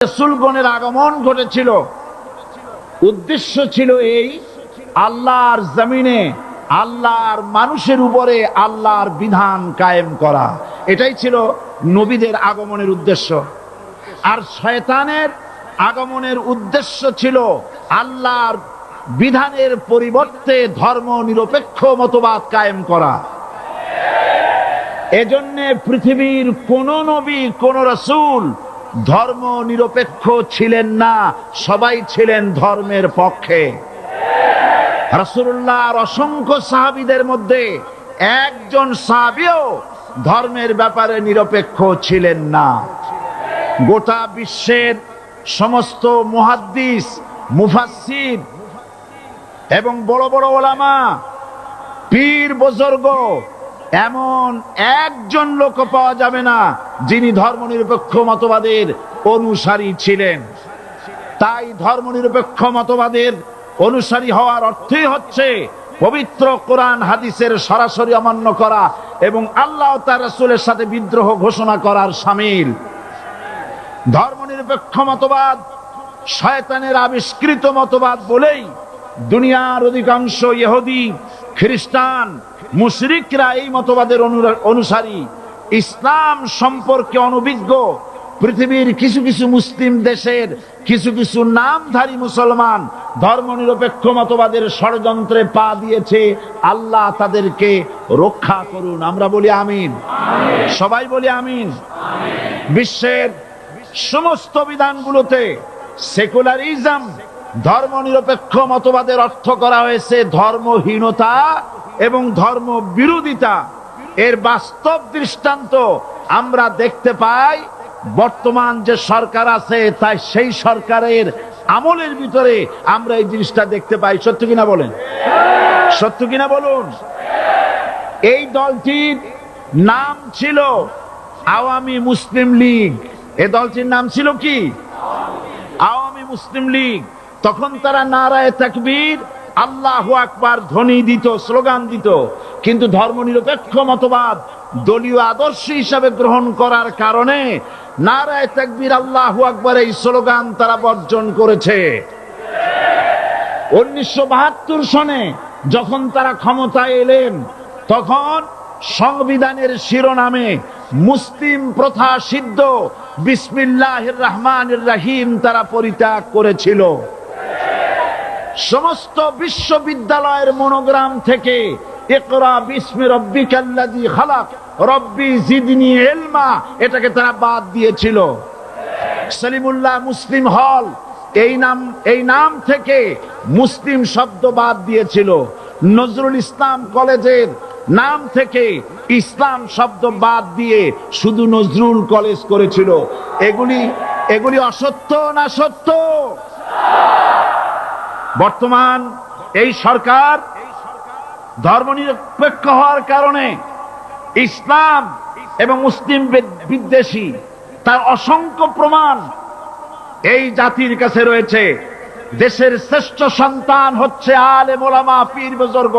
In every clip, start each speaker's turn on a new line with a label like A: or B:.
A: রাসূলগণের আগমন ঘটেছিল। উদ্দেশ্য ছিল এই, আল্লাহর জমিনে আল্লাহর মানুষের উপরে আল্লাহর বিধান কায়েম করা। এটাই ছিল নবীদের আগমনের উদ্দেশ্য। আর শয়তানের আগমনের উদ্দেশ্য ছিল আল্লাহর বিধানের পরিবর্তে ধর্ম নিরপেক্ষ মতবাদ কায়েম করা। এজন্যে পৃথিবীর কোন নবী, কোন রাসূল ধর্ম নিরপেক্ষ ছিলেন না, সবাই ছিলেন ধর্মের পক্ষে। রাসূলুল্লাহর অসংখ্য সাহাবীদের মধ্যে একজন সাহাবীও ধর্মের ব্যাপারে নিরপেক্ষ ছিলেন না। গোটা বিশ্বের সমস্ত মুহাদ্দিস, মুফাসসির এবং বড় বড় ওলামা, পীর বুজুর্গ, এমন একজন লোক পাওয়া যাবে না যিনি ধর্মনিরপেক্ষ মতবাদের অনুসারী ছিলেন। তাই ধর্মনিরপেক্ষ মতবাদের অনুসারী হওয়ার অর্থই হচ্ছে পবিত্র কোরআন হাদিসের সরাসরি অমান্য করা এবং আল্লাহ ও তার রাসূলের সাথে বিদ্রোহ ঘোষণা করার শামিল। ধর্মনিরপেক্ষ মতবাদ শয়তানের আবিষ্কৃত মতবাদ বলেই দুনিয়ার অধিকাংশ ইহুদি, খ্রিস্টান, মুশরিকরা এই মতবাদের অনুসারী। ইসলাম সম্পর্কে অনভিজ্ঞ পৃথিবীর কিছু কিছু মুসলিম দেশের কিছু কিছু নামধারী মুসলমান ধর্মনিরপেক্ষ মতবাদের ষড়যন্ত্রে পা দিয়েছে। আল্লাহ তাদেরকে রক্ষা করুন। আমরা বলি আমিন, সবাই বলি আমিন। বিশ্বের সমস্ত বিধানগুলোতে সেকুলারিজম, ধর্মনিরপেক্ষ মতবাদের অর্থ করা হয়েছে ধর্মহীনতা এবং ধর্ম বিরোধিতা। এর বাস্তব দৃষ্টান্ত আমরা দেখতে পাই বর্তমান যে সরকার আছে, তাই সেই সরকারের আমলের ভিতরে আমরা এই জিনিসটা দেখতে পাই। সত্য কিনা বলেন? সত্য কিনা বলুন? এই দলটির নাম ছিল আওয়ামী মুসলিম লীগ। এই দলটির নাম ছিল কি? আওয়ামী মুসলিম লীগ। তখন তারা নারায়ে তাকবীর, আল্লাহু আকবার ধ্বনি দিত, স্লোগান দিত। কিন্তু ধর্মনিরপেক্ষ মতবাদ দলীয় আদর্শ হিসাবে গ্রহণ করার কারণে নারায়ে তাকবীর, আল্লাহু আকবার এই স্লোগান তারা বর্জন করেছে। 1972 সনে যখন তারা ক্ষমতায় এলেন, তখন সংবিধানের শিরোনামে মুসলিম প্রথা সিদ্ধ বিসমিল্লাহির রহমানির রহিম তারা পরিত্যাগ করেছিল। সমস্ত বিশ্ববিদ্যালয়ের মনোগ্রাম থেকে ইকরা বিসমি রাব্বিকাল্লাযী খালাক রব্বি জিদনি ইলমা এটাকে তারা বাদ দিয়েছিল। সলিমুল্লাহ মুসলিম হল এই নাম থেকে মুসলিম শব্দ বাদ দিয়েছিল। নজরুল ইসলাম কলেজের নাম থেকে ইসলাম শব্দ বাদ দিয়ে শুধু নজরুল কলেজ করেছিল। এগুলি অসত্য না সত্য? বর্তমান এই সরকার ধর্মনিরপেক্ষ হওয়ার কারণে ইসলাম এবং মুসলিম বিদ্বেষী, তার অসংখ্য প্রমাণ এই জাতির কাছে রয়েছে। দেশের শ্রেষ্ঠ সন্তান হচ্ছে আলেম ওলামা, পীর বুজুর্গ।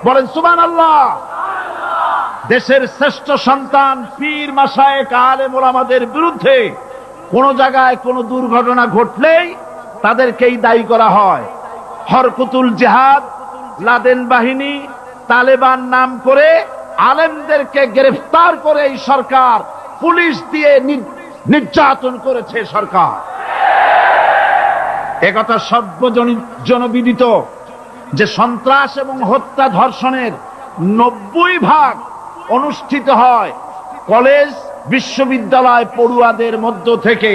A: বলেন সুবহানাল্লাহ। দেশের শ্রেষ্ঠ সন্তান পীর মাশায়েখ আলেম ওলামাদের বিরুদ্ধে কোন জায়গায় কোন দুর্ঘটনা ঘটলেই তাদেরকেই দায়ী করা হয়। হরকুতুল জিহাদ, লাদেন বাহিনী, তালেবান নাম করে আলেমদেরকে গ্রেফতার করে এই সরকার পুলিশ দিয়ে নির্যাতন করেছে সরকার। একথা সর্বজনবিদিত যে সন্ত্রাস এবং হত্যা ধর্ষণের 90% অনুষ্ঠিত হয় কলেজ বিশ্ববিদ্যালয় পড়ুয়াদের মধ্য থেকে।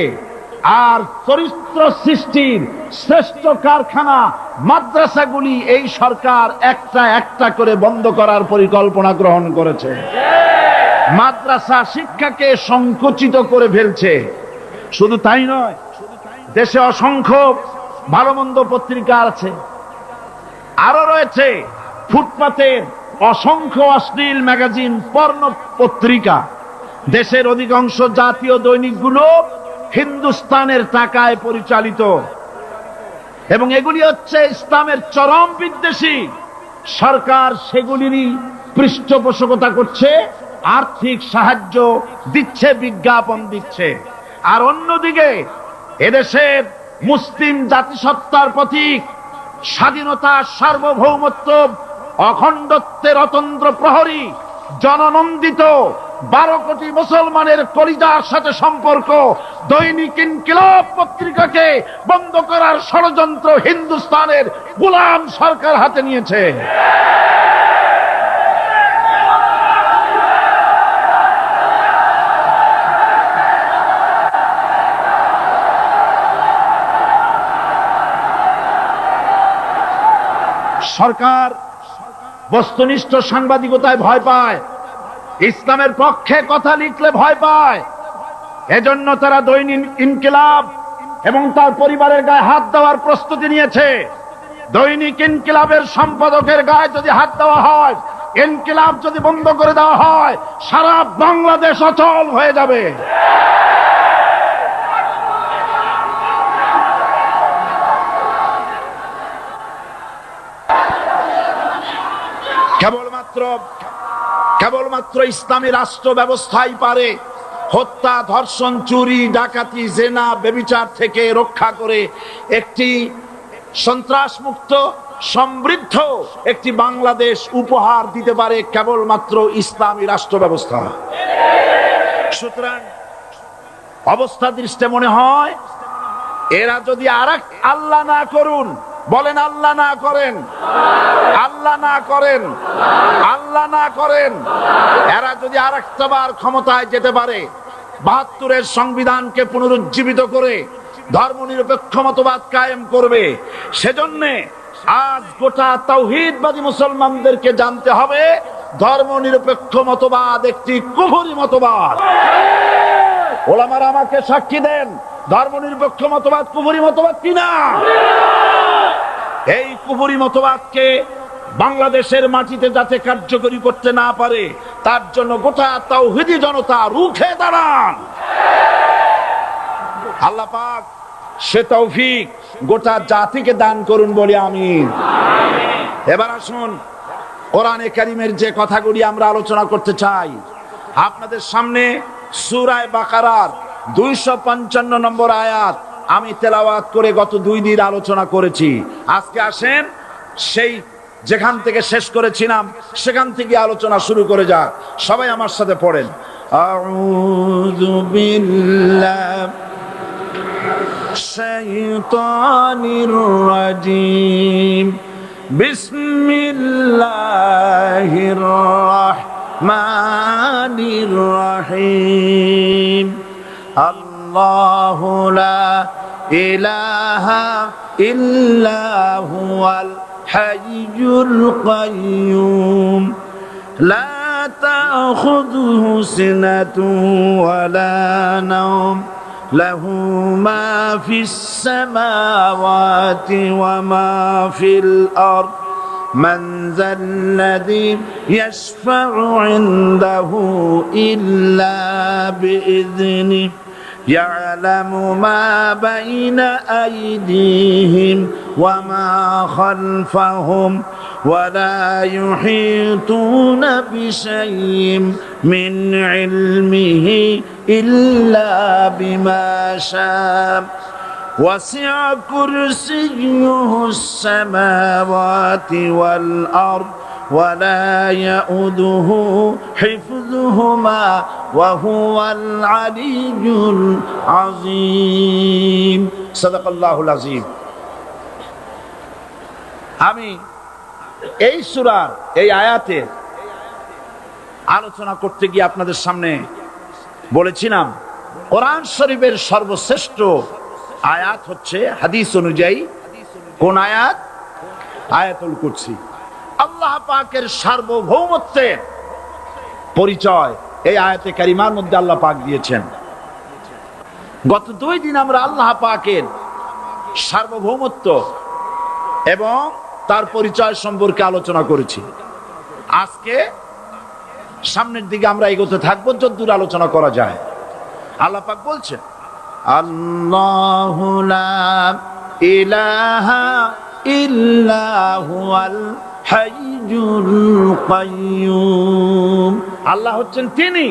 A: আর চরিত্র সৃষ্টির শ্রেষ্ঠ কারখানা মাদ্রাসাগুলি এই সরকার একটা একটা করে বন্ধ করার পরিকল্পনা গ্রহণ করেছে। মাদ্রাসা শিক্ষাকে সংকুচিত করে ফেলছে। শুধু তাই নয়, দেশে অসংখ্য ভালো মন্দ পত্রিকা আছে, আরো রয়েছে ফুটপাতের অসংখ্য অশ্লীল ম্যাগাজিন, পর্ণ পত্রিকা। দেশের অধিকাংশ জাতীয় দৈনিকগুলো হিন্দুস্তানের টাকায় পরিচালিত এবং এগুলি হচ্ছে ইসলামের চরম বিদ্বেষী। সরকার সেগুলিরই পৃষ্ঠপোষকতা করছে, আর্থিক সাহায্য দিচ্ছে, বিজ্ঞাপন দিচ্ছে। আর অন্যদিকে এদেশের মুসলিম জাতিসত্তার প্রতীক, স্বাধীনতার সার্বভৌমত্ব, অখণ্ডত্বের অতন্দ্র প্রহরী, জননন্দিত 12 কোটি মুসলমানের কলিজার সাথে সম্পর্ক দৈনিক ইনকিলাব পত্রিকাকে বন্ধ করার ষড়যন্ত্র হিন্দুস্তানের গোলাম সরকার হাতে নিয়েছে। সরকার বস্তুনিষ্ঠ সাংবাদিকতায় ভয় পায়, ইসলামের পক্ষে কথা লিখলে ভয় পায়। এজন্য তারা দৈনিক ইনকিলাব এবং তার পরিবারের গায়ে হাত দেওয়ার প্রস্তুতি নিয়েছে। দৈনিক ইনকিলাবের সম্পাদকের গায়ে যদি হাত দেওয়া হয়, ইনকিলাব যদি বন্ধ করে দেওয়া হয়, সারা বাংলাদেশ অচল হয়ে যাবে। কেবলমাত্র ইসলামী রাষ্ট্র ব্যবস্থাই পারে হত্যা, ধর্ষণ, চুরি, ডাকাতি, জেনা, ব্যভিচার থেকে রক্ষা করে একটি সন্ত্রাসমুক্ত সমৃদ্ধ একটি বাংলাদেশ উপহার দিতে পারে কেবলমাত্র ইসলামী রাষ্ট্র ব্যবস্থা। সুতরাং অবস্থা দৃষ্টে মনে হয় এরা যদি আরেক আল্লাহ না করুন, বলেন আল্লাহ না করেন, আল্লাহ না করেন, আল্লাহ না করেন, এরা যদি আরেকটাবার ক্ষমতায় যেতে পারে, ৭২-এর সংবিধানকে পুনরুজ্জীবিত করে ধর্মনিরপেক্ষ মতবাদ কায়েম করবে, সেজন্য আজ গোটা তাওহীদবাদী মুসলমানদেরকে জানতে হবে ধর্মনিরপেক্ষ মতবাদ একটি কুফরি মতবাদ। ওলামারা আমাকে সাক্ষী দেন, ধর্মনিরপেক্ষ মতবাদ কুফরি মতবাদ কিনা? এই কুফরি মতবাদকে বাংলাদেশের মাটিতে যাতে কার্যকরী করতে না পারে তার জন্য গোটা তাওহীদি জনতা রুখে দাঁড়ান। আল্লাহ পাক সে তৌফিক গোটা জাতিকে দান করুন বলি আমিন। এবার আসুন কোরআনে কারীমের যে কথাগুলি আমরা আলোচনা করতে চাই, আপনাদের সামনে সূরা বাকারার 255 নম্বর আয়াত আমি তেলাওয়াত করে গত 2 দিন আলোচনা করেছি। আজকে আসেন সেই যেখান থেকে শেষ করেছিলাম সেখান থেকে আলোচনা শুরু করে যাক। সবাই আমার সাথে পড়েন, আউযু বিল্লাহি শাইতানির রাজীম, বিসমিল্লাহির রাহমানির রহিম। আল্লাহু লা ইলাহা ইল্লা হুয়াল হাইয়ুল কাইয়্যুম, লা তাখুযুহু সিনাতুন ওয়ালা নাওম, লাহু মা ফিস সামাওয়াতি ওয়া মা ফিল আরদ, মান যাল্লাযী ইয়াশফা'ু ইনদাহু ইল্লা বিইذনিহি, ইয়ালামু মা বাইনা আইদিহিম ওয়া মা খালফাহুম ওয়া লা ইউহিতুনা বিশাইইন মিন ইলমিহি ইল্লা বিমা শাআ, ওয়াসি'a কুরসিয়্যুহুস সামাওয়াতি ওয়াল আরদ ولا يؤوده حفظهما وهو العلي العظيم صدق الله العظيم। আমি এই সূরার এই আয়াতে আলোচনা করতে গিয়ে আপনাদের সামনে বলেছিলাম কোরআন শরীফের সর্বশ্রেষ্ঠ আয়াত হচ্ছে হাদিস অনুযায়ী কোন আয়াত? আয়াতুল কুরসি। আল্লাহ পাকের সার্বভৌমত্বের পরিচয় এই আয়াতে কারিমার মধ্যে আল্লাহ পাক দিয়েছেন। গত 2 দিন আমরা আল্লাহ পাকের সার্বভৌমত্ব এবং তার পরিচয় সম্পর্কে আলোচনা করেছি। আজকে সামনের দিকে আমরা এগোতে থাকবো যতদূর আলোচনা করা যায়। আল্লাহ পাক বলছেন, আল্লাহু লা ইলাহা ইল্লা হুয়াল হাইয়ুল কাইয়্যুম। আল্লাহ হচ্ছেন তিনি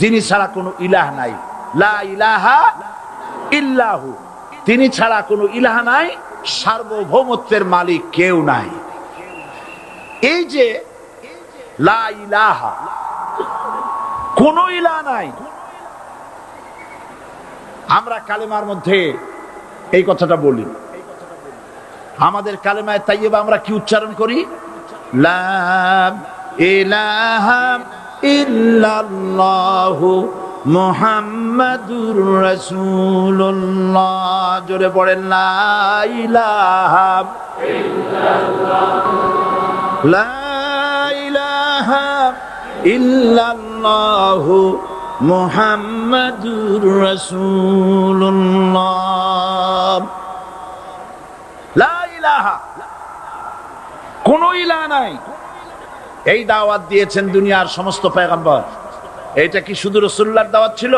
A: যিনি ছাড়া কোনো ইলাহ নাই। লা ইলাহা ইল্লাহু, তিনি ছাড়া কোনো ইলাহ নাই, সার্বভৌমত্বের মালিক কেউ নাই। এই যে লা ইলাহা, কোনো ইলাহ নাই, আমরা কালেমার মধ্যে এই কথাটা বলি। আমাদের কালেমায়ে তাইয়্যিবা আমরা কি উচ্চারণ করি? লা ইলাহা ইল্লাল্লাহু মুহাম্মাদুর রাসূলুল্লাহ। জোরে পড়েন লা ইলাহা ইল্লাল্লাহ, লা ইলাহা ইল্লাল্লাহু মুহাম্মাদুর রাসূলুল্লাহ। লা ইলাহা, কোন ইলাহ নাই। এই দাওয়াত দিয়েছেন দুনিয়ার সমস্ত পয়গম্বর। এটা কি শুধু রাসূলুল্লাহর দাওয়াত ছিল?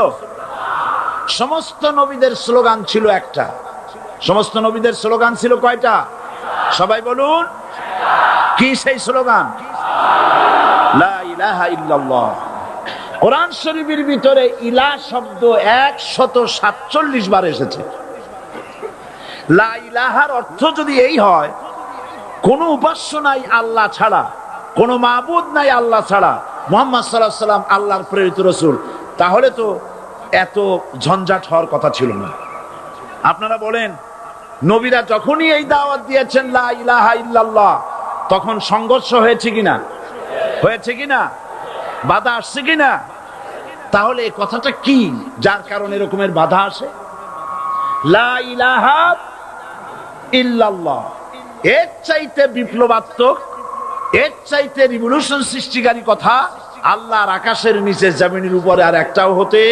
A: সমস্ত নবীদের স্লোগান ছিল একটা। সমস্ত নবীদের স্লোগান ছিল কয়টা? সবাই বলুন, কি সেই স্লোগান? লা ইলাহা ইল্লাল্লাহ। কোরআন শরীফের ভিতরে ইলাহ শব্দ 147 বার এসেছে। লা ইলাহার অর্থ যদি এই হয়, কোন উপাস্য নাই আল্লাহ ছাড়া, কোন মাবুদ নাই আল্লাহ ছাড়া, মুহাম্মদ সাল্লাল্লাহু আলাইহি ওয়াসাল্লাম আল্লাহর প্রেরিত রাসূল, তাহলে তো এত ঝঞ্ঝাট হওয়ার কথা ছিল না। আপনারা বলেন, নবীরা যখনই এই দাওয়াত দিয়েছেন লা ইলাহা ইল্লাল্লাহ, তখন সংঘর্ষ হয়েছে কিনা? হয়েছে কিনা? বাধা আসছে কিনা? তাহলে এই কথাটা কি, যার কারণে এরকমের বাধা আসে? লা ইলাহা ইল্লাল্লাহ, এর চাইতে বিপ্লবাত্মক, এর চাইতে রিভলিউশন সৃষ্টিকারী কথা আল্লাহর আকাশের নিচে জমিনের উপরে আর একটাও হতে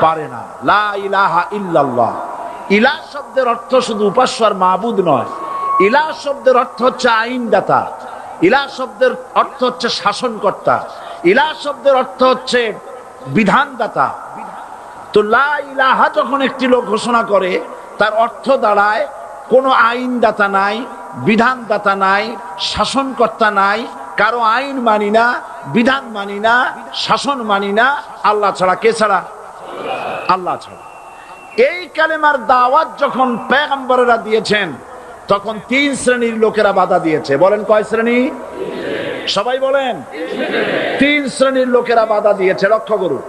A: পারে না। লা ইলাহা ইল্লাল্লাহ। ইলাহ শব্দের অর্থ শুধু উপাস্য আর মাবুদ নয়। ইলাহ শব্দের অর্থ হচ্ছে আইনদাতা, ইলাহ শব্দের অর্থ হচ্ছে শাসনকর্তা, ইলাহ শব্দের অর্থ হচ্ছে বিধানদাতা। তো লা ইলাহা যখন একটি লোক ঘোষণা করে, তার অর্থ দাঁড়ায় কোনো আইনদাতা নাই, বিধানদাতা নাই, শাসনকর্তা নাই, কারো আইন মানি না, বিধান মানি না, শাসন মানি না, আল্লাহ ছাড়া। কে ছাড়া? আল্লাহ ছাড়া। এই কালেমার দাওয়াত যখন পয়গম্বরেরা দিয়েছেন, তখন 3 শ্রেণীর লোকেরা বাধা দিয়েছে। বলেন কয় শ্রেণী? সবাই বলেন। 3 শ্রেণীর লোকেরা বাধা দিয়েছে। লক্ষ্য করুন।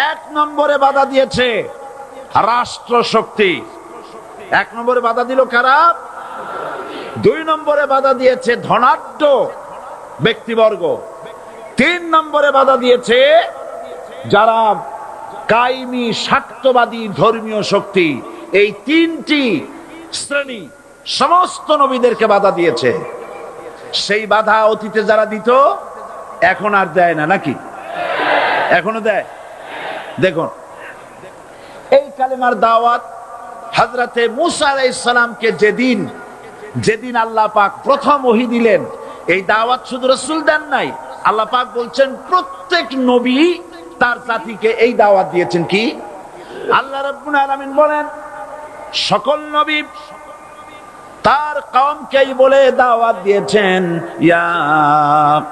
A: 1 নম্বরে বাধা দিয়েছে রাষ্ট্র শক্তি। 1 নম্বরে বাধা দিল কারা? 2 নম্বরে বাধা দিয়েছে ধনাঢ্য ব্যক্তিবর্গ। 3 নম্বরে বাধা দিয়েছে যারা কায়েমি স্বার্থবাদী ধর্মীয় শক্তি। এই 3টি শ্রেণী সমস্ত নবীদেরকে বাধা দিয়েছে। সেই বাধা অতীতে যারা দিত, এখন আর দেয় না নাকি? এখনো দেয়। দেখুন, এই কালেমার দাওয়াত হযরতে মূসা আলাইহিস সালামকে যেদিন আল্লাহ পাক প্রথম ওহী দিলেন, এই দাওয়াত শুধু রাসূল দেন নাই, আল্লাহ পাক বলছেন প্রত্যেক নবী তার জাতিকে এই দাওয়াত দিয়েছেন। কি? আল্লাহ রাব্বুল আলামিন বলেন, সকল নবী তার কওমকেই বলে দাওয়াত দিয়েছেন, ইয়া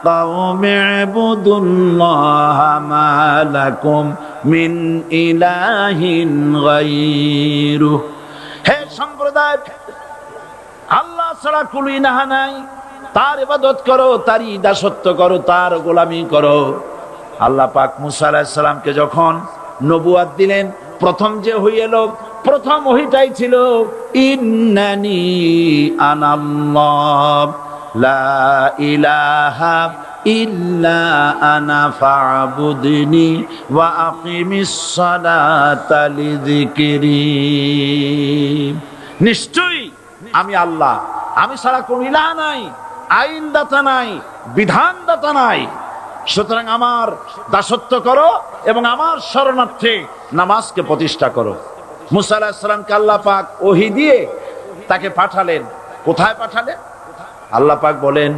A: কওমি ইবুদুল্লাহা মা লাকুম মিন ইলাহিন গায়রু। হে সম্প্রদায়, আল্লাহ ছাড়া কোনো ইলাহ নাই, তার ইবাদত করো, তারই দাসত্ব করো, তার গোলামি করো। আল্লাহ পাক মূসা আলাইহিস সালামকে যখন নবুয়াত দিলেন, প্রথম যে ওহী এলো, প্রথম ওহীটাই ছিল ইন্নানি আনাল্লাহ লা ইলাহা ইল্লা আনা ফা'বুদনি ওয়া আকিমিস সালাতা লিযিকরি। নিশ্চয়ই আমি আল্লাহ, আমি ছাড়া কোনো ইলাহ নাই, আইনদাতা নাই, বিধানদাতা নাই। সুতরাং আমার দাসত্ব করো এবং আমার শরণার্থে নামাজকে প্রতিষ্ঠা করো। মূসা আলাইহিস সালামকে আল্লাহ পাক ওহী দিয়ে তাকে পাঠালেন। কোথায় পাঠালেন? আল্লাহ পাক বলেন,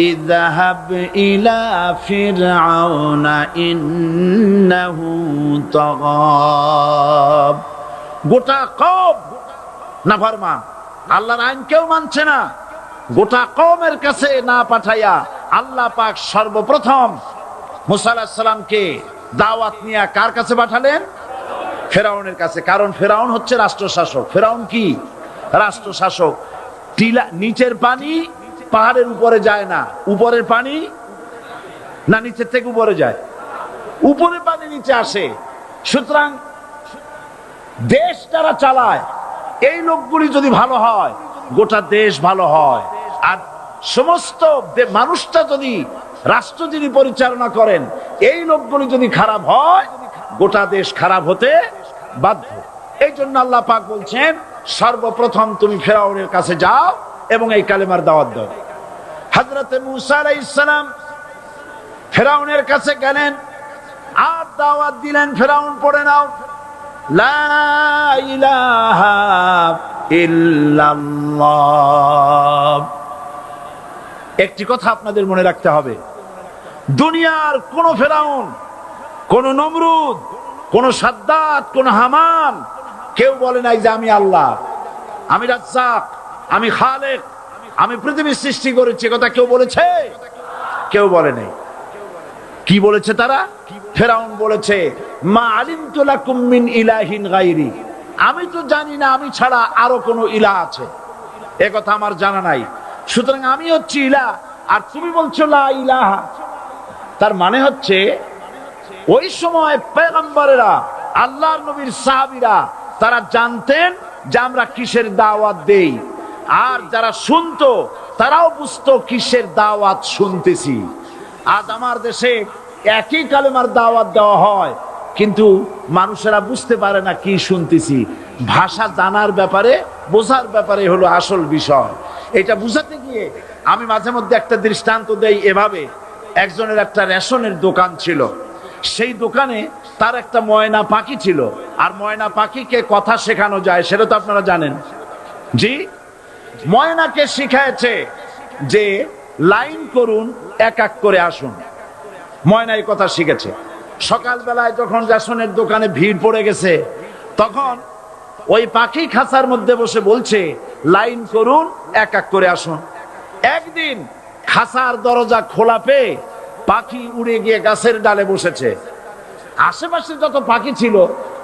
A: ইযহাব ইলা ফিরআউনা ইন্নাহু তাগা। গোটা কওম নাফরমান, আল্লাহর আইন কেউ মানছে না। গোটা কওমের কাছে না পাঠাইয়া আল্লাহ পাক সর্বপ্রথম মূসা আলাইহিস সালামকে দাওয়াত নিয়ে কার কাছে পাঠালেন? ফেরাউনের কাছে, কারণ ফেরাউন হচ্ছে রাষ্ট্রশাসক। ফেরাউন কি রাষ্ট্রশাসক। টিলা নিচের পানি পাহাড়ের উপরে যায় না, উপরের পানি না নিচের থেকে উপরে যায়, উপরে পানি নিচে আসে। সুতরাং দেশ যারা চালায় এই লোকগুলি যদি ভালো হয় গোটা দেশ ভালো হয়, আর সমস্ত মানুষটা যদি, রাষ্ট্র যিনি পরিচালনা করেন এই লোকগুলি যদি খারাপ হয় গোটা দেশ খারাপ হতে বাধ্য। এই জন্য আল্লাহ পাক বলছেন সর্বপ্রথম তুমি ফেরাউনের কাছে যাও এবং এই কালেমার দাওয়াত দাও। হযরত মূসা আলাইহিস সালাম ফেরাউনের কাছে গেলেন আর দাওয়াত দিলেন, ফেরাউন পড়ে নাও লা ইলাহা ইল্লাল্লাহ। একটি কথা আপনাদের মনে রাখতে হবে, দুনিয়ার কোন ফেরাউন, কোন নমরুদ, কোন সাদ্দাত, কোন হামান কেউ বলে নাই যে আমি আল্লাহ, আমি রাজ্জাক, আমি খালেক, আমি পৃথিবী সৃষ্টি করেছি। কথা কেউ বলেছে? কেউ বলে নাই। কি বলেছে তারা? ফেরাউন বলেছে মা আলিমতু লাকুম মিন ইলাহিন গায়রি, আমি তো জানি না আমি ছাড়া আরো কোন ইলাহ আছে, এ কথা আমার জানা নাই, সুতরাং আমি হচ্ছি ইলাহ আর তুমি বলছো লা ইলাহা। তার মানে হচ্ছে ওই সময় পয়গম্বরেরা, আল্লাহর নবীর সাহাবীরা তারা জানতেন যে আমরা কিসের দাওয়াত দেই, আর যারা শুনতো তারাও বুঝতো কিসের দাওয়াত শুনতেছি। আজ আমার দেশে একই কালেমার দাওয়াত দেওয়া হয় কিন্তু মানুষেরা বুঝতে পারে না কি শুনতেছি। ভাষা জানার ব্যাপারে, বোঝার ব্যাপারে হলো আসল বিষয়। এটা বুঝাতে গিয়ে আমি মাঝে মধ্যে একটা দৃষ্টান্ত দেই এভাবে। একজনের একটা রেশনের দোকান ছিল, সেই দোকানে তার একটা ময়না পাখি ছিল, আর ময়না পাখিকে কথা শেখানো যায় সেটা তো আপনারা জানেন। জি, ময়নাকে শিখায়েছে যে লাইন করুন, এক এক করে আসুন। ময়না এই কথা শিখেছে। সকালবেলায় যখন রেশনের দোকানে ভিড় পড়ে গেছে তখন ওই পাখি খাঁচার মধ্যে বসে বলছে লাইন করুন, এক এক করে আসুন। একদিন খাঁচার দরজা খোলা পেয়ে পাখি উড়ে গিয়ে গাছের ডালে বসেছে। আশেপাশে যত পাখি ছিল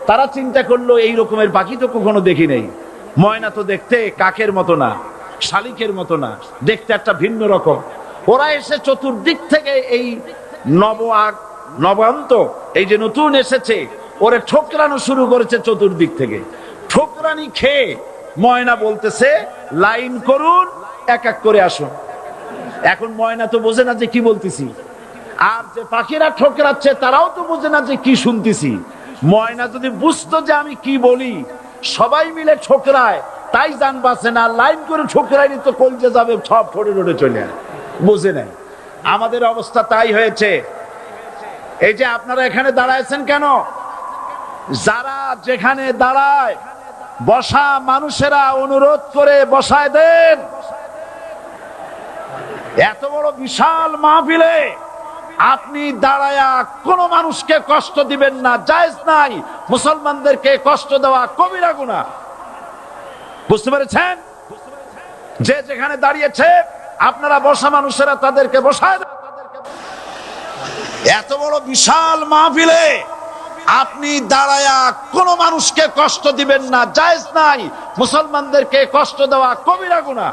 A: তারা চিন্তা করলো এই রকমের পাখি তো কখনো দেখি নেই। ময়না তো দেখতে কাকের মতো না, শালিকের মতো না, দেখতে একটা ভিন্ন রকম। ওরা এসে চতুর্দিক থেকে এই নবান্ত, এই যে নতুন এসেছে, ওরে ঠোকরানো শুরু করেছে চতুর্দিক থেকে। ঠোকরানি খেয়ে ময়না বলতেছে লাইন করুন, এক এক করে আসুন। এখন ময়না তো বোঝে না যে কি বলতেছি, আর যে পাখিরা ঠোকরাচ্ছে তারাও তো বোঝে না যে কি শুনতেছি। ময়না যদি বুঝতো যে আমি কি বলি, সবাই মিলে ঠোকরায়, তাই জান বাঁচে না। লাইন করে ঠোকরাইনি তো কলজে যাবে, সব ঠোঁটে ঠোঁটে চলে যায়, বুঝে নেয়। আমাদের অবস্থা তাই হয়েছে। এই যে আপনারা এখানে দাঁড়াইছেন কেন? যারা যেখানে দাঁড়ায় বসা মানুষেরা অনুরোধ করে বসায় দেন। এত বড় বিশাল মাহফিলে আপনি দাঁড়ায়া কোন মানুষকে কষ্ট দিবেন না, জায়েজ নাই। মুসলমানদেরকে কষ্ট দেওয়া কবিরা গুনাহ। বুঝতে পেরেছেন? যে যেখানে দাঁড়িয়েছে আপনারা বসা মানুষেরা তাদেরকে বসায় দেন। এত বড় বিশাল মাহফিলে আপনি দাঁড়ায়া কোন মানুষকে কষ্ট দিবেন না, জায়েজ নাই। মুসলমানদেরকে কষ্ট দেওয়া কবিরা গুনাহ।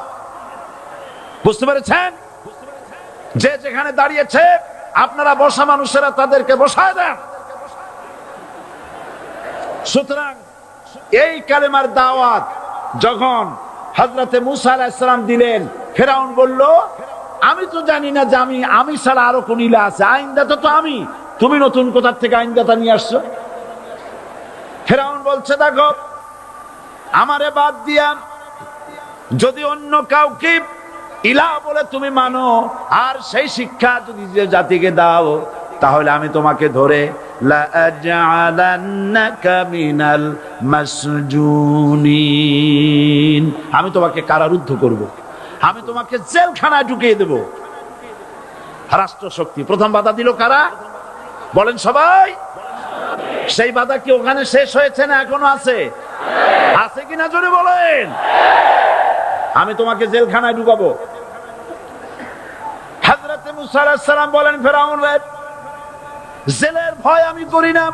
A: বুঝতে পেরেছেন? যে যেখানে দাঁড়িয়েছে আপনারা বসা মানুষেরা তাদেরকে বসায় দেন। সুতরাং এই কালেমার দাওয়াত যখন হযরতে মূসা আলাইহিস সালাম দিলেন, ফেরাউন বলল আমি তো জানি না যে আমি ছাড়া আরো কোন ইলাহ আছে, আইনদাতা তো আমি, তুমি নতুন কোথা থেকে আইনদাতা নিয়ে আসছো? ফেরাউন বলছে দেখো, আমারে বাদ দিয়া যদি অন্য কাউকে ইলাহ বলে তুমি মানো আর সেই শিক্ষা যদি যে জাতিকে দাও, তাহলে আমি তোমাকে ধরে লাআজআলান্নাকা মিনাল মাসজুনিন, আমি তোমাকে কারারুদ্ধ করব, আমি তোমাকে জেলখানায় ঢুকিয়ে দেব। রাষ্ট্র শক্তি প্রথম বাধা দিল কারা? বলেন সবাই। সেই বাধা কি ওখানে শেষ হয়েছে না এখনো আছে? আছে কিনা জোরে বলেন। আমি তোমাকে জেলখানায় ঢুকাবো। হযরত মূসা আলাইহিস সালাম বলেন ফেরাউন রে, জেলের ভয় আমি করি না,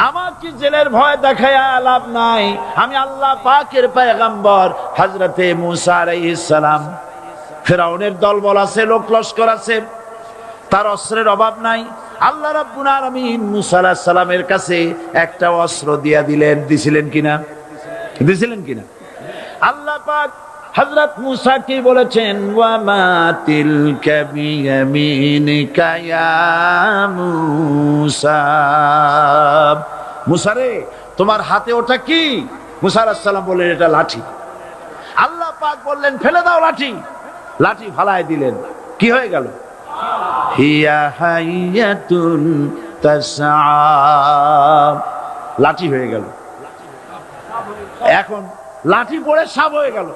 A: আমাকে জেলের ভয় দেখায়া লাভ নাই, আমি আল্লাহ পাকের পয়গম্বর হযরতে মুসা আলাইহিস সালাম। ফিরাউনের দলবল আছে, লোক লস্কর আছে, তার অস্ত্রের অভাব নাই। আল্লাহ রাব্বুল আলামিন মুসা আলাইহিস সালামের কাছে একটা অস্ত্র দিয়া দিলেন। দিছিলেন কিনা? আল্লাহ পাক হযরত মুসা কি বলেছেন, ওয়া মা তিলকা বিয়ামিনিকা ইয়া মুসা। মুসা রে, তোমার হাতে ওটা কি? মুসা আলাইহিস সালাম বললেন, এটা লাঠি। আল্লাহ পাক বললেন, ফেলে দাও লাঠি। লাঠি ফালায় দিলেন, কি হয়ে গেল? হিয়া হাইয়াতুন তাসআ, লাঠি হয়ে গেল। এখন লাঠি পড়ে সাপ হয়ে গেল।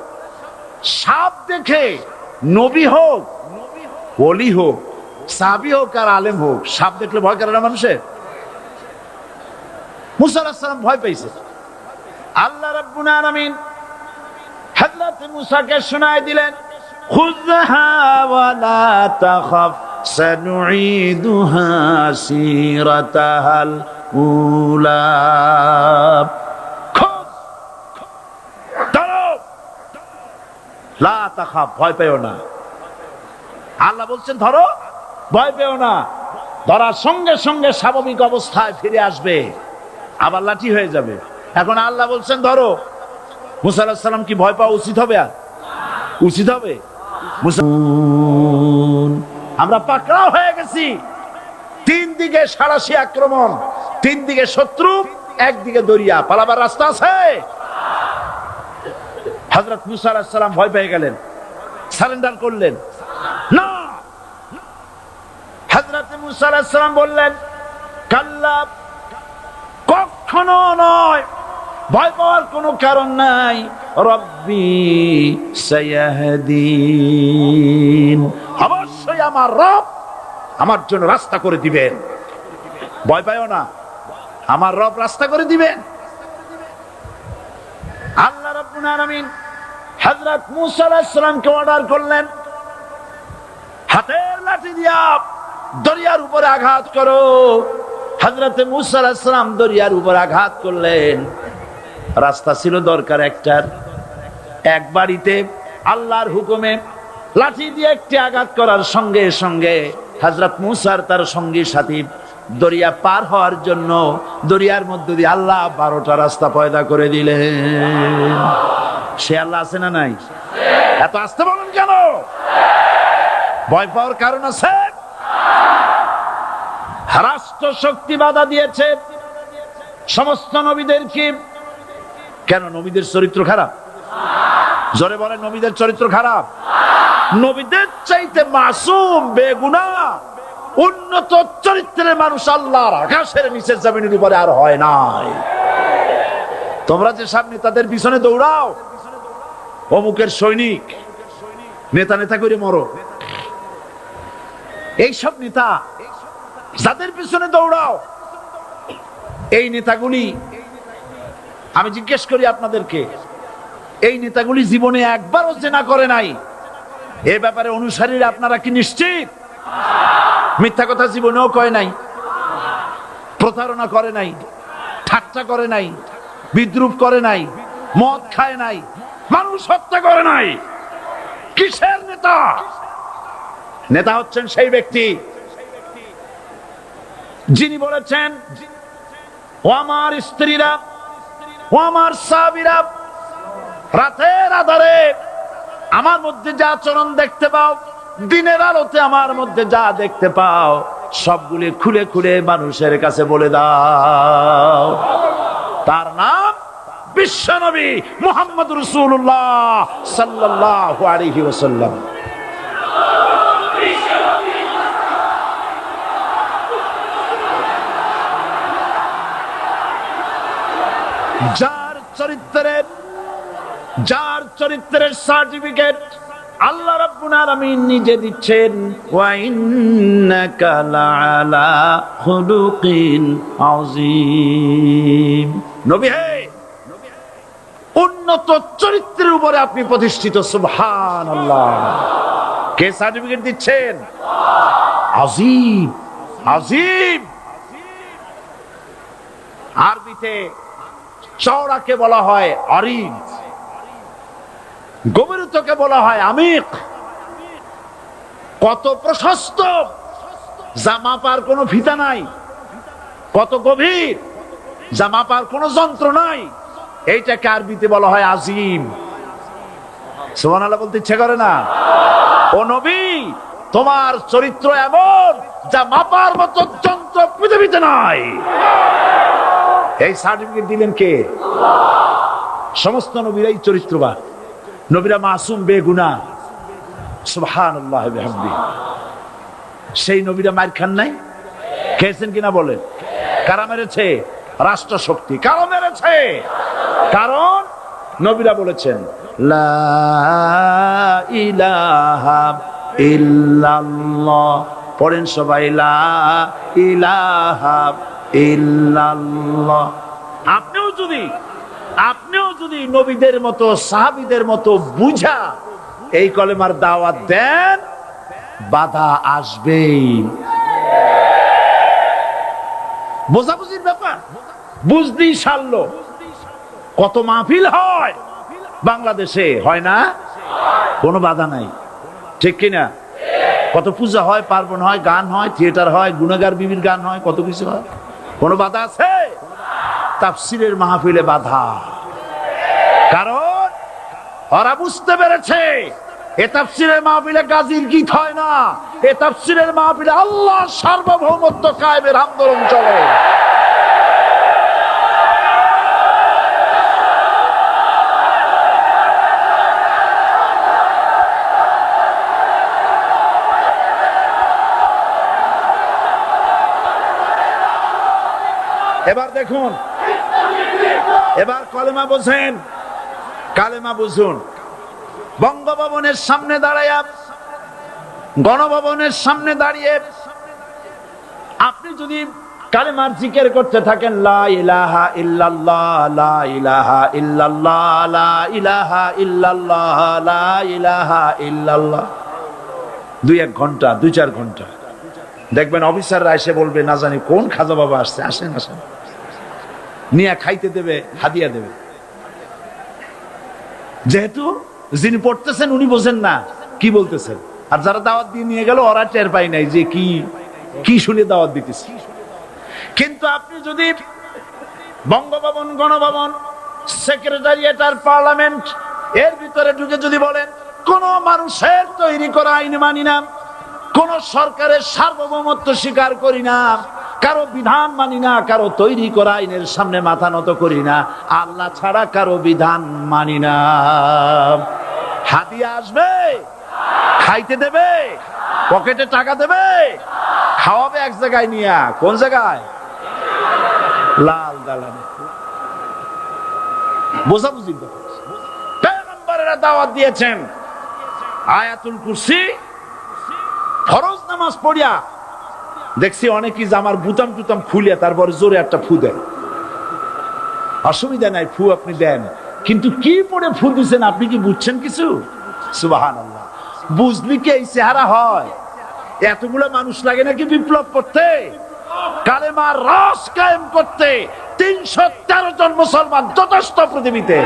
A: সাপ দেখে নবী হোক, ওলি হোক, সাহাবী হোক আর আলেম হোক, সাপ দেখলে ভয় করে না মানুষের? মুসা আলাইহিস সালাম ভয় পেয়েছে। আল্লাহ রাব্বুল আলামিন হযরত মুসাকে শোনায় দিলেন, খুযহা ওয়া লা তাখাফ সানুঈদুহা সিরাতাহাল উলা। লা তাখাফ, ভয় পেও না। আল্লাহ বলছেন ধরো, ভয় পেও না। ধরার সঙ্গে সঙ্গে স্বাভাবিক অবস্থায় ফিরে আসবে, আবার লাঠি হয়ে যাবে। এখন আল্লাহ বলছেন ধরো। মুসা আলাইহিস সালাম কি ভয় পাওয়া উচিত হবে? আর উচিত হবে? আমরা পাকড়াও হয়ে গেছি। তিন দিকে সাঁড়াশি আক্রমণ, তিন দিকে শত্রু, একদিকে দরিয়া, পালাবার রাস্তা আছে? হযরত মুসা আলাইহিস সালাম ভয় পেয়ে গেলেন, সারেন্ডার করলেন না। হযরত মুসা আলাইহিস সালাম বললেন, কাল্লা, কখনো নয়, ভয় পাওয়ার কোনো কারণ নাই। রব্বি সায়াহদিন, অবশ্যই আমার রব আমার জন্য রাস্তা করে দিবেন। ভয় পাইও না, আমার রব রাস্তা করে দিবেন। আল্লাহ রাব্বুল আলামিন হযরত মুসা আলাইহিস সালামকে অর্ডার করলেন, হাতের লাঠি দিয়া দরিয়ার উপরে আঘাত করো। হযরত মুসা আলাইহিস সালাম দরিয়ার উপর আঘাত করলেন। রাস্তা ছিল দরকার একটার, এক বাড়িতে আল্লাহর হুকুমে লাঠি দিয়ে একটি আঘাত করার সঙ্গে সঙ্গে হযরত মুসার তার সঙ্গী সাথী দরিয়া পার হওয়ার জন্য দরিয়ার মধ্য দিয়ে আল্লাহ 12টা রাস্তা পয়দা করে দিলেন। সে আল্লাহ আছে না নাই? এত আসতে বলেন কেন? ভয় পাওয়ার কারণ আছে? রাষ্ট্র শক্তি বাধা দিয়েছে সমস্ত নবীদেরকে। কেন? নবীদের চরিত্র খারাপ? জোরে বলেন, নবীদের চরিত্র খারাপ? নবীদের চাইতে মাসুম, বেগুনাহ, উন্নত চরিত্রের মানুষ আল্লাহর আকাশের নিচে জমিনের উপরে আর হয় নাই। তোমরা যে সামনে তাদের পিছনে দৌড়াও, অমুকের সৈনিক, নেতা নেতা করে মরো, এইসব নেতা যাদের পিছনে দৌড়াও, এই নেতাগুলি, আমি জিজ্ঞেস করি আপনাদেরকে, এই নেতাগুলি জীবনে একবারও জিনা করে নাই? এ ব্যাপারে অনুসারীরা আপনারা কি নিশ্চিত? মিথ্যা কথা জীবনেও কয় নাই, প্রতারণা করে নাই, ঠাট্টা করে নাই, বিদ্রুপ করে নাই, মদ খায় নাই, মানুষ হত্যা করে নাই। কিসের নেতা? নেতা হচ্ছেন সেই ব্যক্তি যিনি বলেছেন, ও আমার স্ত্রীরা, ও আমার সাহাবীরা, রাতের আধারে আমার মধ্যে যা আচরণ দেখতে পাও, দিনের আলোতে আমার মধ্যে যা দেখতে পাও, সবগুলি খুলে খুলে মানুষের কাছে বলে দাও। তার নাম বিশ্বনবী মুহাম্মদ রাসূলুল্লাহ সাল্লাল্লাহু আলাইহি ওয়াসাল্লাম। যার চরিত্রের সার্টিফিকেট আল্লাহ রাব্বুল আলামিন নিজে দিচ্ছেন, ওয়া ইন্নাকা লাআলা খুলুকিন আযীম। নবী হে, উন্নত চরিত্রের উপরে আপনি প্রতিষ্ঠিত। সুবহানাল্লাহ। কে সার্টিফিকেট দিচ্ছেন? আযীম, আযীম। মাটিতে চওড়াকে বলা হয় অরিজ, গভীরতাকে বলা হয় আমিক। কত প্রশস্ত, যা মাপার কোনো ফিতা নাই, কত গভীর, যা মাপার কোনো যন্ত্র নাই, এইটাকে আরবিতে বলা হয় আজিম। সুবহানাল্লাহ বলতে ইচ্ছে করে না? ও নবী, তোমার চরিত্র এমন যা মাপার মতো যন্ত্র পৃথিবীতে নাই। এই সার্টিফিকেট দিলেন কে? সমস্ত নবীরাই চরিত্রবান, নবীরা মাসুম, বেগুনাহ। সুবহানাল্লাহ বিহামদিহি। সেই নবীরা মার খান নাই? খেয়েছেন কিনা বলেন? কারা মেরেছে? রাষ্ট্র শক্তি। কারা মেরেছে? কারণ নবীরা বলেছেন লা ইলাহা ইল্লাল্লাহ। পড়েন সবাই, লা ইলাহা ইল্লাল্লাহ। আপনিও যদি নবীদের মতো, সাহাবীদের মতো বুঝা এই কলেমার দাওয়াত দেন, বাধা আসবেই। বোঝাবুঝির ব্যাপার, বুঝতেই সারল। কত মাহফিল হয় বাংলাদেশে, হয় না? কোনো বাধা নাই, ঠিক কিনা? কত পূজা হয়, পার্বণ হয়, গান হয়, থিয়েটার হয়, গুনাহগার বিবির গান হয়, কত কিছু হয়। কোনো বাধা আছে? তাফসীরের মাহফিলে বাধা। কারণ ওরা বুঝতে পেরেছে এ তাফসীরের মাহফিলে গাজীর গীত হয় না, এ তাফসীরের মাহফিলে আল্লাহর সার্বভৌমত্ব কায়েমের আন্দোলন চলে। এবার দেখুন, এবার কলেমা বোঝেন, কালেমা বুঝুন। বঙ্গভবনের সামনে দাঁড়াইয়া, গণভবনের সামনে দাঁড়িয়ে আপনি যদি কালেমার জিকির করতে থাকেন, লা ইলাহা ইল্লাল্লাহ, লা ইলাহা ইল্লাল্লাহ, লা ইলাহা ইল্লাল্লাহ, লা ইলাহা ইল্লাল্লাহ, 2-1 ঘন্টা, 2-4 ঘন্টা, দেখবেন অফিসাররা এসে বলবে, না জানি কোন খাজা বাবা আসছে, আসেন আসেন, নিয়ে খাইতে দেবে, হাদিয়া দেবে। যেহেতু যিনি পড়তেছেন উনি বোঝেন না কি বলতেছেন, আর যারা দাওয়াত দিয়ে নিয়ে গেল ওরা টের পায় নাই যে কি কি শুনে দাওয়াত দিতেছে। কিন্তু আপনি যদি বঙ্গভবন, গণভবন, সেক্রেটারিয়েট আর পার্লামেন্ট এর ভিতরে ঢুকে যদি বলেন, কোন মানুষের তৈরি করা আইন মানি না, কোন সরকারের সার্বভৌমত্ব স্বীকার করি না, কারো বিধান মানি না, কারো তৈরি করা আইনের সামনে মাথা নত করি না, আল্লাহ ছাড়া কারো বিধান মানি না, হাদিয়া আসবে, খাইতে দেবে, পকেটে টাকা দেবে, খাওয়াবে এক জায়গায় নিয়ে। কোন জায়গায়? লাল দালানে। বোঝাবুঝি। পয়গম্বরেরা দাওয়াত দিয়েছেন আয়াতুল কুরসি, ফরজ নামাজ পড়িয়া দেখছি অনেকেই জামার বুতাম টুতাম খুলে তারপরে জোরে একটা ফু দেন। অসুবিধা নাই, ফু আপনি দেন, কিন্তু কি পড়ে ফু দিচ্ছেন আপনি কি বুঝছেন কিছু? সুবহানাল্লাহ। বুঝলি কি এই চেহারা হয়? এতগুলো মানুষ লাগে নাকি বিপ্লব করতে, কালেমার রস কায়েম করতে? 313 জন মুসলমান যথেষ্ট পৃথিবীতে।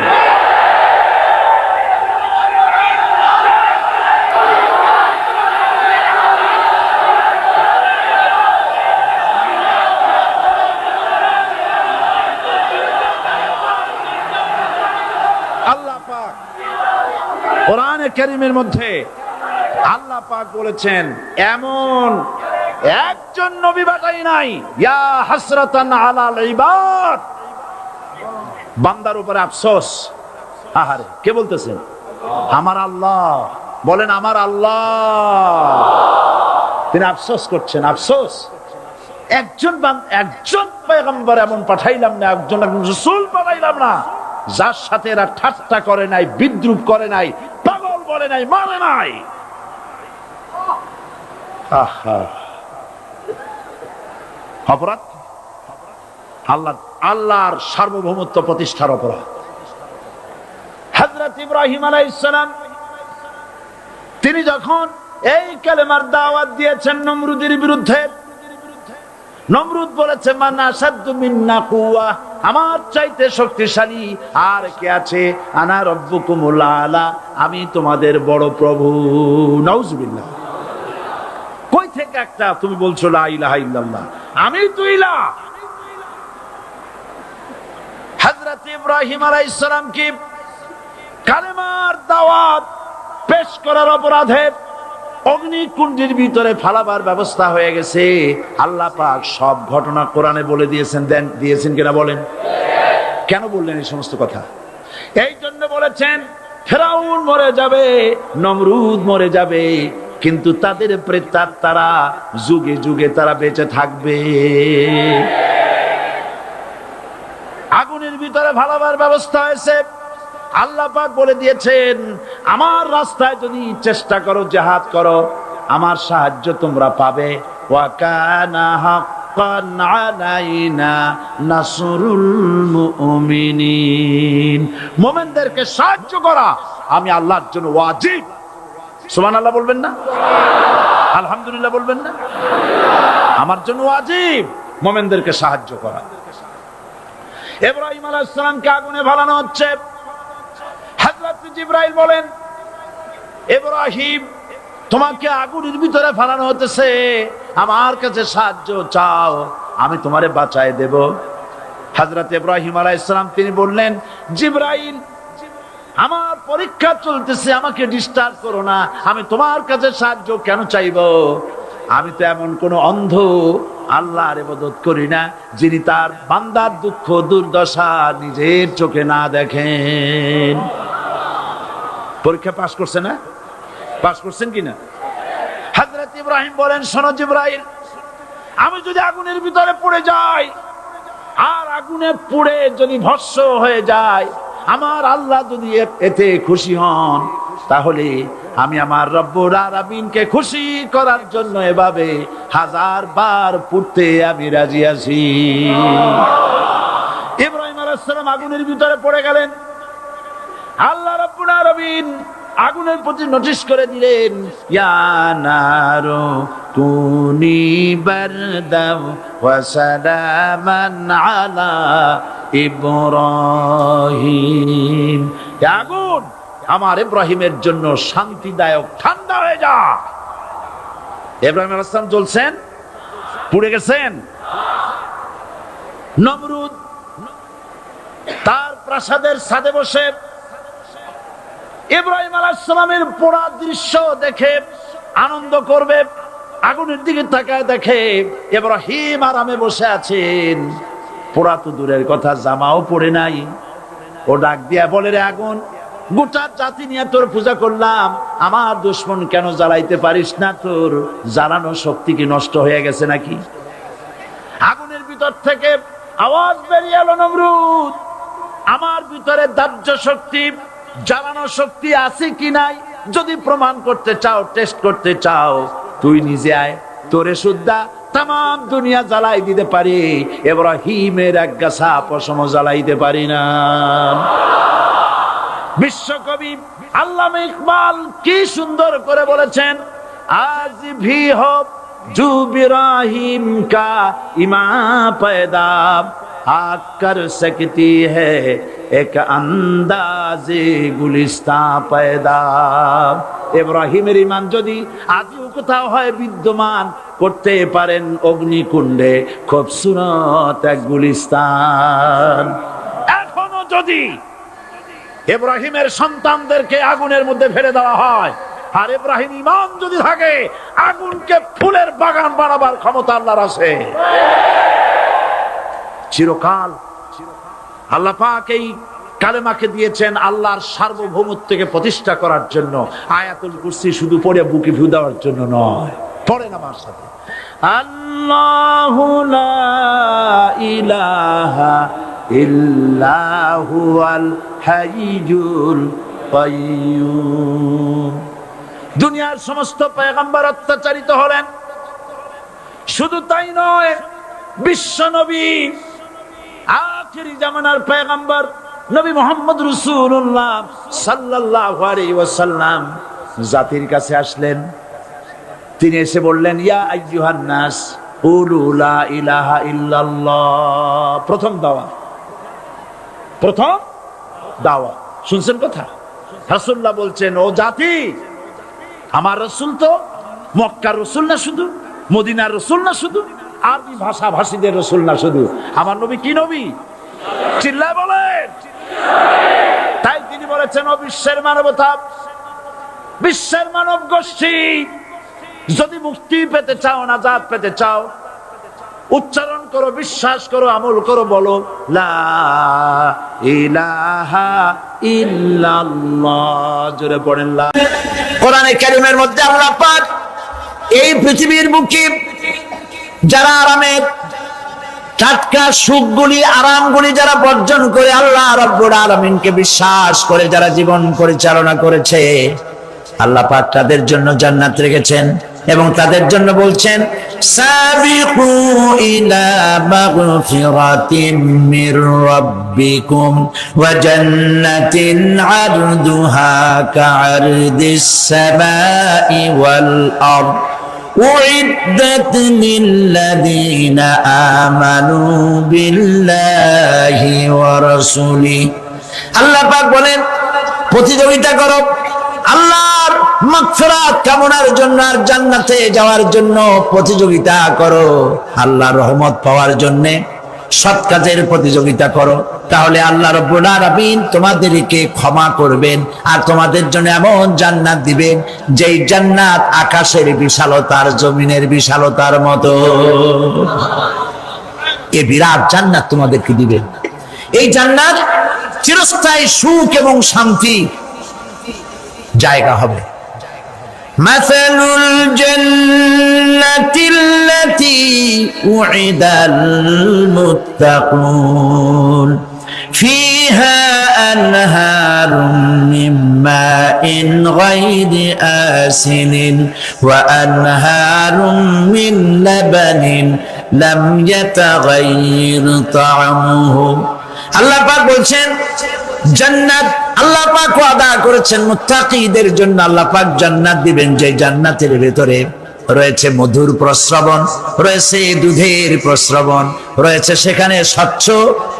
A: কোরআনে কারীমের মধ্যে আল্লাহ পাক বলেছেন, এমন একজন নবী পাঠাই নাই, ইয়া হাসরাতান আলাল ইবাদ, বান্দার উপরে আফসোস। আহারে, কে বলতেছেন? আমার আল্লাহ। বলেন আমার আল্লাহ। তিনি আফসোস করছেন, আফসোস। একজন পয়গম্বর এমন পাঠাইলাম না, একজন রাসূল পাঠাইলাম না যার সাথে এরা ঠাট্টা করে নাই, বিদ্রুপ করে নাই, পাগল বলে নাই, মারে নাই। অপরাধ আল্লাহর সার্বভৌমত্ব প্রতিষ্ঠার অপরাধ। হযরত ইব্রাহিম আলাইহিস সালাম তিনি যখন এই কালেমার দাওয়াত দিয়েছেন নমরুদের বিরুদ্ধে, নমরুদ বলেছে, মান আশাদ্দু মিন্না কুওয়া, আমার চাইতে শক্তিশালী আর কে আছে? আনা রব্বুকুমুল আলা, আমি তোমাদের বড় প্রভু। নাউজুবিল্লাহ। কই থেকে একটা তুমি বলছো লা ইলাহা ইল্লাল্লাহ, আমি তো ইলাহ। হযরত ইব্রাহিম আলাইহিস সালাম কি কালেমার দাওয়াত পেশ করার অপরাধে অগ্নিকুণ্ডের ভিতরে ফালাবার ব্যবস্থা হয়ে গেছে। আল্লাহ পাক সব ঘটনা কোরআনে বলে দিয়েছেন কিনা বলেন? কেন বললেন এই সমস্ত কথা? এই জন্য বলেছেন ফেরাউন মরে যাবে, নমরুদ মরে যাবে, কিন্তু তাদের প্রেতাত্মারা যুগে যুগে তারা বেঁচে থাকবে। আগুনের ভিতরে ফালাবার ব্যবস্থা হয়েছে। আল্লাহ পাক বলে দিয়েছেন আমার রাস্তায় যদি চেষ্টা করো, জিহাদ করো, আমার সাহায্য তোমরা পাবে। ওয়া কানা হাক্কান আলাইনা নাসরুল মুমিনিন, মুমিনদেরকে সাহায্য করা আমি আল্লাহর জন্য ওয়াজিব। সুবহানাল্লাহ বলবেন না? আলহামদুলিল্লাহ বলবেন না? আমার জন্য ওয়াজিব মুমিনদেরকে সাহায্য করা। ইব্রাহিম আলাইহিস সালামকে আগুনে ফেলানো হচ্ছে। হযরত জিবরাইল বলেন ইব্রাহিম তোমাকে আগুনের ভিতরে ফেলানো হতেছে, আমার কাছে সাহায্য চাও, আমি তোমারে বাঁচায় দেব। হযরত ইব্রাহিম আলাইহিস সালাম তিনি বললেন জিবরাইল আমার পরীক্ষা চলতেছে, আমাকে ডিস্টার্ব করো না, আমি তোমার কাছে সাহায্য কেন চাইবো? আমি তো এমন কোন অন্ধ আল্লাহর ইবাদত করি না যিনি তার বান্দার দুঃখ দুর্দশা নিজের চোখে না দেখেন। পরীক্ষা পাস করছে না? পাস করছেন কিনা? হযরত ইব্রাহিম বলেন শোনো জিবরাইল, আমি যদি আগুনের ভিতরে পড়ে যাই আর আগুনে পুড়ে যদি ভস্ম হয়ে যায়, আমার আল্লাহ যদি এতে খুশি হন, তাহলে আমি আমার রব্বুল আলামিনকে খুশি করার জন্য এভাবে 1000 বার পড়তে আমি রাজি আছি। ইব্রাহিম আলাইহিস সালাম আগুনের ভিতরে পড়ে গেলেন। আল্লাহ রাব্বুল আলামিন আগুনের প্রতি নোটিশ করে দিলেন ইয়া নারু কুনি বারদাও ওয়া সালামান আলা ইব্রাহিম, আগুন আমার ইব্রাহিমের জন্য শান্তিদায়ক ঠান্ডা হয়ে যা। ইব্রাহিম আলাইহিস সালাম জ্বলছেন, পুড়ে গেছেন। নমরুদ তার প্রাসাদের ছাদে বসে ইব্রাহিম আলাইহিস সালামের পোড়া দৃশ্য দেখে আনন্দ করবে, আগুনের দিকে তাকায় দেখে ইব্রাহিম আরামে বসে আছেন। পোড়া তো দূরের কথা, জামাও পড়ে নাই। ও ডাক দিয়া বলে রে আগুন, গোটা জাতি নিয়ে তোর পূজা করলাম, আমার দুশমন কেন জ্বালাইতে পারিস না? তোর জ্বালানো শক্তি কি নষ্ট হয়ে গেছে নাকি? আগুনের ভিতর থেকে আওয়াজ বেরিয়ে এলো নমরুদ, আমার ভিতরে দাহ্য শক্তি জ্বালানো শক্তি আছে কি নাই যদি প্রমাণ করতে চাও, টেস্ট করতে চাও, তুই নিজে আয়, তোরে সুদ্ধা তাম দুনিয়া জ্বালাই দিতে পারি, ইব্রাহিমের এক গাছা পশম জ্বালাইতে পারি না। বিশ্বকবি আল্লামা ইকবাল কি সুন্দর করে বলেছেন, আজ ভি হো জু ইব্রাহিম কা ইমা पैदा आग कर सकती है एक अंदाजे गुलिस्तां पैदा। ইব্রাহিমের ঈমান যদি আজও কোথাও হয় বিদ্যমান, করতে পারেন অগ্নিকুণ্ডে খুবসুরত এক গুলিস্তান। এখনো যদি ইব্রাহিমের সন্তানদেরকে আগুনের মধ্যে ফেলে দেওয়া হয়, আর ইব্রাহিম ঈমান যদি থাকে, আগুনকে ফুলের বাগান বানাবার ক্ষমতা আল্লাহর আছে। চিরকাল আল্লাহ পাক এই কালেমাকে দিয়েছেন আল্লাহর সার্বভৌমত্বকে প্রতিষ্ঠা করার জন্য। আয়াতুল কুরসি শুধু পড়ে বুকে ফু দেওয়ার জন্য নয়। পড়েন আমার সাথে, আল্লাহু লা ইলাহা ইল্লাহু আল হাইয়ুল কাইয়্যুম। দুনিয়ার সমস্ত পয়গম্বর অত্যাচারিত হলেন, শুধু তাই নয়, বিশ্ব নবী আখিরি জামানার পয়গম্বর নবী মুহাম্মদ রাসূলুল্লাহ সাল্লাল্লাহু আলাইহি ওয়াসাল্লাম জাতির কাছে আসলেন। তিনি এসে বললেন, ইয়া আইয়ুহান নাস কুলু লা ইলাহা ইল্লাল্লাহ। প্রথম দাওয়াত প্রথম দাওয়াত। শুনছেন কথা? রাসূলুল্লাহ বলছেন, ও জাতি, আমার রাসূল তো মক্কার রাসূল না শুধু, মদিনার রাসূল না শুধু, আরবি ভাষা ভাষীদের রাসূল না শুধু, আমার নবী কি নবী? চিল্লায় বলেন। তাই তিনি বলেছেন, ও বিশ্বের মানবতা, বিশ্বের মানব গোষ্ঠী, যদি মুক্তি পেতে চাও, নাজাত পেতে চাও, উচ্চারণ করো, বিশ্বাস করো, আমল করো, বলো লা ইলাহা ইল্লাল্লাহ। জোরে পড়েন লা। কোরআনে কারীমের মধ্যে আল্লাহ পাক এই পৃথিবীর বুকে যারা আরামের টাটকা সুখগুলি, আরামগুলি যারা বর্জন করে আল্লাহ রাব্বুল আলামিনকে বিশ্বাস করে যারা জীবন পরিচালনা করেছে, আল্লাহ পাক তাদের জন্য জান্নাত রেখেছেন এবং তাদের জন্য বলছেন, সাবিকু ইলা মাগফিরাতিম মির রাব্বিকুম ওয়া জান্নাতিন আরদুহা কাআরদিস সামাই ওয়াল আরদ উইদ্দাত লিল্লাযীনা আমানু বিল্লাহি ওয়া রাসূলিহি। আল্লাহ পাক বলেন, প্রতিযোগিতা করো আল্লাহর মাগফিরাত কামনার জন্য আর জান্নাতে যাওয়ার জন্য প্রতিযোগিতা করো, আল্লাহর রহমত পাওয়ার জন্য সৎ কাজের প্রতিযোগিতা করো, তাহলে আল্লাহ রাব্বুল আলামিন তোমাদেরকে ক্ষমা করবেন আর তোমাদের জন্য এমন জান্নাত দিবেন যেই জান্নাত আকাশের বিশালতার, জমিনের বিশালতার মতো। এই বিরাট জান্নাত তোমাদেরকে দিবেন। এই জান্নাত চিরস্থায়ী সুখ এবং শান্তি জায়গা হবে। মাসালুল জান্নাতিল্লাতী উইদাল মুত্তাকুন ফিহা আনহারুম মিন মাইন গায়রি আসিলিন ওয়া আনহারুম মিন লাবানিন লাম ইয়াতাগায়্যার তা'আমুহু। আল্লাহ পাক বলছেন, জান্নাত আল্লাহ পাক ওয়াদা করেছেন মুত্তাকীদের জন্য। আল্লাহ পাক জান্নাত দিবেন, যে জান্নাতের ভেতরে রয়েছে মধুর প্রস্রবণ, রয়েছে দুধের প্রস্রবণ, রয়েছে সেখানে স্বচ্ছ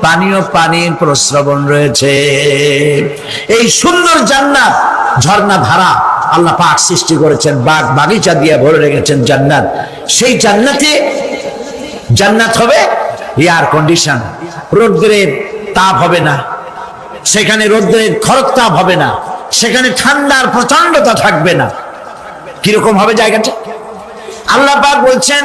A: পানীয় পানির প্রস্রবণ রয়েছে। এই সুন্দর জান্নাত, ঝর্ণা ধারা আল্লাহ পাক সৃষ্টি করেছেন, বাগ বাগিচা দিয়ে ভরে রেখেছেন জান্নাত। সেই জান্নাতে জান্নাত হবে এয়ার কন্ডিশন, রোদ্রের তাপ হবে না সেখানে, রোদ্রের খরতাপ হবে না সেখানে, ঠান্ডার প্রচন্ডতা থাকবে না। কিরকম হবে জায়গাটা? আল্লাহ পাক বলছেন,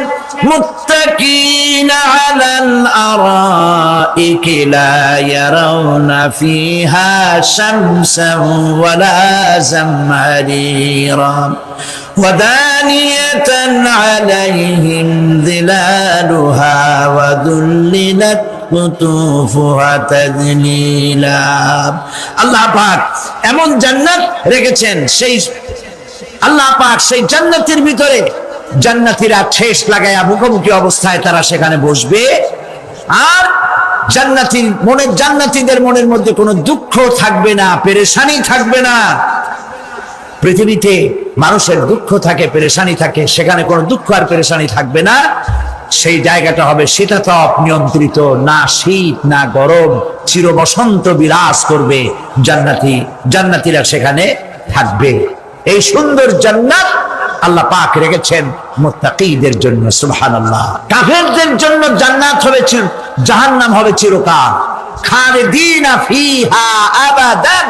A: মুত্তাকিনা আলাল আরাইকি লা ইয়ারাউনা ফিহা শামসান ওয়ালা জামহারিরা ওয়া দানিয়াতান আলাইহিম যিলালুহা ওয়া দুল্লিলাত কুতুফুহা তাযলিলা। আল্লাহ পাক এমন জান্নাত রেখেছেন, সেই আল্লাহ পাক সেই জান্নাতের ভিতরে জান্নাতীরা ঠেস লাগায়া মুখোমুখি অবস্থায় তারা সেখানে বসবে, আর জান্নাতীদের মনের মধ্যে কোনো দুঃখ থাকবে না, পেরেশানি থাকবে না। পৃথিবীতে মানুষের দুঃখ থাকে, পেরেশানি থাকে, সেখানে কোনো দুঃখ আর পেরেশানি থাকবে না। সেই জায়গাটা হবে শীতাতপ নিয়ন্ত্রিত, না শীত না গরম, চির বসন্ত বিরাজ করবে। জান্নাতীরা সেখানে থাকবে। এই সুন্দর জান্নাত আল্লাহ পাক রেখেছেন মুত্তাকীদের জন্য। সুবহানাল্লাহ। কাফেরদের জন্য জান্নাত হবে, জাহান্নাম হবে চিরকাল। খালিদিনা ফিহা আবাদান,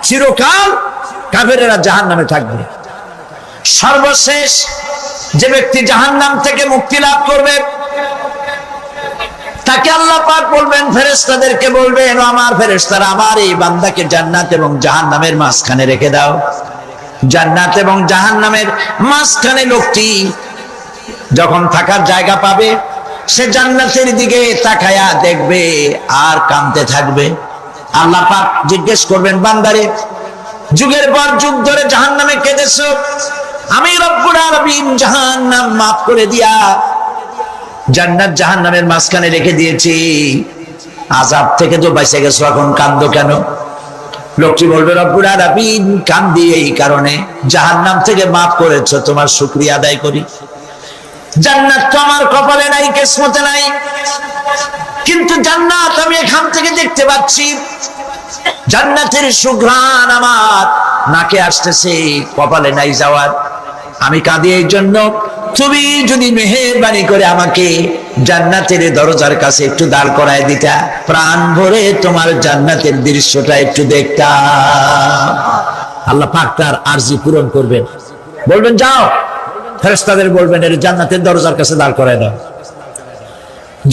A: চিরকাল কাফেরেরা জাহান্নামে থাকবে। সর্বশেষ যে ব্যক্তি জাহান্নাম থেকে মুক্তি লাভ করবে তাকে আল্লাহ পাক বলবেন, ফেরেশতাদেরকে বলবেন, আমার ফেরেশতারা আমার এই বান্দাকে জান্নাত এবং জাহান্নামের মাঝখানে রেখে দাও। জান্নাত এবং জাহান্নামের মাঝখানে লোকটি যখন থাকার জায়গা পাবে, সে জান্নাতের দিকে তাকায়া দেখবে আর কাঁদতে থাকবে। আল্লাহ পাক জিজ্ঞেস করবেন, বান্দারে, যুগের পর যুগ ধরে জাহান্নামে কেঁদেছো, আমি রব্বুল আলামিন জাহান্নাম মাফ করে দিয়া জান্নাত জাহান্নামের মাঝখানে রেখে দিয়েছি, আযাব থেকে তো বেঁচে গেছো, এখন কাঁদো কেন? লোকটি বলবে, রব্বুল আলামিন কান্দি এই কারণে, জাহান্নাম থেকে মাফ করেছো, তোমার শুকরিয়া আদায় করি। জান্নাত তো আমার কপালে নাই, কিসমতে নাই,
B: কিন্তু জান্নাত আমি এখান থেকে দেখতে পাচ্ছি, জান্নাতের সুঘ্রাণ আমার নাকে আসতেছে, কপালে নাই যাওয়ার। আমি কাঁদি এই জন্য, তুমি যদি মেহেরবানি করে আমাকে জান্নাতের দরজার কাছে একটু দাঁড় করায় দিতা, প্রাণ ভরে তোমার জান্নাতের দৃশ্যটা একটু দেখতাম। আল্লাহ পাক তার আরজি পূরণ করবেন, বলবেন যাও, ফেরেশতাদের বলবেন এর জান্নাতের দরজার কাছে দাঁড় করায় দাও।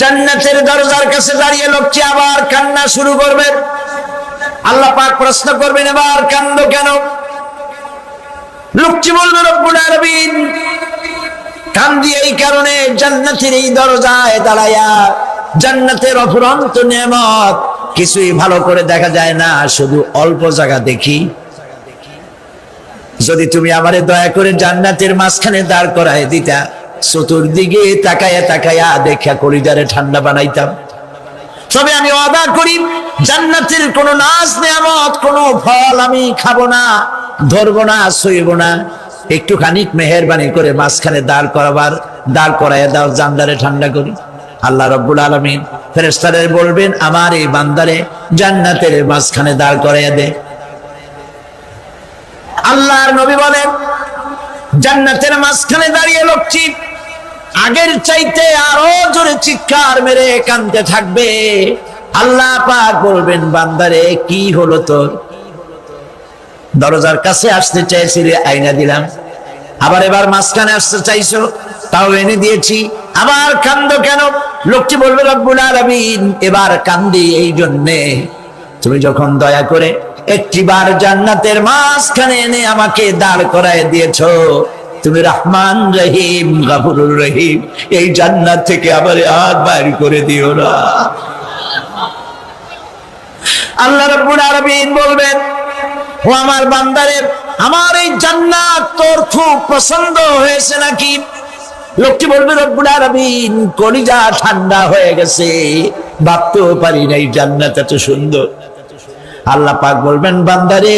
B: জান্নাতের দরজার কাছে দাঁড়িয়ে লোকটি আবার কান্না শুরু করবেন। আল্লাহ পাক প্রশ্ন করবেন, এবার কান্দো কেন? লোকটি বলবে, রব্বুল আলামিন, কান্দি এই কারণে, জান্নাতের এই দরজায় দাঁড়ায়া জান্নাতের অফুরন্ত নেয়ামত কিছুই ভালো করে দেখা যায় না, শুধু অল্প জায়গা দেখি। যদি তুমি আমারে দয়া করে জান্নাতের মাঝখানে দাঁড় করায় দিতা, চতুর্দিকে তাকায়া তাকায়া দেখা কলিজারে ঠান্ডা বানাইতাম। তবে আমি ওয়াদা করি, জান্নাতের কোন নাজ নেয়ামত, কোন ফল আমি খাবো না, ধরবো না, ছুঁইব না। একটুখানি মেহেরবানি করে মাঝখানে দাঁড় করাইয়া দাও, জান্নারে ঠান্ডা করি। আল্লাহ রাব্বুল আলামিন ফেরেশতাদের বলবেন, আমার এই বান্দারে জান্নাতের মাঝখানে দাঁড় করাইয়া দে। আল্লাহর নবী বলেন, জান্নাতের মাঝখানে দাঁড়িয়ে লোকটি আগের চাইতে আরো জোরে চিৎকার মেরে কাঁদতে থাকবে। আল্লাহ পাক বলবেন, বান্দারে কি হলো তোর? দরজার কাছে আসতে চাইছিলে, আইনা দিলাম। আবার এবার মাঝখানে আসতে চাইছো, তাও এনে দিয়েছি। আবার কান্দো কেন? লোকটি বলবে, রব্বুল আলামিন, এবার কান্দি এই জন্যে, তুমি যখন দয়া করে একটিবার জান্নাতের মাঝখানে এনে আমাকে দাঁড় করায় দিয়েছো, তুমি রহমান রহিম গফুরুর রহিম, এই জান্নাত থেকে আবার আর বাইর করে দিও না। আল্লাহ রাব্বুল আলামিন বলবেন, ও আমার বান্দারে, আমার এই জান্নাত তোর খুব পছন্দ হয়েছে নাকি? লোকটি বলবে, রব্বুল আলামিন, কলিজা ঠান্ডা হয়ে গেছে, ভাবতেও পারি নাই জান্নাত এত সুন্দর। আল্লাহ পাক বলবেন, বান্দারে,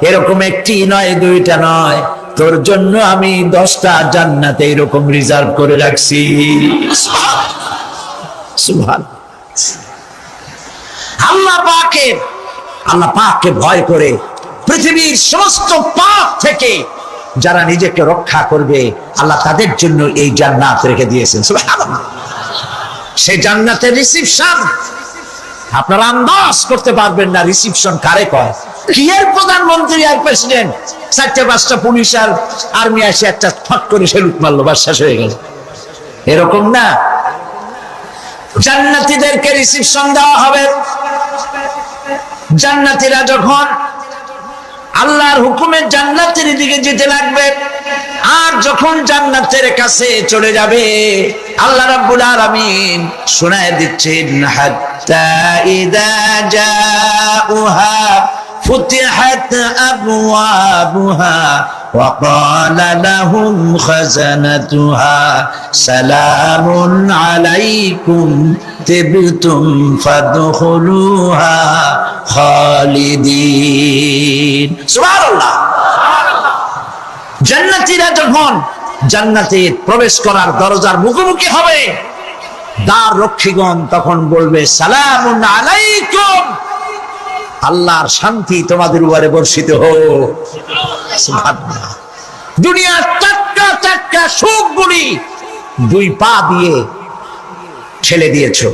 B: এরকম একটি নয়, দুইটা নয়, তোর জন্য আমি 10টা জান্নাতে এরকম রিজার্ভ করে রাখছি। সুবহানাল্লাহ। আল্লাহ পাককে ভয় করে পৃথিবীর সমস্ত পাপ থেকে যারা নিজেকে রক্ষা করবে, আল্লাহ তাদের জন্য এই জান্নাত রেখে দিয়েছেন। সুবহানাল্লাহ। সেই জান্নাতের রিসিপশন আপনারা আন্দাজ করতে পারবেন না, রিসিপশন কারে কয়। কি এর প্রধানমন্ত্রী আর প্রেসিডেন্ট, 4-5টা পুলিশ আর আর্মি এসে একটা ফট করে সেলুট মারলো, বাস শেষ হয়ে গেল, এরকম না। জান্নাতীদেরকে রিসিপশন দেওয়া হবে। জান্নাতীরা যখন আল্লাহর হুকুমে জান্নাতের দিকে যেতে লাগবে, আর যখন জান্নাতের কাছে চলে যাবে, আল্লাহ রাব্বুল আলামিন শোনায় দিচ্ছেন, হাত্তা ইযা জাউহা ফুতিহাত আবওয়াবুহা ওয়া ক্বালা লাহুম খাযানাতুহা সালামুন আলাইকুম তিবতুম ফাদখুলুহা খালিদিন। সুবহানাল্লাহ। জান্নাতীরা যখন জান্নাতে প্রবেশ করার দরজার মুখোমুখি হবে, দ্বার রক্ষীগণ তখন বলবে, সালামুন আলাইকুম, আল্লাহর শান্তি তোমাদের উপরে বর্ষিত হোক। সুবহানাল্লাহ। দুনিয়ার টাটকা টাটকা সুখগুলি 2 পা দিয়ে ঠেলে দিয়েছো,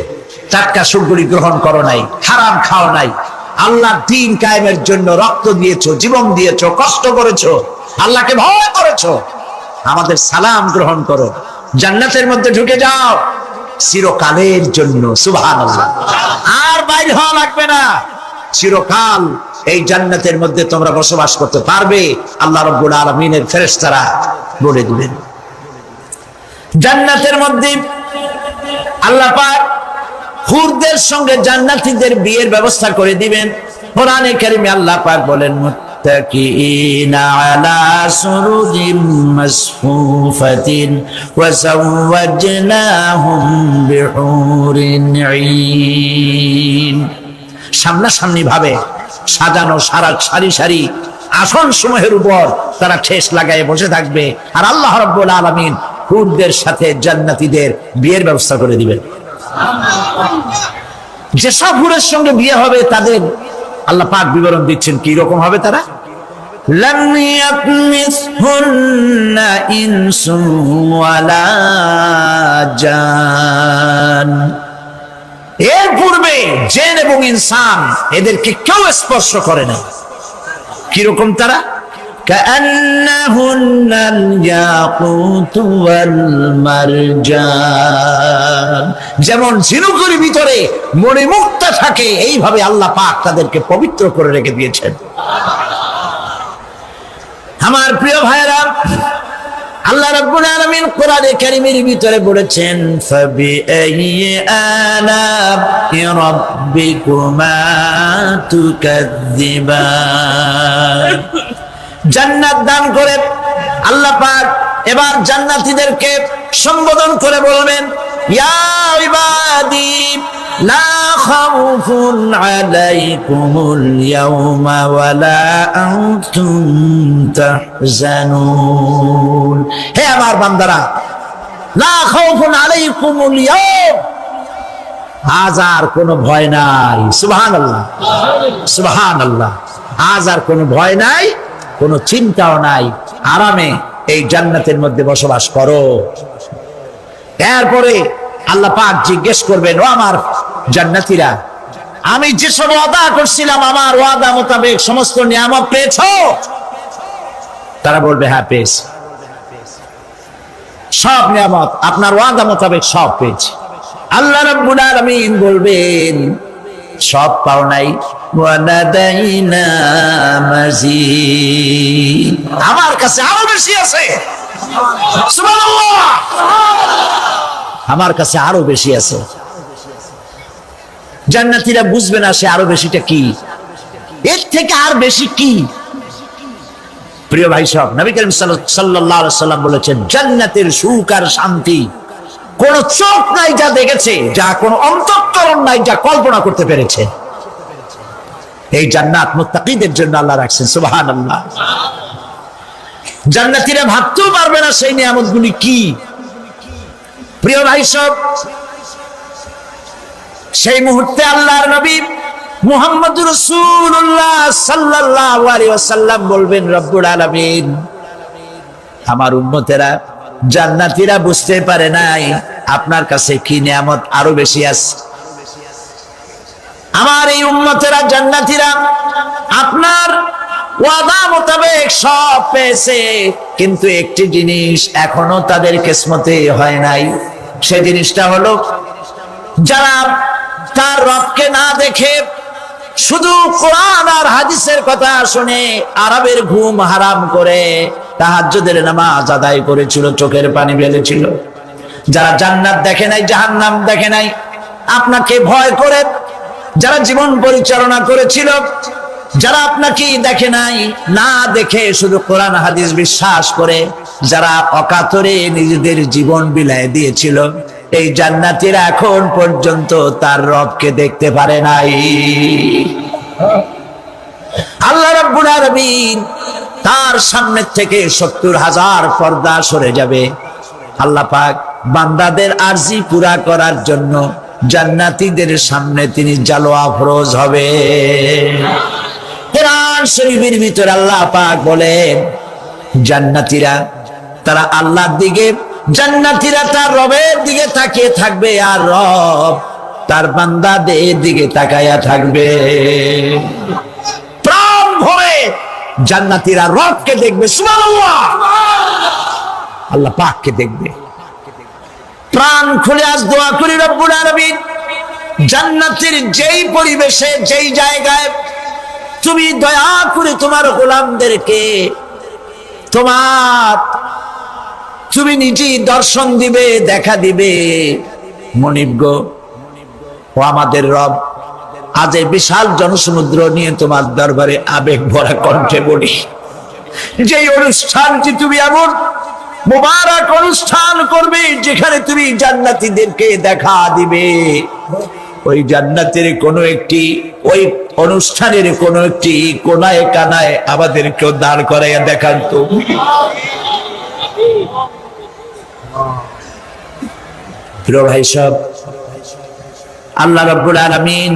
B: টাটকা সুখগুলি গ্রহণ করো নাই, হারাম খাও নাই, আল্লাহর দ্বীন কায়েমের জন্য রক্ত দিয়েছো, জীবন দিয়েছো, কষ্ট করেছো, আল্লাহকে ভয় করেছো। আমাদের সালাম গ্রহণ করো, জান্নাতের মধ্যে ঢুকে যাও চিরকালের জন্য। সুবহানাল্লাহ। আর বাইরে হওয়া লাগবে না, চিরকাল এই জান্নাতের মধ্যে তোমরা বসবাস করতে পারবে, আল্লাহ রাব্বুল আলামিনের ফেরেশতারা বলে দিবেন। জান্নাতের মধ্যে আল্লাহ পাক হুরদের সঙ্গে জান্নাতীদের বিয়ের ব্যবস্থা করে দিবেন। কোরআনে কারিমে আল্লাহ পাক বলেন, মুত্তাকিনা আলা সুরুরিন মাসফুফাতিন ওয়া যাওয়াজনাহুম বিহুরিন ঈন। সামনাসামনি ভাবে সাজানো সারি সারি আসন সমূহের উপর তারা ঠেস লাগায় বসে থাকবে, আর আল্লাহ রাব্বুল আলামিন হুরদের সাথে জান্নাতীদের বিয়ের ব্যবস্থা করে দিবেন। যেসব হুরের সঙ্গে বিয়ে হবে তাদের আল্লাহ পাক বিবরণ দিচ্ছেন কি রকম হবে তারা। লাম ইয়াতমিসহুন্না ইনসুন ওয়ালা জান, এর পূর্বে জিন এবং ইনসান এদেরকে কেউ স্পর্শ করে না। কিরকম তারা? কান্নাহুন্নাল ইয়াকুতু ওয়াল মারজান, যেমন ঝিনুকের ভিতরে মণিমুক্তা থাকে এইভাবে আল্লাহ পাক তাদেরকে পবিত্র করে রেখে দিয়েছেন। আমার প্রিয় ভাইরা, আল্লাহ রাব্বুল আলামিন কোরআনে কারীমের ভিতরে বলেছেন ফাবিআইয়ি আলা'i রাব্বিকুমা তুকাযযিবান। জান্নাত দান করে আল্লাহ পাক এবার জান্নাতীদেরকে সম্বোধন করে বলবেন ইয়া ইবাদি লা খাউফুন আলাইকুমুল ইয়াওমা ওয়ালা আনতুম তাহজানুন। হে আমার বান্দারা, লা খাউফুন আলাইকুমুল ইয়াওম, আজ আর কোনো ভয় নাই। সুবহানাল্লাহ, সুবহানাল্লাহ। আজ আর কোনো ভয় নাই, কোনো চিন্তাও নাই, আরামে এই জান্নাতের মধ্যে বসবাস করো। এরপরে আল্লাহ পাক জিজ্ঞেস করবেন, ও আমার জান্নাতীরা, আমি যেসব ওয়াদা করছিলাম আমার ওয়াদা মোতাবেক সমস্ত নিয়ামত পেয়েছো? তারা বলবে হ্যাঁ পেয়েছি, সব নিয়ামত আপনার ওয়াদা মোতাবেক সব পেয়েছি। আল্লাহ রাব্বুল আলামিন বলবেন সব পাও নাই, ওয়ালাদাইনা মাজিদ, আমার কাছে আরো বেশি আছে। সুবহানাল্লাহ, আমার কাছে আরো বেশি আছে। জান্নাতীরা বুঝবে না সে আরো বেশিটা কি, এর থেকে আর বেশি কি। প্রিয় ভাই সব, নবী করিম সাল্লাল্লাহু আলাইহি সাল্লাম বলেছেন জান্নাতের সুখ আর শান্তি কোন চোখ নাই যা দেখেছে, যা কোন অন্তঃকরণ নাই যা কল্পনা করতে পেরেছে। এই জান্নাত মুত্তাকিদের জন্য আল্লাহ রাখছেন। সুবহানাল্লাহ। জান্নাতীরা ভাবতেও পারবে না সেই নিয়ামতগুলি কি। প্রিয় ভাই সব, সেই মুহূর্তে আল্লাহর নবী মুহাম্মদুর রাসূলুল্লাহ সাল্লাল্লাহু আলাইহি ওয়াসাল্লাম বলবেন রব্বুল আলামিন, আমার উম্মতেরা জান্নাতীরা বুঝতে পারে নাই আপনার কাছে কি নিয়ামত আরো বেশি আছে। আমার এই উম্মতেরা জান্নাতীরা আপনার ওয়াদা মোতাবেক সব পেয়েছে, কিন্তু একটি জিনিস এখনো তাদের কিসমতে হয় নাই। সেই জিনিসটা হলো যারা তার রবকে না দেখে শুধু কোরআন আর হাদিসের কথা শুনে আরবের ঘুম হারাম করে তাহাজ্জুদের নামাজ আদায় করেছিল, চোখের পানি ফেলেছিল, যারা জান্নাত দেখে নাই, জাহান্নাম দেখে নাই, আপনাকে ভয় করে যারা জীবন পরিচালনা করেছিল, যারা আপনাকে দেখে নাই, না দেখে শুধু কোরআন হাদিস বিশ্বাস করে যারা অকাতরে নিজেদের জীবন বিলায় দিয়েছিল, এই জান্নাতীরা এখন পর্যন্ত তার রবকে দেখতে পারে নাই। আল্লাহ রাব্বুল আলামিন তার সামনে থেকে ৭০,০০০ পর্দা সরে যাবে। আল্লাহ পাক বান্দাদের আরজি পুরা করার জন্য জান্নাতীদের সামনে তিনি জালোয়া ফরজ হবে। কোরআন শরীফের ভিতরে আল্লাহ পাক বলেন জান্নাতীরা তারা আল্লাহর দিকে, জান্নাতীরা তার রবের দিকে তাকিয়ে থাকবে, আর রব তার বান্দাদের দিকে তাকায়া থাকবে। প্রাণ ভরে জান্নাতীরা রবকে দেখবে। সুবহানাল্লাহ, আল্লাহ পাককে দেখবে। প্রাণ খুলে আজ দোয়া করি রব্বুল আলামিন জান্নাতের যেই পরিবেশে যেই জায়গায় তুমি দয়া করে তোমার গোলামদেরকে তুমি নিজেই দর্শন দিবে, দেখা দিবে। মনিব গো, ও আমাদের রব, আজ এই বিশাল জনসমুদ্র নিয়ে তোমার দরবারে আবেগ ভরা কণ্ঠে বলি, যেই অনুষ্ঠানটি তুমি এমন মুবারক অনুষ্ঠান করবে যেখানে তুমি জান্নাতীদেরকে দেখা দিবে, ওই জান্নাতের কোনো একটি, ওই অনুষ্ঠানের কোনো একটি কোনায় কানায় আমাদেরকেও দাঁড় করাইয়া দেখান তো। প্রিয় ভাই সব, আল্লাহ রাব্বুল আলামিন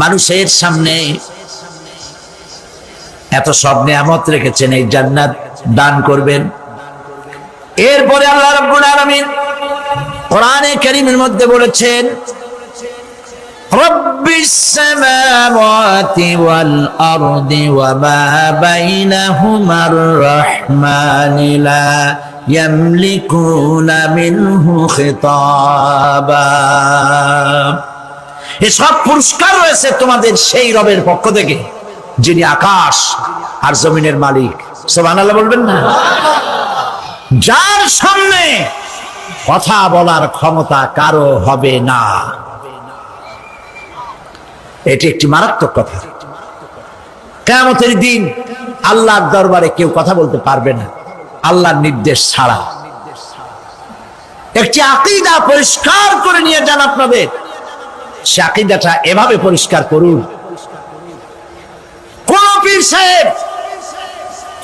B: মানুষের সামনে এত সব নিয়ামত রেখেছেন, এই জান্নাত দান করবেন। এরপরে আল্লাহ রাব্বুল আলামিন কোরআনে কারীমের মধ্যে বলেছেন, রব্বিস সামাওয়াতি ওয়াল আরদি ওয়া মা বাইনাহুমার রাহমানি লা ইয়ামলিকুনা মিনহু খিতাবা। এসব পুরস্কার রয়েছে তোমাদের সেই রবের পক্ষ থেকে যিনি আকাশ আর জমিনের মালিক। সুবহানাল্লাহ বলবেন না? যার সামনে কথা বলার ক্ষমতা কারো হবে না। এটি একটি মারাত্মক কথা। কিয়ামতের দিন আল্লাহর দরবারে কেউ কথা বলতে পারবে না আল্লাহর নির্দেশ ছাড়া। একটি আকীদা পরিষ্কার করে নিয়ে যান আপনাদের। সে আকীদাটা এভাবে পরিষ্কার করুন, কোন পীর সাহেব,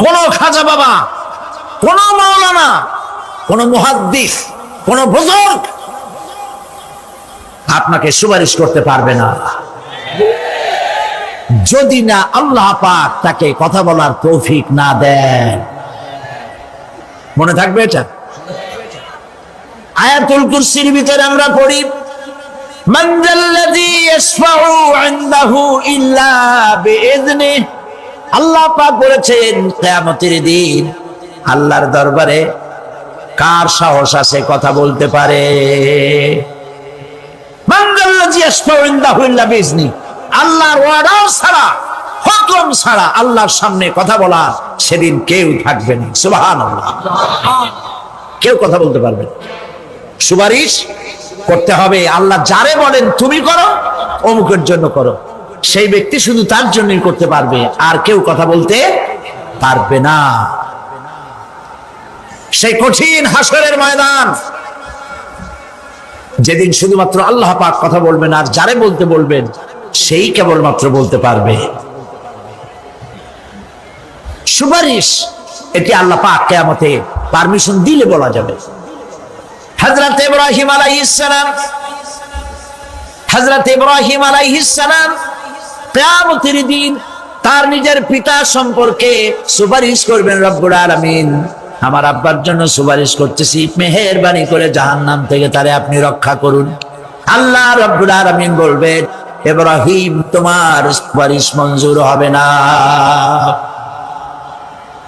B: কোন খাজা বাবা, কোন মাওলানা, কোন মুহাদ্দিস, কোন বুজুর্গ আপনাকে সুপারিশ করতে পারবে না যদি না আল্লাহ পাক তাকে কথা বলার তৌফিক না দেন। মনে থাকবে এটা। আয়াতুল কুরসির ভিতরে আমরা পড়ি, মান যাল্লাযী ইয়াশফাউ ইনদাহু ইল্লা বিইذনিহি। আল্লাহ পাক বলেছেন কিয়ামতের দিন আল্লাহর দরবারে কার সাহস আছে কথা বলতে পারে? মান যাল্লাযী ইয়াশফাউ ইনদাহু ইল্লা বিইذনিহি। আল্লাহর ওয়ার্ডার ছাড়া, হুকুম ছাড়া আল্লাহর সামনে কথা বলা সেদিন কেউ থাকবে না। সুবহানাল্লাহ। কেউ কথা বলতে পারবে না। সুপারিশ করতে হবে আল্লাহ যারে বলেন তুমি করো, অমুকের জন্য করো, সেই ব্যক্তি শুধু তার জন্যই করতে পারবে, আর কেউ কথা বলতে পারবে না। সেই কঠিন হাসরের ময়দান যেদিন শুধুমাত্র আল্লাহ পাক কথা বলবেন, আর যারে বলতে বলবেন সেই কেবলমাত্র বলতে পারবে। সুপারিশ এটি আল্লাহ পাক কিয়ামতে পারমিশন দিলে বলা যাবে। হযরত ইব্রাহিম আলাইহিস সালাম কিয়ামতের দিন তার নিজের পিতা সম্পর্কে সুপারিশ করবেন। রব্বুল আলামিন, আমার আব্বার জন্য সুপারিশ করতেছি, মেহেরবানি করে জাহান্নাম থেকে তারে আপনি রক্ষা করুন। আল্লাহ রব্বুল আলামিন বলবেন, ইব্রাহিম তোমার সুপারিশ মঞ্জুর হবে না।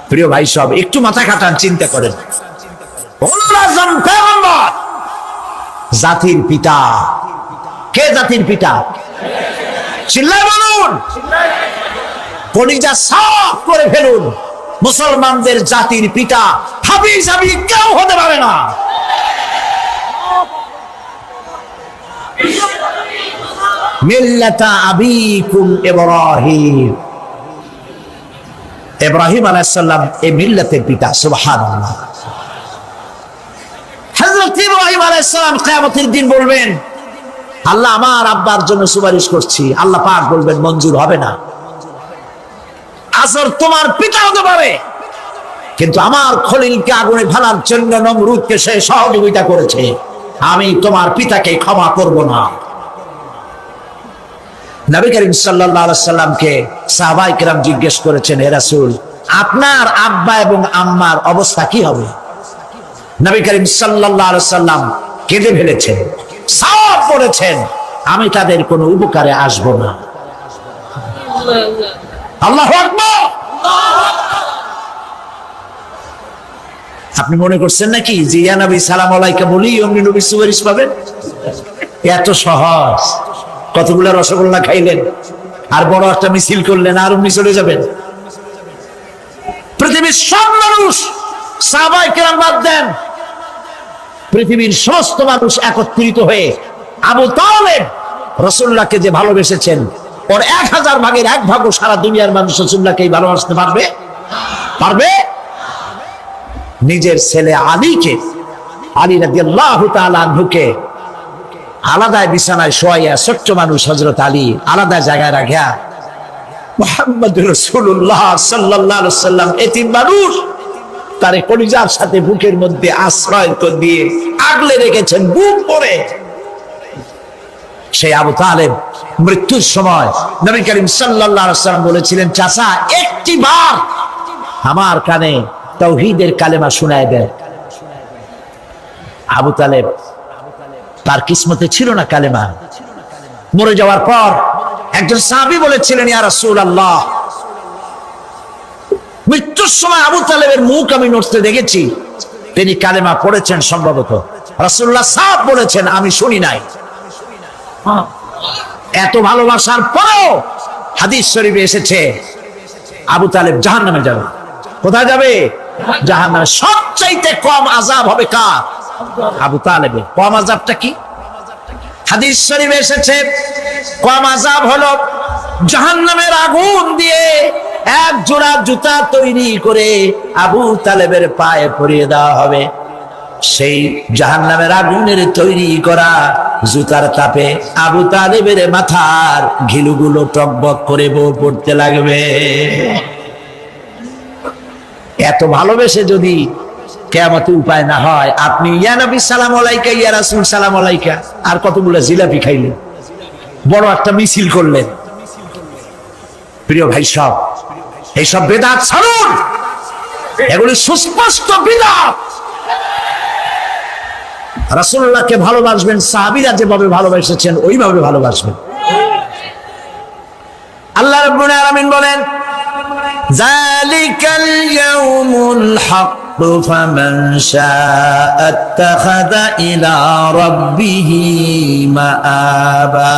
B: প্রিয় ভাই সব একটু মাথা খাটান, চিন্তা করেন। জাতির পিতা কে? জাতির পিতা চিল্লায় বলুন, কলিজা সাফ করে ফেলুন। মুসলমানদের জাতির পিতা হাবিজাবি কেউ হতে পারে না। মিল্লাতা আবিকুম ইব্রাহিম। ইব্রাহিম আলাইহিস সালাম এই মিল্লাতের পিতা। সুবহানাল্লাহ। হযরত ইব্রাহিম আলাইহিস সালাম কিয়ামতের দিন বলবেন, আল্লাহ আমার আব্বার জন্য সুপারিশ করছি। আল্লাহ পাক বলবেন মঞ্জুর হবে না। আসর তোমার পিতা হতে পারে, কিন্তু আমার খলিলকে আগুনে ফেলার জন্য নমরুদকে সে সহযোগিতা করেছে, আমি তোমার পিতাকে ক্ষমা করব না। নবী করিম সাল্লাল্লাহু আলাইহি সাল্লামকে সাহাবায়ে কেরাম জিজ্ঞেস করেছেন, হে রাসূল, আপনার আব্বা এবং আম্মার অবস্থা কি হবে? নবী করিম সাল্লাল্লাহু আলাইহি সাল্লাম কেঁদে ফেলেছেন, সাফ বলেছেন, আমি তাদের কোনো উপকারে আসব না। আল্লাহু আকবার। আপনি মনে করছেন নাকি যে ইয়া নবী সালাম আলাইকা বলি অমনি নবী সুপারিশ পাবেন? এত সহজ। কতগুলো রসগোল্লা খাইলেন আর বড় একটা মিছিল করলেন আর অমনি চলে যাবেন? পৃথিবীর সব মানুষ, সাহাবায়ে কেরাম বাদ দেন, পৃথিবীর সমস্ত মানুষ একত্রিত হয়ে আবু তালেব রাসূলুল্লাহকে যে ভালোবেসেছেন, ওর 1000 ভাগের 1 ভাগও সারা দুনিয়ার মানুষ রাসূলুল্লাহকে ভালোবাসতে পারবে? পারবে? নিজের ছেলে আলীকে, আলী রাদিয়াল্লাহু তাআলা আনহুকে আলাদা বিছানায় শোয়াইয়া, ছোট্ট মানুষ হযরত আলী আলাদা জায়গায় রাখিয়া মুহাম্মদুর রাসূলুল্লাহ সাল্লাল্লাহু আলাইহি ওয়াসাল্লাম এতিম মানুষ তারে কলিজার সাথে বুকের মধ্যে আশ্রয় দিয়ে আগলে রেখেছেন বুক ভরে। সেই আবু তালেব মৃত্যুর সময় নবী করিম সাল্লাল্লাহু আলাইহি ওয়াসাল্লাম বলেছিলেন, চাচা একটি বার আমার কানে তাওহীদের কালেমা শোনায় দেন। আবু তালেব তার কিসমতে ছিল না কালেমা। মরে যাওয়ার পর একজন সাহাবী বলেছিলেন, ইয়া রাসূলুল্লাহ, মৃত্যুর সময় আবু তালেবের মুখ আমি নড়তে দেখেছি, তিনি কালেমা পড়েছেন সম্ভবত। রাসূলুল্লাহ সাহেব বলেছেন, আমি শুনি নাই। এত ভালোবাসার পরেও হাদিস শরীফে এসেছে আবু তালেব জাহান্নামে যাবে। কোথায় যাবে? জাহান্নামে। সবচাইতে কম আযাব হবে কার? আবু তালেবের। কম আযাবটা কি? হাদিস শরীফে এসেছে কম আযাব হলো জাহান্নামের আগুন দিয়ে এক জোড়া জুতা তৈরি করে আবু তালেবের পায়ে পরিয়ে দেওয়া হবে। সেই জাহান্নামের আগুনের তৈরি করা জুতার তাপে আবু তালেবের মাথার ঘিলুগুলো টকবক করে বউ পড়তে লাগবে। এত ভালোবেসে যদি কিয়ামতে উপায় না হয়, আপনি ইয়া নবী সালাম আলাইকা, ইয়া রাসূল সালাম আলাইকা, আর কতগুলো জিলাপি খাইলেন, বড় একটা মিছিল করলেন। প্রিয় ভাই সব, এইসব বেদাত ছাড়ুন, এগুলি সুস্পষ্ট বিদআত। রাসূলুল্লাহকে ভালোবাসবেন, সাহাবীরা যেভাবে ভালোবেসেছেন ওইভাবে ভালোবাসবেন। আল্লাহ রাব্বুল আলামিন বলেন, যালিকাল ইয়াউমুল হক ফামান শাআ আত্তাখাযা ইলা রাব্বিহি মাআবা।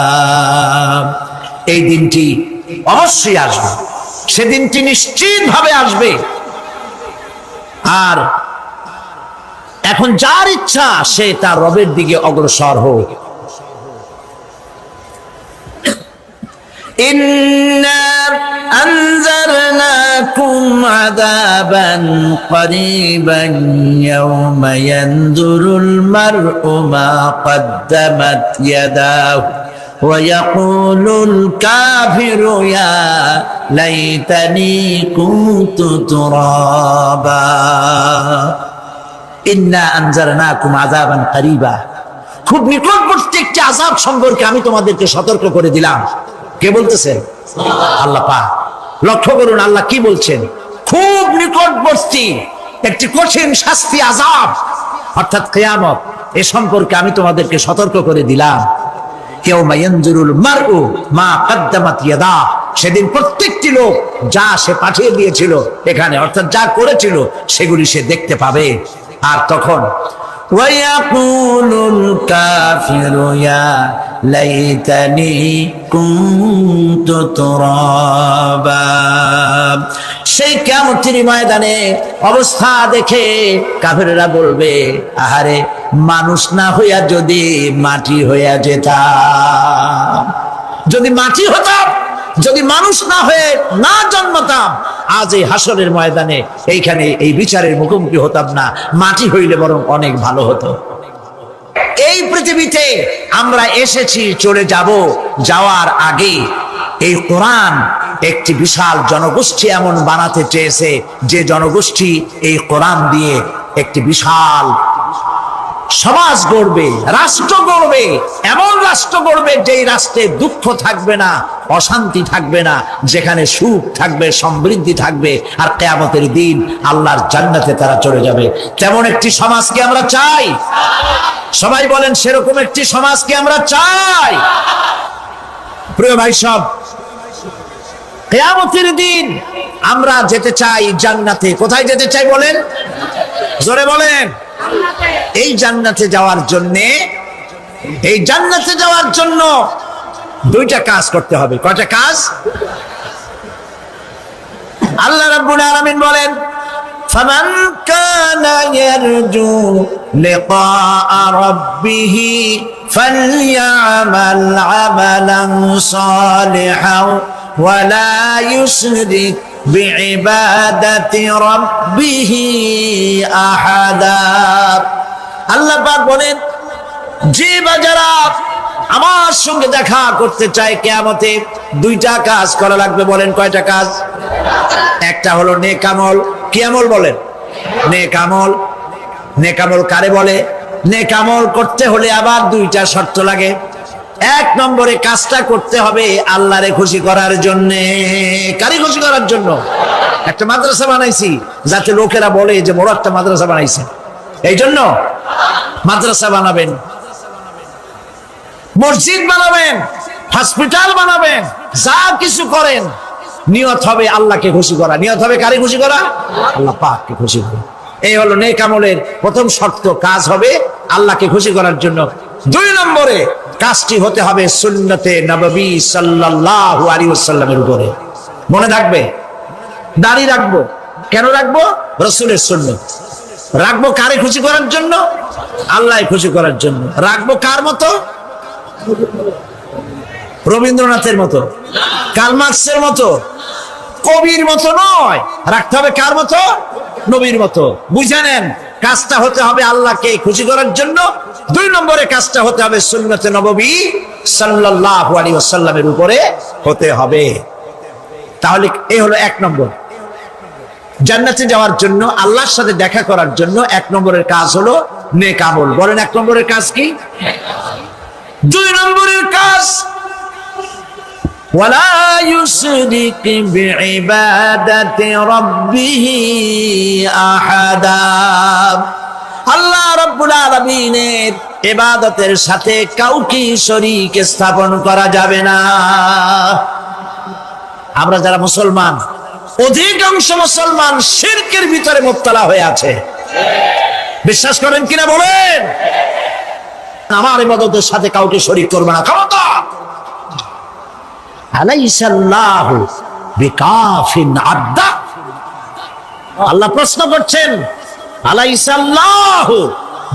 B: এই দিনটি অবশ্যই আসবে, সেদিনটি নিশ্চিতভাবে আসবে। আর এখন যার ইচ্ছা সে তার রবের দিকে অগ্রসর হোক। ইন্না আনজারনাকুম আযাবান করিবান ইয়াওমা ইয়ানজুরুল মার'উ মা কদ্দামাত ইয়াদাহু ওয়া ইয়াকুলুল কাফিরু ইয়া লাইতানি কুনতু তুরাবা। ইন্না আনজারনাকুম আযাবান করিবা, খুব নিকটবর্তী একটি আযাব সম্পর্কে আমি তোমাদেরকে সতর্ক করে দিলাম। কে বলতেছেন? আল্লাহ পাক। লক্ষ্য করুন আল্লাহ কি বলছেন, খুব নিকটবর্তী একটি কঠিন শাস্তি, আযাব, অর্থাৎ কিয়ামত, এ সম্পর্কে আমি তোমাদেরকে সতর্ক করে দিলাম। ইয়াউমা ইয়ানজুরুল মার'উ মা কদ্দামাত ইয়াদা, সেদিন প্রত্যেকটি লোক যা সে পাঠিয়ে দিয়েছিল এখানে, অর্থাৎ যা করেছিল সেগুলি সে দেখতে পাবে। আর তখন ওয়ায়াকুলুল কাফিরু ইয়া লাইতানি কুনতু তুরাবা। সেই কিয়ামতের ময়দানে অবস্থা দেখে কাফেররা বলবে, আহারে মানুষ না হইয়া যদি মাটি হইয়া যেতাম, যদি মাটি হতাম, যদি মানুষ না হয়ে না জন্মতাম, আজ এই হাসরের ময়দানে এইখানে এই বিচারের মুখোমুখি হতাম না, মাটি হইলে বরং অনেক ভালো হতো। এই পৃথিবীতে আমরা এসেছি, চলে যাব, যাওয়ার আগে এই কোরআন একটি বিশাল জনগোষ্ঠী এমন বানাতে চেয়েছে যে জনগোষ্ঠী এই কোরআন দিয়ে একটি বিশাল সমাজ গড়বে, রাষ্ট্র গড়বে, এমন রাষ্ট্র গড়বে যেই রাষ্ট্রে দুঃখ থাকবে না, অশান্তি থাকবে না, যেখানে সুখ থাকবে, সমৃদ্ধি থাকবে, আর কিয়ামতের দিন আল্লাহর জান্নাতে তারা চলে যাবে। তেমন একটি সমাজকে আমরা চাই। সবাই বলেন, সেরকম একটি সমাজকে আমরা চাই। প্রিয় ভাই সব, কিয়ামতের দিন আমরা যেতে চাই জান্নাতে। কোথায় যেতে চাই বলেন? জোরে বলেন। এই জান্নাতে যাওয়ার জন্য দুইটা কাজ করতে হবে। কয়টা কাজ? আল্লাহ রাব্বুল আলামিন বলেন, ফামান কানা ইয়ারজু লিকাআ রাব্বিহি ফালইআমাল আমালান সালিহান ওয়া লা ইউশরিক বিইবাদাতি রাব্বিহি আহাদা। আল্লাহ পাক বলেন, যে বাজারা আমার সঙ্গে দেখা করতে চায় কিয়ামতে, দুইটা কাজ করা লাগবে। বলেন কয়টা কাজ? একটা হলো নেক আমল। কি আমল বলেন? নেক আমল। নেক আমল কারে বলে? নেক আমল করতে হলে আবার দুইটা শর্ত লাগে। এক নম্বরে কাজটা করতে হবে আল্লাহরে খুশি করার জন্য। কারি খুশি করার জন্য? একটা মাদ্রাসা বানাইছি যাতে লোকেরা বলে যে বড় একটা মাদ্রাসা বানাইছে, এই জন্য মাদ্রাসা বানাবেন, মসজিদ বানাবেন, হসপিটাল বানাবেন, যা কিছু করেন নিয়ত হবে আল্লাহকে খুশি করা। নিয়ত হবে কারে খুশি করা? আল্লাহ পাককে খুশি করা। এই হলো নেক আমলের প্রথম শর্ত, কাজ হবে আল্লাহকে খুশি করার জন্য। 2 নম্বরে কাজটি হতে হবে সুন্নতে নববী সাল্লাল্লাহু আলাইহি ওয়াসাল্লামের উপরে। মনে থাকবে, দাড়ি রাখবো, কেন রাখবো? রাসূলের সুন্নাত। রাখবো কারে খুশি করার জন্য? আল্লাহ খুশি করার জন্য। রাখবো কার মতো? রবীন্দ্রনাথের মতো, কার্ল মার্কসের মতো, কবির মতো নয়। রাখতে হবে কার মতো? নবীর মতো। বুঝে নেন, কাজটা হতে হবে আল্লাহকে খুশি করার জন্য। 2 নম্বরে কাজটা হতে হবে সুন্নতে নববী সাল্লাল্লাহু আলাইহি ওয়াসাল্লামের উপরে হতে হবে। তাহলে এই হলো 1 নম্বর। জান্নাতে যাওয়ার জন্য, আল্লাহর সাথে দেখা করার জন্য 1 নম্বরের কাজ হলো নেক আমল। বলেন 1 নম্বরের কাজ কি? 2 নম্বরের কাজ ওয়ালা ইউশরিক বিইবাদাতি রাব্বিহি আহাদা। আল্লাহ রাব্বুল আলামিনের ইবাদতের সাথে কাউকে শরীক স্থাপন করা যাবে না। আমরা যারা মুসলমান, অধিকাংশ মুসলমান শিরকের ভিতরে মুবতালা হয়ে আছে। বিশ্বাস করেন কিনা বলেন? আমার ইবাদতের সাথে কাউকে শরীক করবে না। খবরদার! আলাইসাল্লাহু বিকাফিন আবদা। আল্লাহ প্রশ্ন করছেন, আলাইসাল্লাহু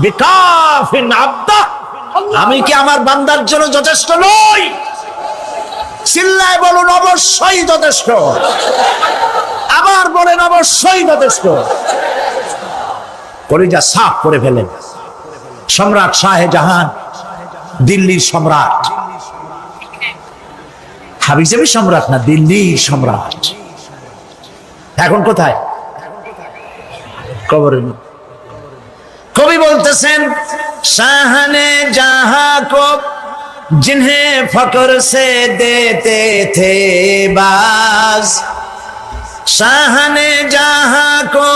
B: বিকাফিন আবদা, আমি কি আমার বান্দার জন্য যথেষ্ট নই? চিল্লায় বলুন অবশ্যই যথেষ্ট। আবার বলেন অবশ্যই যথেষ্ট। কলিজা সাফ করে ফেলেন। সম্রাট শাহজাহান, দিল্লির সম্রাট, হাবিজাবি সম্রাট না, দিল্লির সম্রাট। এখন কোথায়? কবরের। কবি বলতেছেন, শাহনে জাহাं को जिन्हें फक्र से देते थे बाज, शाहने जहां को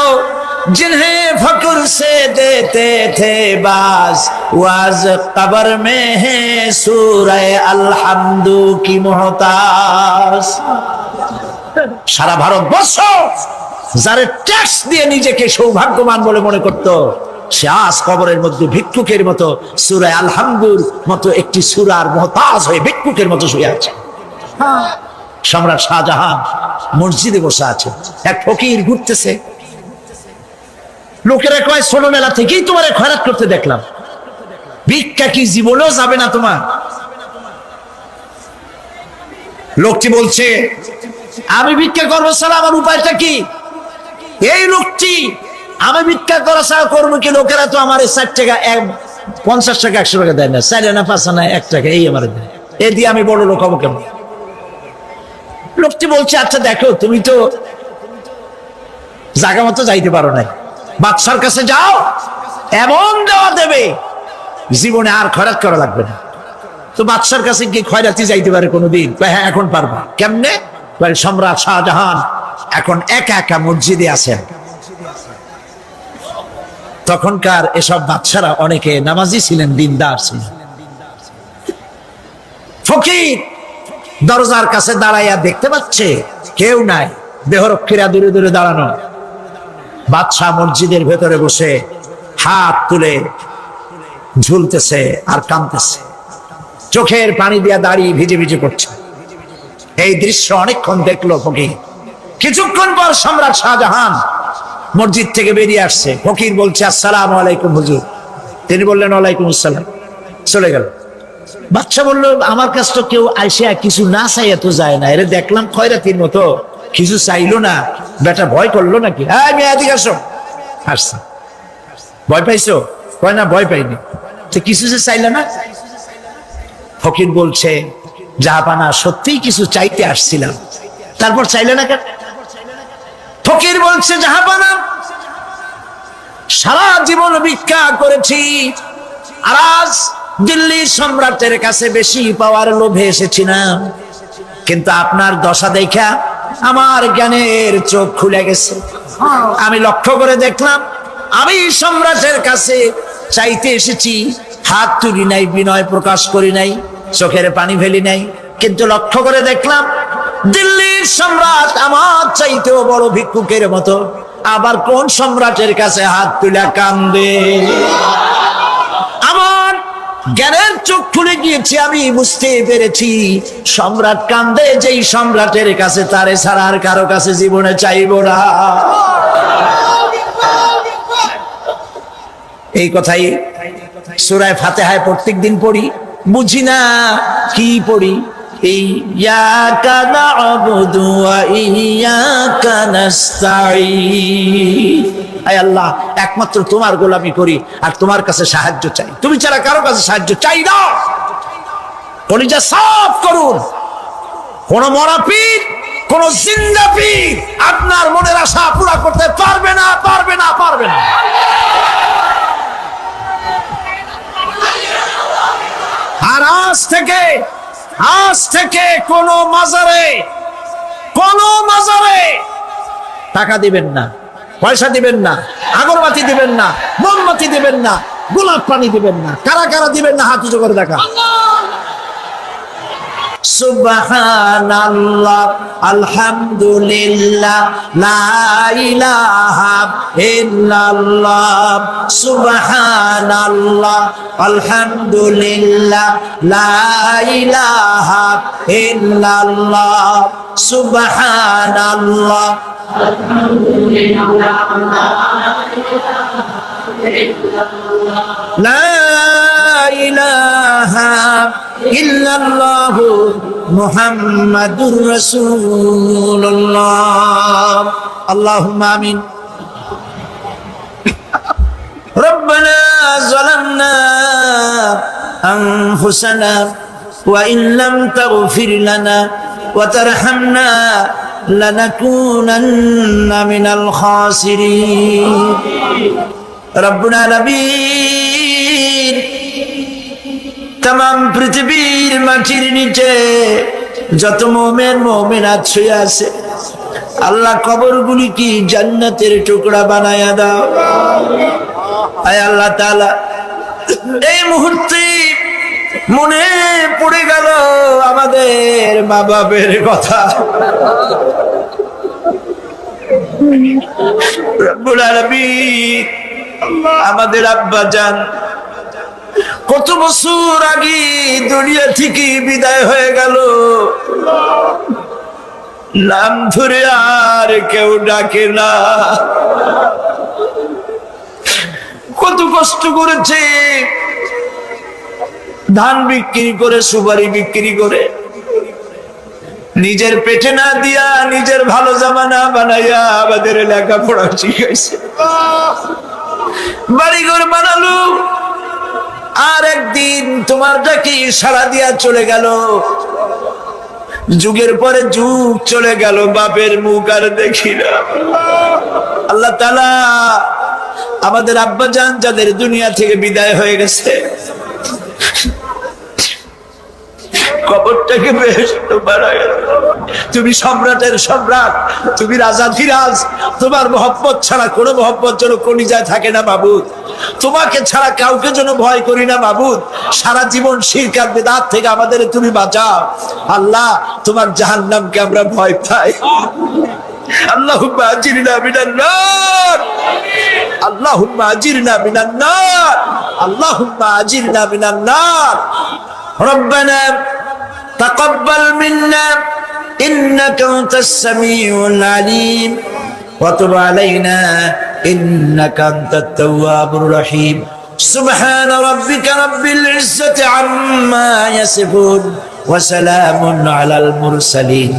B: जिन्हें फक्र से देते थे बाज, वाज कब्र में है सूरह अलहम्दु की मोहताज। সারা ভারতবর্ষ যারা ট্যাক্স দিয়ে নিজেকে সৌভাগ্যবান বলে মনে করত, সে আজ কবরের মধ্যে ভিক্ষুকের মতো সূরা আলহামদুর মতো একটি সূরার মুহতাজ হয়ে ভিক্ষুকের মতো শুয়ে আছে। সম্রাট শাহজাহান মসজিদে বসে আছে, এক ফকির ঘুরতেছে। লোকেরা কয়, ছোটবেলা থেকেই তোমার খয়রাত করতে দেখলাম, ভিক্ষা কি জীবনেও যাবে না তোমার? লোকটি বলছে, আমি ভিক্ষা করবো ছাড়া আমার উপায়টা কি? এই লোকটি, আমি ভিক্ষা করা ছাড়া করবো কি? লোকেরা তো আমার 60 টাকা, 50 টাকা, 100 টাকা দেয় না, 4 আনা 5 আনা 1 টাকা এই আমার দেয়, এ দিয়ে আমি বড় লোক হবো কেমন? লোকটি বলছে, আচ্ছা দেখো, তুমি তো জায়গা মতো যাইতে পারো নাই, বাদশার কাছে যাও, এমন দেওয়া দেবে জীবনে আর খয়রাত করা লাগবে না। তো বাদশার কাছে কি খয়রাতি যাইতে পারে কোনোদিন? হ্যাঁ, এখন পারবা। কেমনে? সম্রাট শাহজাহান এখন একা একা মসজিদে আছেন। তখনকার এসব বাদশারা অনেকে নামাজি ছিলেন, দিনদার ছিলেন। ফকির দরজার কাছে দাঁড়াইয়া দেখতে পাচ্ছে কেউ নাই, দেহরক্ষীরা দূরে দূরে দাঁড়ানো। বাদশাহ মসজিদের ভেতরে বসে হাত তুলে ঝুলতেছে আর কাঁদতেছে, চোখের পানি দিয়া দাঁড়িয়ে ভিজে ভিজে পড়ছে। এই দৃশ্য অনেকক্ষণ দেখলো ফকির। কিছুক্ষণ পর সম্রাট শাহজাহান মসজিদ থেকে বেরিয়ে আসছে। ফকির বলছে, আসসালামু আলাইকুম হুজুর। তিনি বললেন, ওয়ালাইকুম আসসালাম। চলে গেল। বাদশা বলল, আমার কাছে তো কেউ আইসা কিছু না চাইয়া তো যায় না, এর দেখলাম খয়রাতির মতো কিছু চাইলো না, বেটা ভয় করলো নাকি? হ্যাঁ, আমি এদিকে আসো। আসছে। ভয় পাইছো? কয় না, ভয় পাইনি। তো কিছু যে চাইলে না? ফকির বলছে, জাহাপানা, সত্যিই কিছু চাইতে আসছিলাম। তারপর চাইলে না কেন? ফকির বলছে, জাহাপানা, সারা জীবন ভিক্ষা করেছি, আর আজ দিল্লির সম্রাটের কাছে বেশি পাওয়ার লোভে এসেছিলাম, কিন্তু আপনার দশা দেখা আমার জ্ঞানের চোখ খুলে গেছে। আমি লক্ষ্য করে দেখলাম, আমি সম্রাটের কাছে চাইতে এসেছি, হাত তুলি নাই, বিনয় প্রকাশ করি নাই, চোখের পানি ফেলি নাই, কিন্তু লক্ষ্য করে দেখলাম দিল্লির সম্রাট আমার চাইতেও বড় ভিক্ষুকের মতো আবার কোন সম্রাটের কাছে হাত তুলে কান্দে। আমার জ্ঞানের চোখ খুলে গিয়েছে, আমি বুঝতে পেরেছি সম্রাট কান্দে যেই সম্রাটের কাছে, তারে ছাড়া আর কারো কাছে জীবনে চাইব না। এই কথাই সূরা ফাতিহায় প্রত্যেকদিন পড়ি, বুঝি না কি পড়ি। ইয়াকা না'বুদু ওয়া ইয়াকা নাস্তাঈন। আয় আল্লাহ, একমাত্র তোমার গোলামি করি আর তোমার কাছে সাহায্য চাই, তুমি ছাড়া কারো কাছে সাহায্য চাই না। কলিজা সাফ করুন। কোন মরা পীর, কোন জিন্দা পীর আপনার মনের আশা পুরা করতে পারবে না, পারবে না, পারবে না। আর আজ থেকে কোন মাজারে টাকা দিবেন না, পয়সা দিবেন না, আগরবাতি দিবেন না, মোমবাতি দিবেন না, গোলাপ পানি দিবেন না। কারা কারা দিবেন না হাত উঁচু করে দেখা। সুবহানাল্লাহ, আলহামদুলিল্লাহ, লা ইলাহা ইল্লাল্লাহ। সুবহানাল্লাহ, আলহামদুলিল্লাহ, লা ইলাহা ইল্লাল্লাহ। সুবহানাল্লাহ, লা ইলাহা ইল্লাল্লাহ, মুহাম্মাদুর রাসূলুল্লাহ। আল্লাহুম্মা আমিন। রব্বানা যালামনা আনফুসানা ওয়া ইন লাম তাগফির লানা ওয়া তারহামনা লানাকুনান্না মিনাল খাসিরিন। রব্বুল আলামিন, তাম পৃথিবীর মাটির নিচে যত মুমিন মুমিনাত শুয়ে আছে, আল্লাহ কবরগুলি কি জান্নাতের টুকরা বানায়া দাও। আয় আল্লাহ তাআলা, এই মুহূর্তে মনে পড়ে গেল আমাদের মা বাবার কথা। রব্বুল আলামিন, আমাদের আব্বা জান কত বছর আগে দুনিয়া থেকে বিদায় হয়ে গেল, নাম ধরে আর কেউ ডাকে না। কত কষ্ট করেছে, ধান বিক্রি করে, সুপারি বিক্রি করে, নিজের পেটে না দিয়া নিজের ভালো জামা না বানাইয়া আমাদের লেখাপড়া শিখাইছে, বাড়িঘর বানালো। আর একদিন তোমার ডাকে সাড়া দিয়া চলে গেল। যুগের পরে যুগ চলে গেল, বাপের মুখ আর দেখি না। আল্লাহ তাআলা, আমাদের আব্বাজান যাদের দুনিয়া থেকে বিদায় হয়ে গেছে, কবরটাকে বেহেশত বানায়। তুমি সম্রাটের সম্রাট, তুমি রাজাধিরাজ, তোমার মহব্বত ছাড়া কোনো মহব্বত যেন কলিজায় থাকে না মাবুদ। তোমাকে ছাড়া কাউকে যেন ভয় করি না মাবুদ। সারা জীবন শিরক আর বিদআত থেকে আমাদের তুমি বাঁচাও। আল্লাহ, তোমার জাহান্নামকে আমরা ভয় পাই। আল্লাহুম্মা আজিরনা মিনান নার, আল্লাহুম্মা আজিরনা মিনান নার, আল্লাহুম্মা আজিরনা মিনান নার। রব্বানা তাকাব্বাল মিন্না ইন্নাকা আনতাস সামিউল আলিম ওয়া তুব আলাইনা ইন্নাকা আনতাত তাওয়াবুর রহিম। সুবহান রাব্বিকা রাব্বিল ইজ্জাতি আম্মা ইয়াসিফুন ওয়া সালামুন আলাল মুরসালিন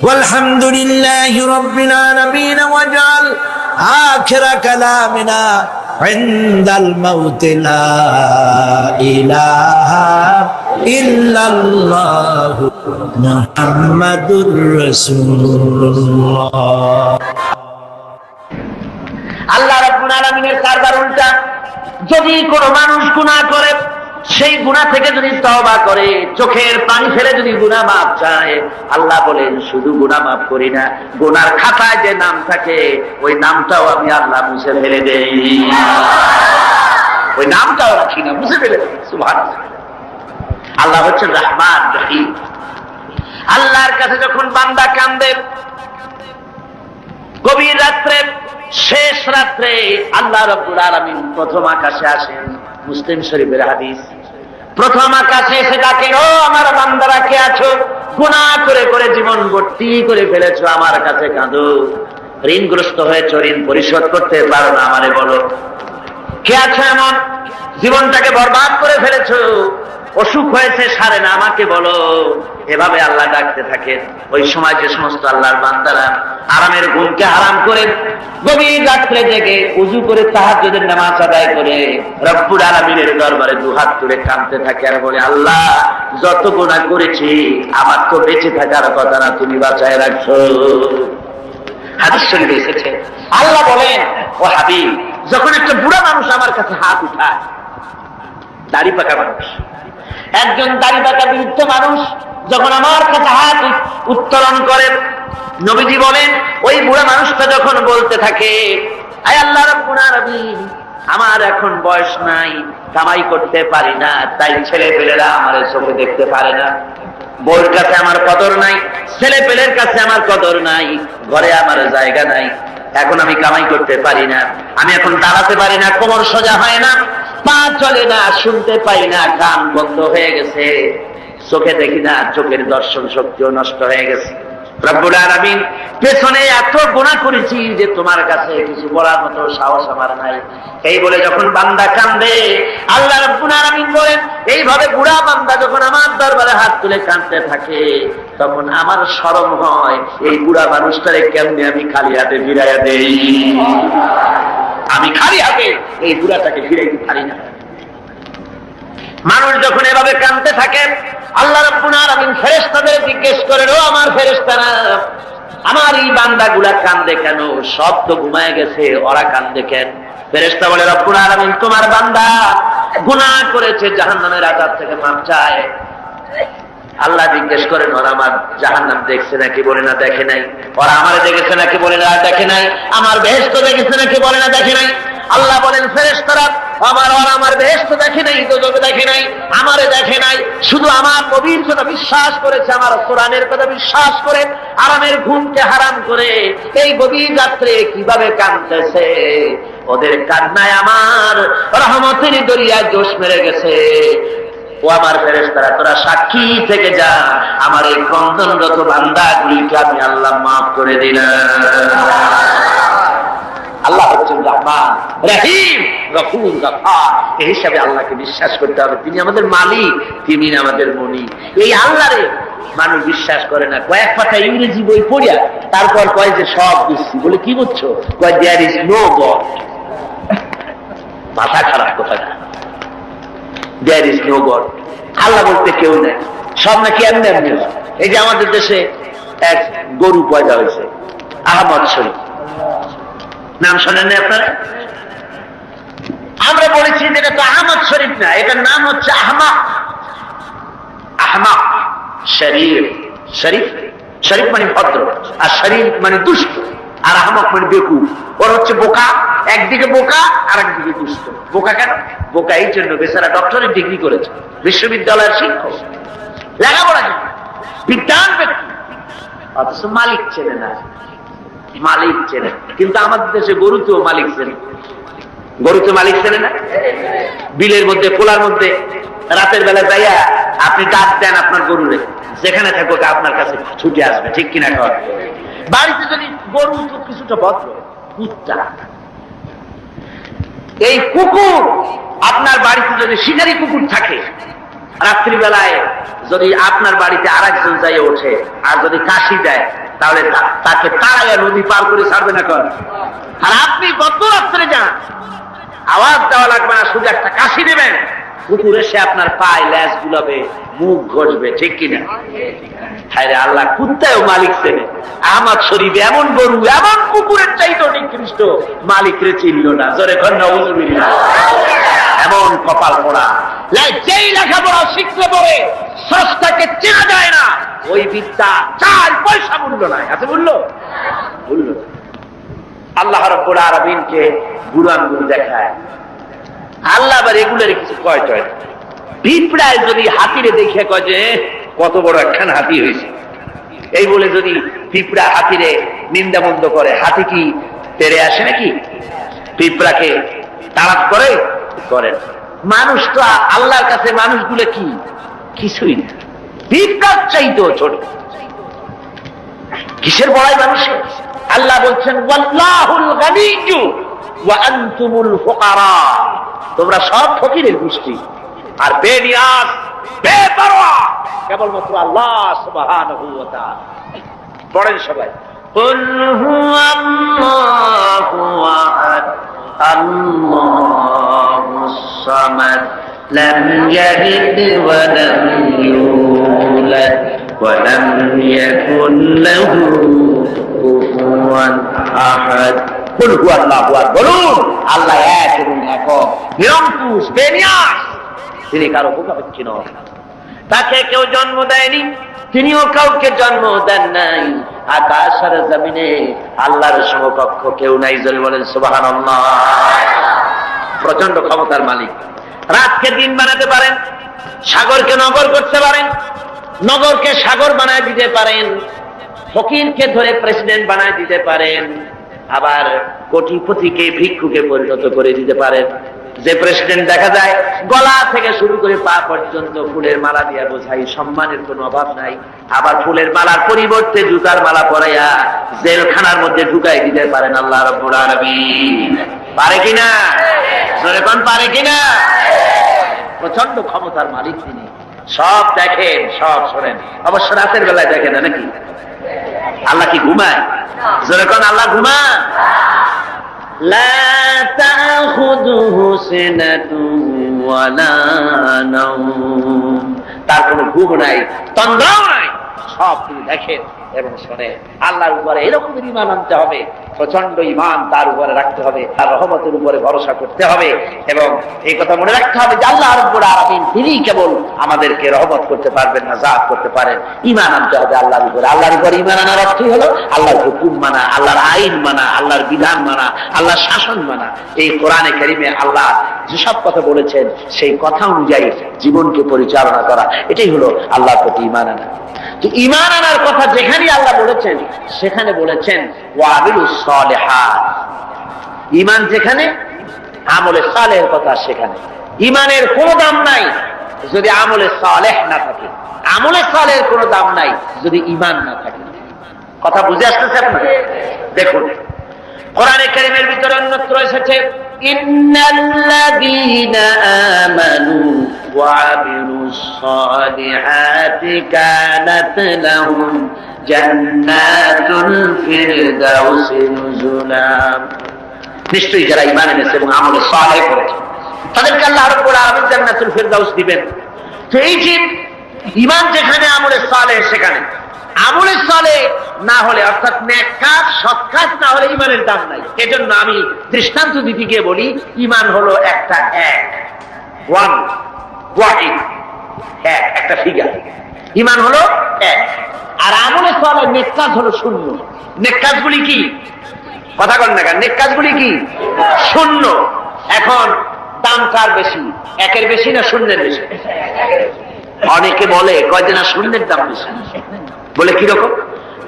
B: ওয়ালহামদুলিল্লাহি রাব্বিল আলামিন। ওয়াজআল আখিরা কালামিনা ইনদাল মাউত লা ইলাহা ইল্লাল্লাহ মুহাম্মাদুর রাসূলুল্লাহ। আল্লাহ রাব্বুল আলামিনের কারবার উল্টা। যদি কোনো মানুষ গুনাহ করে সেই গুনাহ থেকে যদি তওবা করে, চোখের পানি ফেলে যদি গুনাহ মাফ চায়, আল্লাহ বলেন শুধু গুনাহ মাফ করি না, গুনার খাতায় যে নাম থাকে ওই নামটাও আমি আল্লাহ মুছে ফেলে দেই। ওই নামটাও রাখি না, মুছে ফেলে দেই। সুবহানাল্লাহ। আল্লাহ হচ্ছেন রহমান রহিম। আল্লাহর কাছে যখন বান্দা কান্দে, গভীর রাত্রে, শেষ রাত্রে আল্লাহ রাব্বুল আলামিন প্রথম আকাশে আসেন। মুসলিম শরীফের হাদিস। প্রথম আকাশে এসে ডাকেন, ও আমার বান্দারা কে আছো? গুনাহ করে করে জীবন ভর্তি করে ফেলেছো, আমার কাছে কাঁদো। ঋণগ্রস্ত হয়েছো, ঋণ পরিশোধ করতে পারো না, আমারে বলো কে আছো এমন? জীবনটাকে বরবাদ করে ফেলেছো, অসুখ হয়েছে সারে না, আমাকে বলো। এভাবে আল্লাহ ডাকতে থাকেন। ওই সময় যে সমস্ত আল্লাহর বান্দারা আরামের ঘুমকে হারাম করে গভীর রাত্রে জেগে উযু করে তাহাজ্জুদের নামাজ আদায় করে রব্বুল আলামিনের দরবারে দুহাত তুলে কাঁদতে থাকে আর বলে, আল্লাহ যত গুনাহ করেছি আমার তো বেঁচে থাকার কথা না, তুমি বাঁচায় রাখছো। হাদিস শরীফে এসেছে, আল্লাহ বলেন, ও হাবিব, যখন একটা বুড়া মানুষ আমার কাছে হাত উঠায়, দাড়ি পাকা মানুষ, একজন দাড়ি পাকা বৃদ্ধ মানুষ যখন আমার কাছে হাত উত্তোলন করে, নবীজি বলেন ওই বুড়া মানুষটা যখন বলতে থাকে, আয় আল্লাহ রাব্বুল আলামিন, আমার এখন বয়স নাই, কামাই করতে পারি না, তাই ছেলে পেলেরা আমার চোখে দেখতে পারে না, বউর কাছে আমার কদর নাই, ছেলে পেলের কাছে আমার কদর নাই, ঘরে আমার জায়গা নাই, এখন আমি কামাই করতে পারি না, আমি এখন দাঁড়াতে পারি না, কোমর সোজা হয় না, পা চলে না, শুনতে পাই না, কান বন্ধ হয়ে গেছে, চোখে দেখি না, চোখের দর্শন শক্তিও নষ্ট হয়ে গেছে। রব্বুল আলামিন, পেছনে এত গুনাহ করেছি যে তোমার কাছে কিছু বলার মতো সাহস আমার নাই। এই বলে যখন বান্দা কান্দে, আল্লাহ রব্বুল আলামিন বলেন, এইভাবে বুড়া বান্দা যখন আমার দরবারে হাত তুলে কাঁদতে থাকে, তখন আমার শরম হয়, এই বুড়া মানুষটারে কেমনে আমি খালি হাতে ফিরাইয়া দেই। আমি খালি হাতে এই বুড়াটাকে ফিরাইতে পারি না। মানুষ যখন এভাবে কাঁদতে থাকে, আল্লাহ রাব্বুল আলামিন ফেরেশতাদের জিজ্ঞেস করেন, ও আমার ফেরেশতারা, আমার এই বান্দাগুলা কান্দে কেন? সব তো ঘুমায় গেছে, ওরা কান্দে কেন? ফেরেশতা বলে, রব্বুল আলামিন, তোমার বান্দা গুনাহ করেছে, জাহান্নামের আযাব থেকে মাপ চায়। আল্লাহ জিজ্ঞেস করেন, ওরা আমার জাহান্নাম দেখছে নাকি? বলে না, দেখে নাই। ওরা আমারে দেখেছে নাকি? বলে না, দেখে নাই। আমার বেহেশত দেখেছে নাকি? বলে না, দেখে নাই। আল্লাহ বলেন, ফেরেশতারা আমার বেহেশত দেখে নাই, দোজখ দেখে নাই, আমারে দেখে নাই, শুধু আমার নবীর কথা বিশ্বাস করেছে, আমার কোরআনের কথা বিশ্বাস করে আরামের ঘুমকে হারাম করে এই গভীর রাত্রে কিভাবে কাঁদতেছে, ওদের কান্নায় আমার রহমতের দরিয়ায় জোশ মেরে গেছে। ও আমার ফেরেশতারা, তোরা সাক্ষী থেকে যা, আমার এই ক্রন্দনরত বান্দাগুলিকে আমি আল্লাহ মাফ করে দিলাম। আল্লাহ হচ্ছেন রহমান রহিম গফুর গফার। এই হিসাবে আল্লাহকে বিশ্বাস করতে হবে, তিনি আমাদের মালিক, তিনি আমাদের মনি। এই আল্লাহরে মানুষ বিশ্বাস করে না। কয়েক পাতা ইংরেজি বই পড়িয়া তারপর কয় যে সব বুঝছি। বলে কি বুঝছো? কয় দেয়ার ইজ নো গড। মাথা খারাপ কথা না, দেয়ার ইজ নো গড, আল্লাহ বলতে কেউ নেই, সব নাকি এমনি এমনি হয়। এই যে আমাদের দেশে এক গরু পয়দা হয়েছে, আহমদ শরীফ, নাম শোনেন না আপনারা? আমরা বলেছি যে এটা তো আহমদ শরীফ না, এটার নাম হচ্ছে আহমাক। আহমাক শরীফ, শরীফ শরীফ মানে ভদ্র, আর শরীফ মানে দুষ্ট, আর আহমক মানে বেকুব। ওর হচ্ছে বোকা, একদিকে বোকা আর একদিকে দুষ্ট। বোকা কেন? বোকা এই জন্য, বেচারা ডক্টরের ডিগ্রি করেছে, বিশ্ববিদ্যালয়ের শিক্ষক, লেখাপড়া করে, বিজ্ঞান ব্যক্তি, অথচ মালিক চেনে না। মালিক চেনে, কিন্তু আমাদের দেশে গরুতেও মালিক চেনে। গরুতে মালিক চেনে না। বিলের মধ্যে, পোলার মধ্যে রাতের বেলা যাইয়া আপনি ডাক দেন আপনার গরুরে, যেখানে থাকো আপনার কাছে ছুটে আসবে, ঠিক কিনা? কর বাড়িতে যদি গরু কিছুটা ভদ্র, কুত্তা, এই কুকুর আপনার বাড়িতে যদি শিকারী কুকুর থাকে, রাত্রিবেলায় যদি আপনার বাড়িতে আর একজন যাই ওঠে আর যদি কাশি দেয়, তাহলে তাকে তাড়াইয়া নদী পার করে ছাড়বে না। কর আর আপনি গত রাত্রে যান, আওয়াজ দেওয়া লাগবে না, শুধু একটা কাশি দেবেন, কুকুর এসে আপনার পায়ে ল্যাস গুলাবে, মুখ ঘষবে, ঠিক কিনা? হায়রে আল্লাহ, কুত্তায়ও মালিক চেনে। আহমদ শরীফ এমন গরু, এমন কুকুরের চাইতো নিকৃষ্ট, মালিক রে চিনল না। জোরে কর নাউযুবিল্লাহ। এমন এমন কপাল পড়া। যেই লেখাপড়া শিখলে পরে স্রষ্টাকে চেনা যায় না, ওই বিদ্যা 4 পয়সা মূল্য নাই। আছে মূল্য? মূল্য। আল্লাহ রাব্বুল আলামিনকে বুড়ো আঙ্গুল দেখায়, আল্লাহ আবার এগুলোর কিছু কয় টয় না। পিঁপড়ায় যদি হাতিরে দেখে কয় যে কত বড় একখান হাতি হয়েছে, এই বলে যদি পিঁপড়া হাতিরে নিন্দা বন্ধ করে, হাতি কি তেড়ে আসে নাকি? পিঁপড়াকে তাড়াত করে না। মানুষ তো আল্লাহর কাছে মানুষগুলো কি কিছুই না, পিঁপড়ার চাইতেও ছোট। কিসের বড়াই মানুষের? আল্লাহ বলছেন ওয়াল্লাহুল গানিয়্যু ওয়া আনতুমুল ফুকারা, তোমরা সব ফকিরের গোষ্ঠী আর বেনিয়াজ বেপরোয়া কেবলমাত্র আল্লাহ সুবহানাহু ওয়া তাআলা। পড়েন সবাই, কুল হুয়াল্লাহু আহাদ আল্লাহুস সামাদ লাম ইয়ালিদ ওয়া লাম ইউলাদ ওয়া লাম ইয়াকুল লাহু কুফুয়ান আহাদ। কুল হুয়াল্লাহু আহাদ, বলুন আল্লাহ এক এবং একক, নিরঙ্কুশ, বেনিয়াজ, তিনি কারো মুখাপেক্ষী নন। তাকে কেউ জন্ম দেয়নি, তিনিও কাউকে জন্ম দেন নাই। আকাশ আর জমিনে আল্লাহর সমকক্ষ কেউ নাই। জোরে বলেন সুবহানাল্লাহ। প্রচন্ড ক্ষমতার মালিক। রাতকে দিন বানাতে পারেন, সাগরকে নগর করতে পারেন, নগরকে সাগর বানায় দিতে পারেন, ফকিরকে ধরে প্রেসিডেন্ট বানায় দিতে পারেন, আবার কোটিপতিকে ভিক্ষুকে পরিণত করে দিতে পারেন। যে প্রেসিডেন্ট দেখা যায় গলা থেকে শুরু করে পা পর্যন্ত ফুলের মালা দিয়া বোঝাই, সম্মানের কোনো অভাব নাই। আবার ফুলের মালার পরিবর্তে জুতার মালা পরাইয়া জেলখানার মধ্যে ঢুকাই দিতে পারেন আল্লাহ রাব্বুল আলামিন। পারে কিনা? জোরে কোন পারে কিনা? প্রচন্ড ক্ষমতার মালিক তিনি। সব দেখেন, সব শোনেন। অবশ্য রাতের বেলায় দেখেন না নাকি? আল্লাহ কি ঘুমায়? জোরে কোন আল্লাহ ঘুমায়? লা তাখুযুহু সিনাতুন ওয়ালা নাওম, তার কোনো ঘুম নাই, তন্দ্রাও নাই, সব তিনি দেখেন এবং শোনেন। আল্লাহর উপরে এরকম ঈমান আনতে হবে, প্রচন্ড ঈমান তার উপরে রাখতে হবে, তার রহমতের উপরে ভরসা করতে হবে এবং এই কথা মনে রাখতে হবে যে আল্লাহ রাব্বুল আলামিন তিনি কেবল আমাদেরকে রহমত করতে পারবেন না, জাত করতে পারেন। ঈমান আনতে হবে আল্লাহর উপরে। আল্লাহর উপরে ঈমান আনার অর্থই হলো আল্লাহর হুকুম মানা, আল্লাহর আইন মানা, আল্লাহর বিধান মানা, আল্লাহর শাসন মানা। এই কোরআনে কারিমে আল্লাহ যেসব কথা বলেছেন সেই কথা অনুযায়ী জীবনকে পরিচালনা করা, এটাই হলো আল্লাহর প্রতি ঈমান আনা। তো ঈমান আনার কথা যেখানে আল্লাহ বলেছেন সেখানে বলেছেন ওয়াবিলুস সালিহাত। ঈমান যেখানে, আমলে সালেহের কথা সেখানে। ঈমানের কোনো দাম নাই যদি আমলে সালেহ না থাকে, আমলে সালেহের কোনো দাম নাই যদি ঈমান না থাকে। কথা বুঝে আসতেছে আপনার? দেখুন কোরআনে কারীমের ভিতরে অন্যত্র এসেছে ইন্নাল্লাযীনা আমানু ওয়া আমিলুস সালিহাতি কানাত লাহুম জান্নাতুল ফিরদাউসি নুজুলা। নিশ্চয়ই যারা ঈমান এনেছে এবং আমলে সালেহ করেছে তাদেরকে আল্লাহ রাব্বুল আলামিন জান্নাতুল ফিরদাউস দিবেন। তো এই যে ঈমান যেখানে, আমলে সালেহ সেখানে। আমলে সালেহ না হলে, অর্থাৎ নেক কাজ, সৎ কাজ না হলে ঈমানের দাম নাই। এজন্য আমি দৃষ্টান্ত দিতে গিয়ে বলি ঈমান হলো একটা এক, ওয়ান, ওয়াহিদ, এক, একটা ফিগার। ঈমান হলো এক, আর আমলে সালেহ নেক কাজ হলো শূন্য। নেক কাজগুলি কি? কথা বলেন না কেন? নেক কাজগুলি কি? শূন্য। এখন দাম কার বেশি, একের বেশি না শূন্যের বেশি? অনেকে বলে কয় যে না শূন্যের দাম বেশি। বলে কিরকম?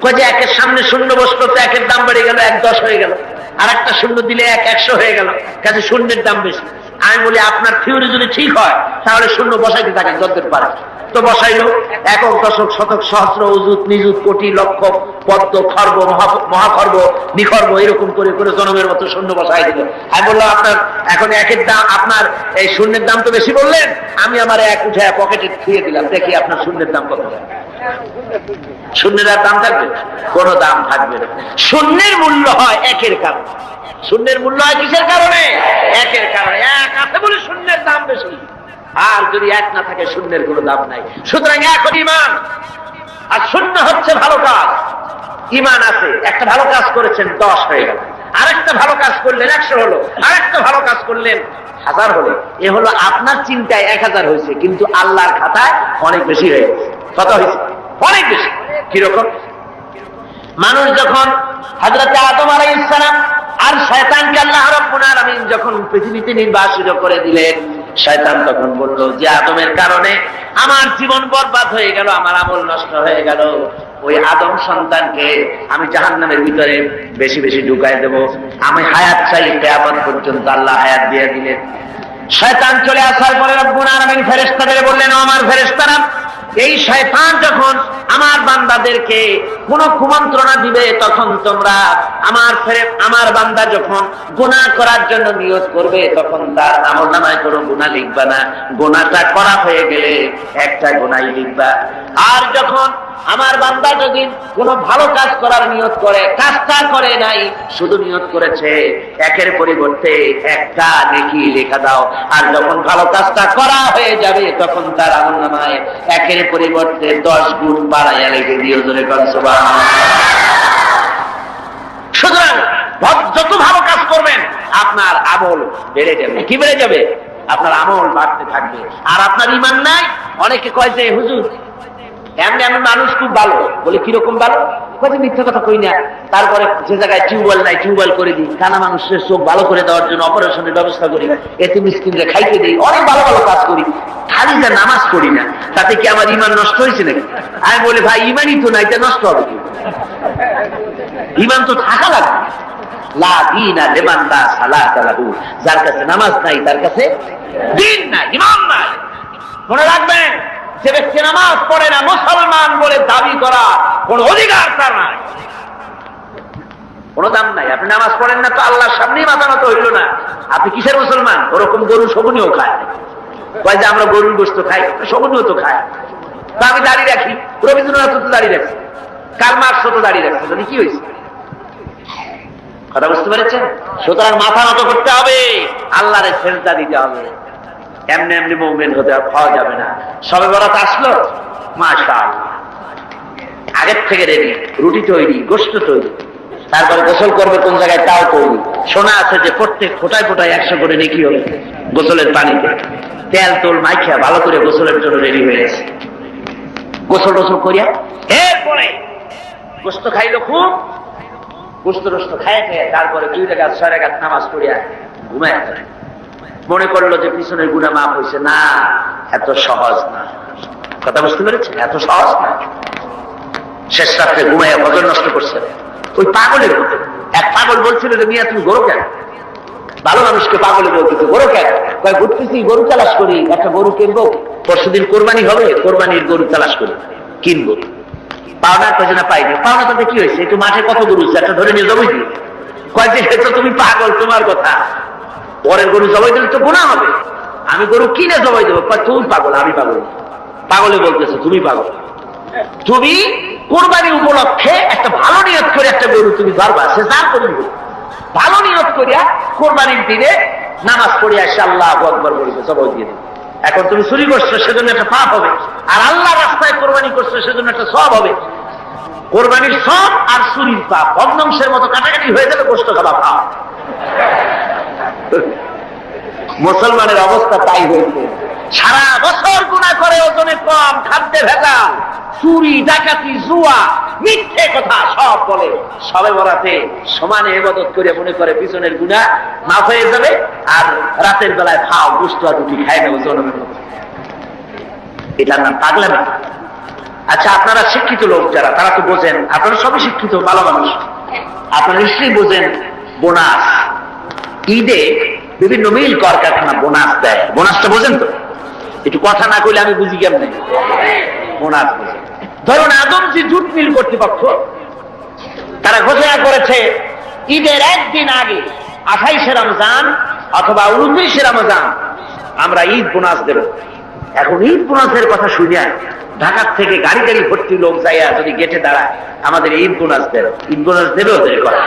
B: কয় যে একের সামনে শূন্য বসলো তো একের দাম বেড়ে গেল, 1-10 হয়ে গেল, আর একটা শূন্য দিলে 1-100 হয়ে গেল, কাজে শূন্যের দাম বেশি। আমি বলি আপনার থিওরি যদি ঠিক হয় তাহলে শূন্য বসাইতে থাকেন যতদূর পারে। তো বসাইলো একক, দশক, শতক, সহস্র, অযুত, নিযুত, কোটি, লক্ষ, পদ্ম, খর্ব, মহাখর্ব, নিখর্ব, এরকম করে করে জনমের মতো শূন্য বসাই দিল। আমি বললাম আপনার এখন একের দাম, আপনার এই শূন্যের দাম তো বেশি বললেন, আমি আমার এক উঠে পকেটে থুয়ে দিলাম, দেখি আপনার শূন্যের দাম কত। শূন্যের আর দাম থাকবে? কোন দাম থাকবে না। শূন্যের মূল্য হয় একের কারণে। শূন্যের মূল্য হয় কিসের কারণে? একের কারণে। এক আছে বলে শূন্যের দাম বেশি, আর যদি এক না থাকে শূন্যের কোনো দাম নাই। সুতরাং এখন ঈমান আর শূন্য হচ্ছে ভালো কাজ। ঈমান আছে, একটা ভালো কাজ করেছেন 10 হয়ে গেল, আরেকটা ভালো কাজ করলেন 100 হলো, আরেকটা ভালো কাজ করলেন 1000 হলো। এ হলো আপনার চিন্তায় 1000 হয়েছে, কিন্তু আল্লাহর খাতায় অনেক বেশি হয়ে গেছে। কত হয়েছে? অনেক বেশি। কিরকম? মানুষ যখন হযরত আদম আলাইহিস সালাম আর শয়তানকে আল্লাহ রাব্বুল আলামিন যখন পৃথিবীতে নির্বাসিত করে দিলেন, শয়তান তখন বলল যে আদমের কারণে আমার জীবন বরবাদ হয়ে গেল, আমার আমল নষ্ট হয়ে গেল, ওই আদম সন্তানকে আমি জাহান্নামের ভিতরে বেশি বেশি ঢুকাই দেব, আমি হায়াত চাই কিয়ামত পর্যন্ত। আল্লাহ হায়াত দিয়ে দিলেন। শয়তান চলে আসার পরে রব্বুল আলামিন ফেরেশতাদের বললেন, ও আমার ফেরেশতারা, এই শয়তান যখন আমার বান্দাদেরকে কোন কুমন্ত্রণা দিবে, তখন তোমরা আমার বান্দা যখন গুনাহ করার জন্য নিয়ত করবে, তখন তার আমলনামায় কোনো গুনাহ লিখবা না, গুনাহটা করা হয়ে গেলে একটা গুনাহই লিখবা। আর যখন আমার বান্দা যদি কোনো ভালো কাজ করার নিয়ত করে, কাজটা করে নাই, শুধু নিয়ত করেছে, একের পরিবর্তে একটা নেকি লেখা দাও। আর যখন ভালো কাজটা করা হয়ে যাবে, তখন তার আমলনামায় একের পরিবর্তে 10 গুণ বাড়াইয়া লিখে দিও। জোরে বলেন সুবহানাল্লাহ। সুতরাং যত ভালো কাজ করবেন আপনার আমল বেড়ে যাবে। কি বেড়ে যাবে? আপনার আমল বাড়তে থাকবে। আর আপনার ঈমান নাই। অনেকে কয় যে হুজুর এমনি আমি মানুষ খুব ভালো, বলে কিরকম ভালো? কয়েছে মিথ্যা কথা কই না, তারপরে যে জায়গায় টিউবওয়েল নাই টিউবওয়েল করে দিই, কানা মানুষের চোখ ভালো করে দেওয়ার জন্য অপারেশনের ব্যবস্থা করি, এতে মিসকিনরা খাইতে দিই, অনেক ভালো ভালো কাজ করি, খালি যা নামাজ পড়ি না, তাতে কি আমার ঈমান নষ্ট হয়েছে নাকি? আমি বলি ভাই ঈমানই তো নাই, তা নষ্ট হবে কি? ঈমান তো থাকা লাগবে। লা দীনা লিমান লা সালাতা লাহু, যার কাছে নামাজ নাই তার কাছে দ্বীন নাই, ঈমান নাই। মনে রাখবেন, যে ব্যক্তি নামাজ পড়ে না, মুসলমান বলে দাবি করা কোন অধিকার তার নাই, কোন দাম নাই। আপনি নামাজ পড়েন না তো আল্লাহর সামনেই মাথা নত হইল না, আপনি কিসের মুসলমান? ওরকম গরু শগুনিও খায়, কয় যে আমরা গরুর গোশত খাই, শগুনিও তো খায়। তো আমি দাঁড়িয়ে রাখি, রবীন্দ্রনাথ তো দাঁড়িয়ে রাখছি, কার্ল মার্কস তো দাঁড়িয়ে রাখছে, তাহলে কি হয়েছে? কথা বুঝতে পেরেছেন? সুতরাং মাথা নত করতে হবে, আল্লাহরে সেজদা দিতে হবে। এমনি এমনি মুমিন হতে পাওয়া যাবে না। সবে বরাত আসলো, মাশাআল্লাহ, আগের থেকে রেডি, রুটি তৈরি, গোশত তৈরি, তারপরে গোসল করবে কোন জায়গায় তাও তৈরি। শোনা আছে যে প্রত্যেক ফোটায় ফোটায় 100 করে নেকি হবে গোসলের পানিতে। তেল তোল মাইখা ভালো করে গোসলের জন্য রেডি হয়ে গেছে। গোসল টোসল করিয়া এরপরে গোশত খাইলো খুব, গোশত টোস্ত খায় খেয়ে তারপরে 2 রাকাত 6 রাকাত নামাজ পড়িয়া ঘুমায় যায়। মনে করলো যে পিছনের গুনাহ মাফ হয়েছে। না, এত সহজ না। কথা বুঝতে পেরেছেন? এত সহজ না। শেষ রাত্রে ঘুমাইয়া ফজর নষ্ট করছে ওই পাগলের মতো। এক পাগল বলছিল যে মিয়া তুমি গরু কেন? ভালো মানুষকে পাগলে বলতেছে গরু কেন? কয় ঘুরতেছি, গরু তালাশ করি, একটা গরু কিনবো, পরশুদিন কোরবানি হবে, কোরবানির গরু তালাশ করি, কিনবো। পাওনা কয়েছে না পাইনি। পাওনা তাতে কি হয়েছে? একটু মাঠে কত গরু একটা ধরে নিয়ে জবাই দিই। কয় যে সে তো তুমি পাগল, তোমার কথা, পরের গরু জবাই দিলে তো গুনাহ হবে, আমি গরু কিনে জবাই দেবো। তুমি পাগল, আমি পাগল। পাগলে বলতেছে তুমি পাগল। তুমি কোরবানি উপলক্ষে একটা ভালো নিয়ত করে একটা গরু তুমি ধরবা, সে যার করে ভালো নিয়ত করিয়া কোরবানির দিনে নামাজ পড়িয়া এসে আল্লাহু আকবার বলবে, জবাই দিয়ে দেবে। এখন তুমি চুরি করছো, সেজন্য একটা পাপ হবে, আর আল্লাহ রাস্তায় কোরবানি করছো, সেজন্য একটা সওয়াব হবে। কোরবানির সওয়াব আর চুরির পাপ ভগ্নাংশের মতো কাটাকাটি হয়ে যাবে, গোশত খাওয়া পাপ। মুসলমানের অবস্থা তাই হয়েছে। সারা বছর গুনাহ করে, ওজনে কম, খাদ্যে ভেজাল, চুরি ডাকাতি জুয়া মিথ্যে কথা সব বলে, সবে বরাতে সমানে ইবাদত করে মনে করে পিছনের গুনাহ মাফ হয়ে যাবে, আর রাতের বেলায় খাও গোশত আর রুটি খায় না ওজনের মতো। এটার নাম পাগলামি। আচ্ছা, আপনারা শিক্ষিত লোক যারা, তারা তো বোঝেন, আপনারা সবই শিক্ষিত, ভালো মানুষ, আপনারা নিশ্চয়ই বোঝেন বোনাস। ঈদে বিভিন্ন মিল কলকারখানা বোনাস দেয়, বোনাসটা বোঝেন তো? একটু কথা না কইলে আমি বুঝি কেমন বোনাস বোঝেন। ধরুন আদমজি জুট মিল কর্তৃপক্ষ তারা ঘোষণা করেছে ঈদের একদিন আগে 28শে রমজান অথবা 29শে রমজান আমরা ঈদ বোনাস দেব। এখন ঈদ বোনাসের কথা শুনে ঢাকার থেকে গাড়ি গাড়ি ভর্তি লোক যাইয়া যদি গেটে দাঁড়ায় আমাদের ঈদ বোনাস দেবে, ঈদ বোনাস দেবে ওদের কথা।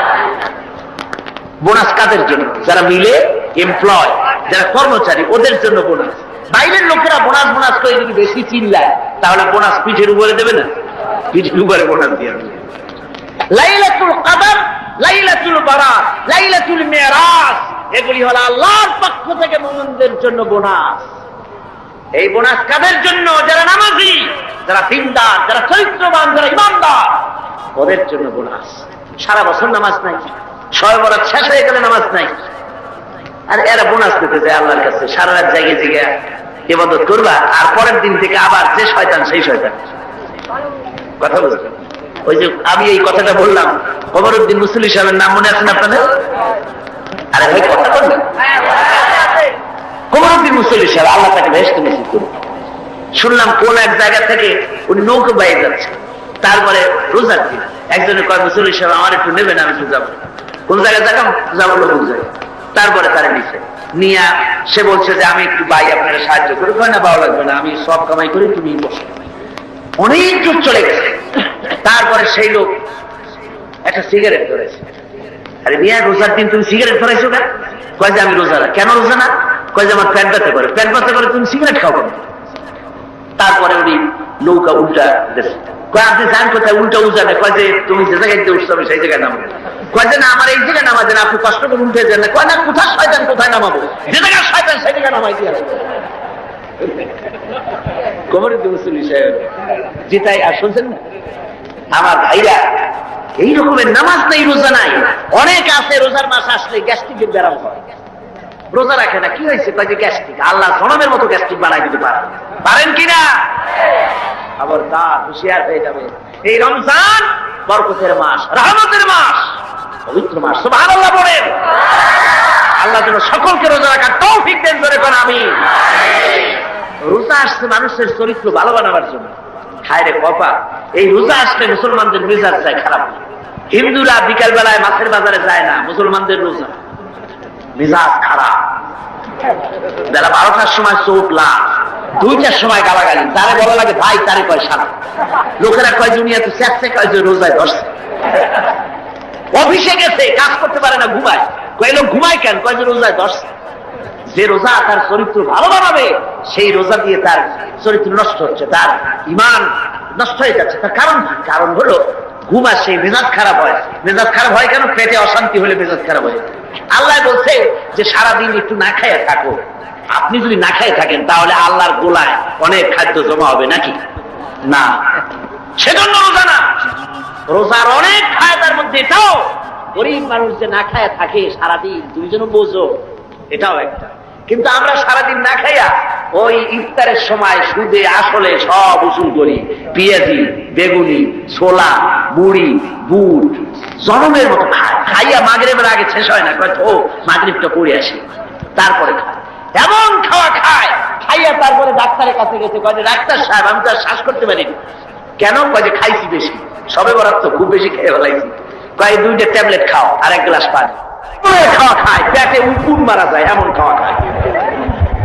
B: বোনাস কাদের জন্য? যারা মিলে এমপ্লয়, যারা কর্মচারী, ওদের জন্য বোনাস। বাইরের লোকেরা বোনাস বোনাস করে যদি বেশি চিল্লায়, তাহলে বোনাস পিঠের উপরে দেবে না, পিঠের উপরে বোনাস দিয়ে দেবে। লাইলাতুল কদর লাইলাতুল বারাত, লাইলাতুল মিরাজ, এগুলি হলো আল্লাহর পক্ষ থেকে মুমিনদের জন্য বোনাস। এই বোনাস কাদের জন্য? যারা নামাজি, যারা দিনদার, যারা চরিত্রবান, যারা ইমানদার, ওদের জন্য বোনাস। সারা বছর নামাজ নাই, শবে বরাত শেষ হয়ে গেলে নামাজ নাই, আর এরা বোনাস পেতে যায় আল্লাহর কাছে। সারা রাত জায়গা জায়গা ইবাদত করবা, আর পরের দিন থেকে আবার যে শয়তান সেই শয়তান। কথা বুঝলেন? ওই যে আমি এই কথাটা বললাম, কমরউদ্দিন মুসল্লি সাহেবের নাম মনে আছেন আপনাদের? আরে ভাই কথা বললেন, কমরউদ্দিন মুসল্লি সাহেব, আল্লাহ তাকে বেহেশতে নসিব করুন। শুনলাম কোন এক জায়গা থেকে উনি নৌকো বাইরে যাচ্ছে, তারপরে রোজার দিন একজনে কয় মুসল্লি সাহেব আমার একটু নেবেন, আমি একটু যাবো। কোন জায়গায় যাবো লোক যায়। তারপরে তারা নিছে নিয়া সে বলছে যে আমি একটু ভাই আপনারা সাহায্য করে, কয় না ভালো লাগবে না, আমি সব কামাই করি, তুমি বসো। অনেক দূর চলে গেছে। তারপরে সেই লোক একটা সিগারেট ধরেছে। আরে মিয়া, রোজার দিন তুমি সিগারেট ধরাইছো কেন? কয় যে আমি রোজা না। কেন রোজা না? কয় যে আমার পেট ব্যথা করে। পেট ব্যথা করে তুমি সিগারেট খাও কেন? তারপরে উনি নৌকা উল্টা দেশে, কয় আপনি যান কোথায়? উল্টা উজানে। কয় যে তুমি যে জায়গায় দিয়ে উঠছো আমি সেই জায়গায় নামবো। কয় যে না, আমার এই জায়গায় নামা দেন, আপনি কষ্ট করে উঠে যান না। কয় না, কোথায় শয়তান, কোথায় নামাবো? যে জায়গায় শয়তান সেই জায়গায় নামাই দিয়ে আসবে। কমরউদ্দিন মুসল্লি সাহেব জিতাই আর শুনছেন না আমার ভাইরা, এই রকমের নামাজ নেই, রোজা নাই। অনেক আছে রোজার মাস আসলে গ্যাস্ট্রিকের ব্যারাম হয়, রোজা রাখে না। কি হয়েছে? কয় যে গ্যাস্ট্রিক। আল্লাহ জনমের মতো গ্যাস্ট্রিক বানাই দিতে পারেন কিনা? আবার তা হুঁশিয়ার হয়ে যাবে। এই রমজান বরকতের মাস, রহমতের মাস, পবিত্র মাস। সুবহানাল্লাহ বলেন। আল্লাহ যেন সকলকে রোজা রাখার তৌফিক দেন, করে কোন আমিন। রোজা আসছে মানুষের চরিত্র ভালো বানাবার জন্য। হায় রে কপা, এই রোজা আসলে মুসলমানদের মেজাজ যায় খারাপ। হিন্দুরা বিকাল বেলায় মাছের বাজারে যায় না, মুসলমানদের রোজা মেজাজ খারাপ। বেলা 12টার সময় চোট লাভ, 2টার সময় গালাগালি, যারে বলা লাগে ভাই তারে কয় সারা। লোকেরা কয় দুনিয়া তো চেষ্টা, কয় যে রোজায় ধরছে। অফিসে গেছে, কাজ করতে পারে না, ঘুমায়। কয় লোক ঘুমায় কেন? কয় যে রোজায় ধরছে। যে রোজা তার চরিত্র ভালো বানাবে, সেই রোজা দিয়ে তার চরিত্র নষ্ট হচ্ছে, তার ঈমান নষ্ট হয়ে যাচ্ছে। তার কারণ কি? কারণ হলো ঘুম আসে, মেজাজ খারাপ হয়। মেজাজ খারাপ হয় কেন? পেটে অশান্তি হলে মেজাজ খারাপ হয়। আল্লাহ বলছে যে সারাদিন একটু না খাইয়া থাকো। আপনি যদি না খাইয়ে থাকেন তাহলে আল্লাহর গোলায় অনেক খাদ্য জমা হবে নাকি? না, সেজন্য রোজা না। রোজার অনেক ফায়দার মধ্যে এটাও, গরিব মানুষ যে না খাইয়া থাকে সারাদিন, তুমি যেন বোঝো, এটাও একটা। কিন্তু আমরা সারাদিন না খাইয়া ওই ইফতারের সময় সুদে আসলে সব উসুল করি। পেঁয়াজি, বেগুনি, ছোলা, মুড়ি, বুট, জনমের মতো খাইয়া মাগরিবের আগে শেষ হয় না, ও মাগরিবটা পড়ে আসি, তারপরে খায়। এমন খাওয়া খায়, খাইয়া তারপরে ডাক্তারের কাছে গেছে, কয় যে ডাক্তার সাহেব আমি তো আর শ্বাস করতে পারিনি। কেন? কয় যে খাইছি বেশি, সবে বরাত তো খুব বেশি খেয়ে ফেলাইছি। কয় 2টা ট্যাবলেট খাও আর 1 গ্লাস পানি। খাওয়া খায়, পেটে উকুন মারা যায়, এমন খাওয়া খায়।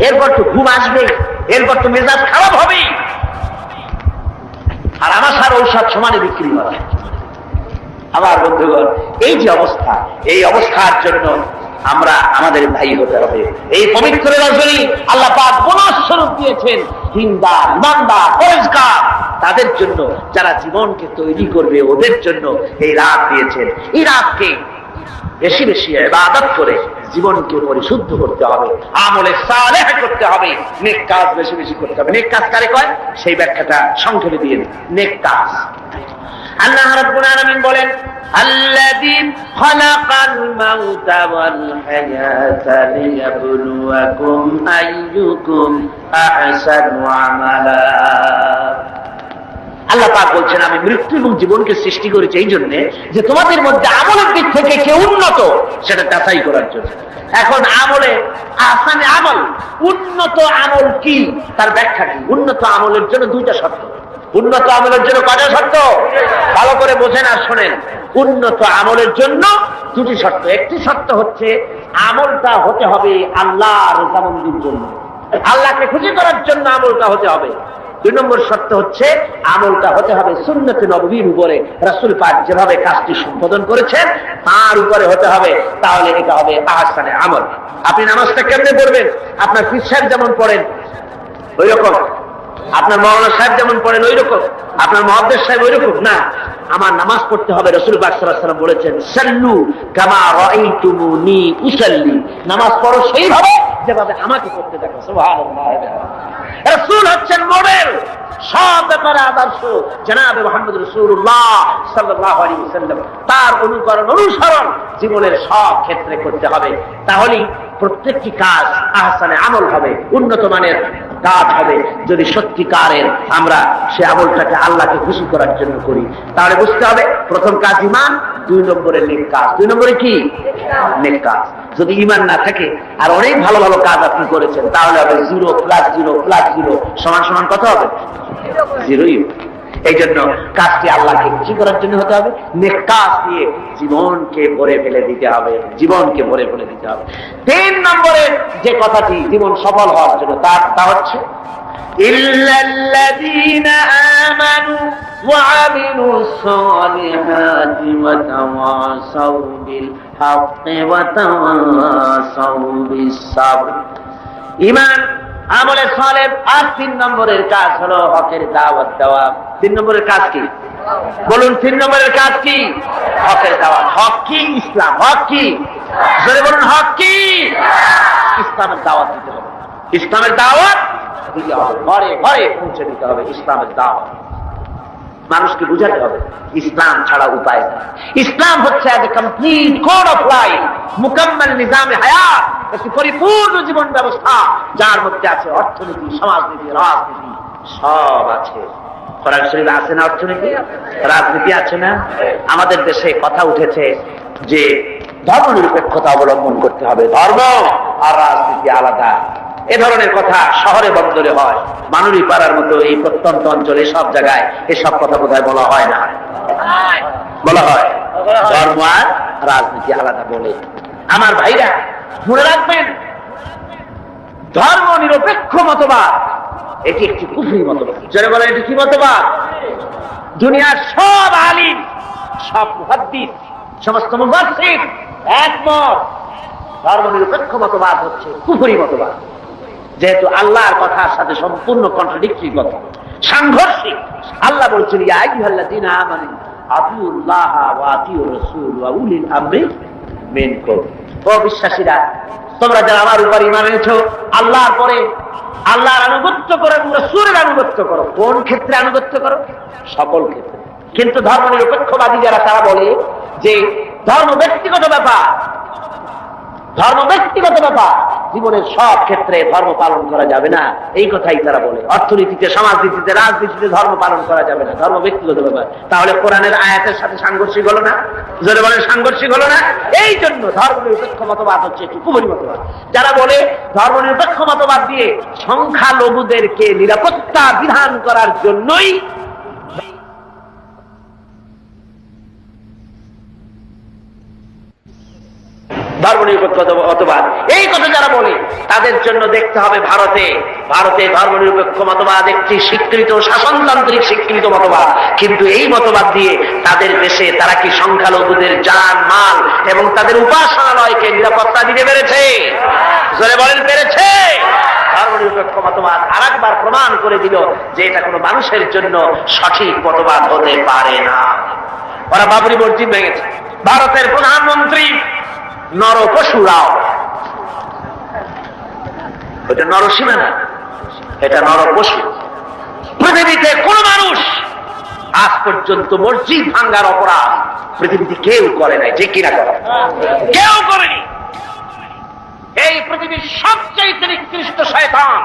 B: এরপর তো ঘুম আসবে, এরপর তো মেজাজ খারাপ হবে। আর আমার সার ঔষধ সমানে বিক্রি হয়। আমার বন্ধুগণ, এই যে অবস্থা, এই অবস্থার জন্য আমরা আমাদের ভাই হতে হবে। এই পবিত্র রজনী আল্লাহ পাক বোনাস স্বরূপ দিয়েছেন দিনদার, ইমানদার, পরেজগার তাদের জন্য, যারা জীবনকে তৈরি করবে ওদের জন্য এই রাত দিয়েছেন। এই রাতকে বেশি বেশি ইবাদত করে জীবনকে পরিশুদ্ধ করতে হবে, আমলে সালেহ করতে হবে, নেক কাজ বেশি বেশি করতে হবে। নেক কাজ কারে কয় সেই ব্যাখ্যাটা সংক্ষেপে দিয়ে দিই। নেক কাজ, আল্লাহ রাব্বুল আলামিন বলেন, আল্লাযী খালাকাল মাউতা ওয়াল হায়াতা লিয়াবলুয়াকুম আইয়ুকুম আহসানু আমালা। আল্লাহ পাক বলছেন, আমি মৃত্যু এবং জীবনকে সৃষ্টি করেছি এই জন্য যে তোমাদের মধ্যে আমলের দিক থেকে কে উন্নত সেটা যাচাই করার জন্য। এখন আমলে আহসানে আমল, উন্নত আমল কি তার ব্যাখ্যা কি? উন্নত আমলের জন্য 2টা শর্ত। উন্নত আমলের জন্য কয়টা শর্ত? ভালো করে বোঝেন আর শোনেন। উন্নত আমলের জন্য 2টি শর্ত। একটি শর্ত হচ্ছে আমলটা হতে হবে আল্লাহর রজামন্দির জন্য, আল্লাহকে খুশি করার জন্য আমলটা হতে হবে। 2 নম্বর শর্ত হচ্ছে আমলটা হতে হবে সুন্নতে নববীর উপরে, রাসূল পাক যেভাবে কাজটি সম্পাদন করেছেন তার উপরে হতে হবে, তাহলে এটা হবে আহসানে আমল। আপনি নামাজটা কেমনে পড়বেন? আপনার পীর সাহেব যেমন পড়েন ওই রকম আপনার মৌলানা সাহেব যেমন পড়েন ওই রকম, আপনার মুহাদ্দিস সাহেব ওই রকম না। আমার নামাজ পড়তে হবে, রাসূল পাক সাল্লাল্লাহু আলাইহি ওয়াসাল্লাম বলেছেন সাল্লু কামা রাআইতুমুনি উসাল্লি, নামাজ পড়ো সেইভাবে যেভাবে আমাকে পড়তে দেখো। সুবহানাল্লাহ। রাসূল হচ্ছেন মডেল, সব ব্যাপারে আদর্শ। জনাবে মুহাম্মদ রাসূলুল্লাহ সাল্লাল্লাহু আলাইহি ওয়াসাল্লাম, তার অনুকরণ অনুসরণ জীবনের সব ক্ষেত্রে করতে হবে। তাহলেই প্রত্যেকটি কাজ আহসানে আমল হবে, উন্নত মানের কাজ হবে। যদি সত্যিকারের আমরা সে আমলটাকে আল্লাহকে খুশি করার জন্য করি, তাহলে বুঝতে হবে প্রথম কাজ ঈমান, 2 নম্বরে নেক কাজ। 2 নম্বরে কি? নেক কাজ। যদি ঈমান না থাকে আর অনেক ভালো ভালো কাজ আপনি করেছেন, তাহলে হবে 0 + 0 + 0 = কত হবে? 0ই। এই জন্য কাজটি আল্লাহকে খুশি করার জন্য হতে হবে, নেক কাজ দিয়ে জীবনকে ভরে ফেলে দিতে হবে, জীবনকে ভরে ফেলে দিতে হবে। 3 নম্বরে যে কথাটি জীবন সফল হওয়ার জন্য তা হচ্ছে ইল্লাল্লাযীনা আমানু ওয়া আমিলুস সালিহাতি ওয়া তাওয়াসাউ বিল হাক্কি ওয়া তাওয়াসাউ বিস সাবর। ঈমান, আমলে সালেহ, আর 3 নম্বরের কাজ হলো হকের দাওয়াত দেওয়া। 3 নম্বরের কাজ কি? বলুন, 3 নম্বরের কাজ কি? হকের দাওয়াত। হক কি? ইসলাম। হক কি? জোরে বলুন, হক কি? ইসলামের দাওয়াত দিতে হবে। ইসলামের দাওয়াত দিতে হবে, ঘরে ঘরে পৌঁছে দিতে হবে ইসলামের দাওয়াত। মানুষকে বুঝাতে হবে ইসলাম ছাড়া উপায় নেই। ইসলাম হচ্ছে এক কমপ্লিট কোড অফ লাইফ, মুকাম্মাল নিজামে হায়াত, একটি পরিপূর্ণ জীবন ব্যবস্থা, যার মধ্যে আছে অর্থনীতি, সমাজনীতি, রাজনীতি, সব আছে। কোরআন শরীফে আছে না অর্থনীতি, রাজনীতি আছে না? আমাদের দেশে কথা উঠেছে যে ধর্মনিরপেক্ষতা অবলম্বন করতে হবে, ধর্ম আর রাজনীতি আলাদা। এ ধরনের কথা শহরে বন্দরে হয়, মানুরি পাড়ার মতো এই প্রত্যন্ত অঞ্চলে সব জায়গায় এসব কথা বোধহয় বলা হয় না। বলা হয় ধর্ম আর রাজনীতি আলাদা বলে। আমার ভাইরা মনে রাখবেন, ধর্ম নিরপেক্ষ মতবাদ এটি একটি কুফরি মতবাদ। যারা বলে এটি কি মতবাদ? দুনিয়ার সব আলিম, সব মুহাদ্দিস, সমস্ত মুফাসসির একমত, ধর্ম নিরপেক্ষ মতবাদ হচ্ছে কুফরি মতবাদ। যেহেতু আল্লাহর কথার সাথে সম্পূর্ণ কন্ট্রাডিক্টরি কথা, সাংঘর্ষিক। আল্লাহ বলছেন ইয়া আইয়ুহাল্লাযীনা আমানু আতিউল্লাহ ওয়া আতিউর রাসূল ওয়া উলিল আমরি মিনকুম। ও বিশ্বাসীরা, তোমরা যারা আমার উপর ঈমান এনেছো, আল্লাহর পরে আল্লাহর আনুগত্য করো এবং রাসূলের আনুগত্য করো। কোন ক্ষেত্রে আনুগত্য করো? সকল ক্ষেত্রে। কিন্তু ধর্ম নিরপেক্ষবাদী যারা, তারা বলে যে ধর্ম ব্যক্তিগত ব্যাপার, ধর্ম ব্যক্তিগত ব্যাপার, জীবনের সব ক্ষেত্রে ধর্ম পালন করা যাবে না, এই কথাই তারা বলে। অর্থনীতিতে, সমাজনীতিতে, রাজনীতিতে ধর্ম পালন করা যাবে না, ধর্ম ব্যক্তিগত ব্যাপার। তাহলে কোরআনের আয়াতের সাথে সাংঘর্ষিক হলো না? জোরে বলেন, সাংঘর্ষিক হলো না? এই জন্য ধর্ম নিরপেক্ষ মতবাদ হচ্ছে একটি কুফরি মতবাদ। যারা বলে ধর্ম নিরপেক্ষ মতবাদ দিয়ে সংখ্যালঘুদেরকে নিরাপত্তা বিধান করার জন্যই ধর্মনিরপেক্ষ মতবাদ, এই কথা যারা বলে তাদের জন্য দেখতে হবে ভারতে ধর্মনিরপেক্ষ মতবাদ একটি স্বীকৃত শাসনতান্ত্রিক স্বীকৃত মতবাদ। কিন্তু এই মতবাদ দিয়ে তাদের দেশে তারা কি সংখ্যালঘুদের জান মাল এবং তাদের উপাসনালয়কে নিরাপত্তা দিতে পেরেছে? জোরে বলেন, পেরেছে? ধর্মনিরপেক্ষ মতবাদ আরেকবার প্রমাণ করে দিল যে এটা কোনো মানুষের জন্য সঠিক মতবাদ হতে পারে না। ওরা বাবরি মসজিদ ভেঙেছে, ভারতের প্রধানমন্ত্রী নর পশুরাও, এটা নরসীমা না, এটা নর পশু। পৃথিবীতে কোন মানুষ আজ পর্যন্ত মসজিদ ভাঙ্গার অপরাধ পৃথিবীতে কেউ করে নাই, যে কিনা করে কেউ করেনি। এই পৃথিবীর সবচেয়ে নিকৃষ্ট শয়তান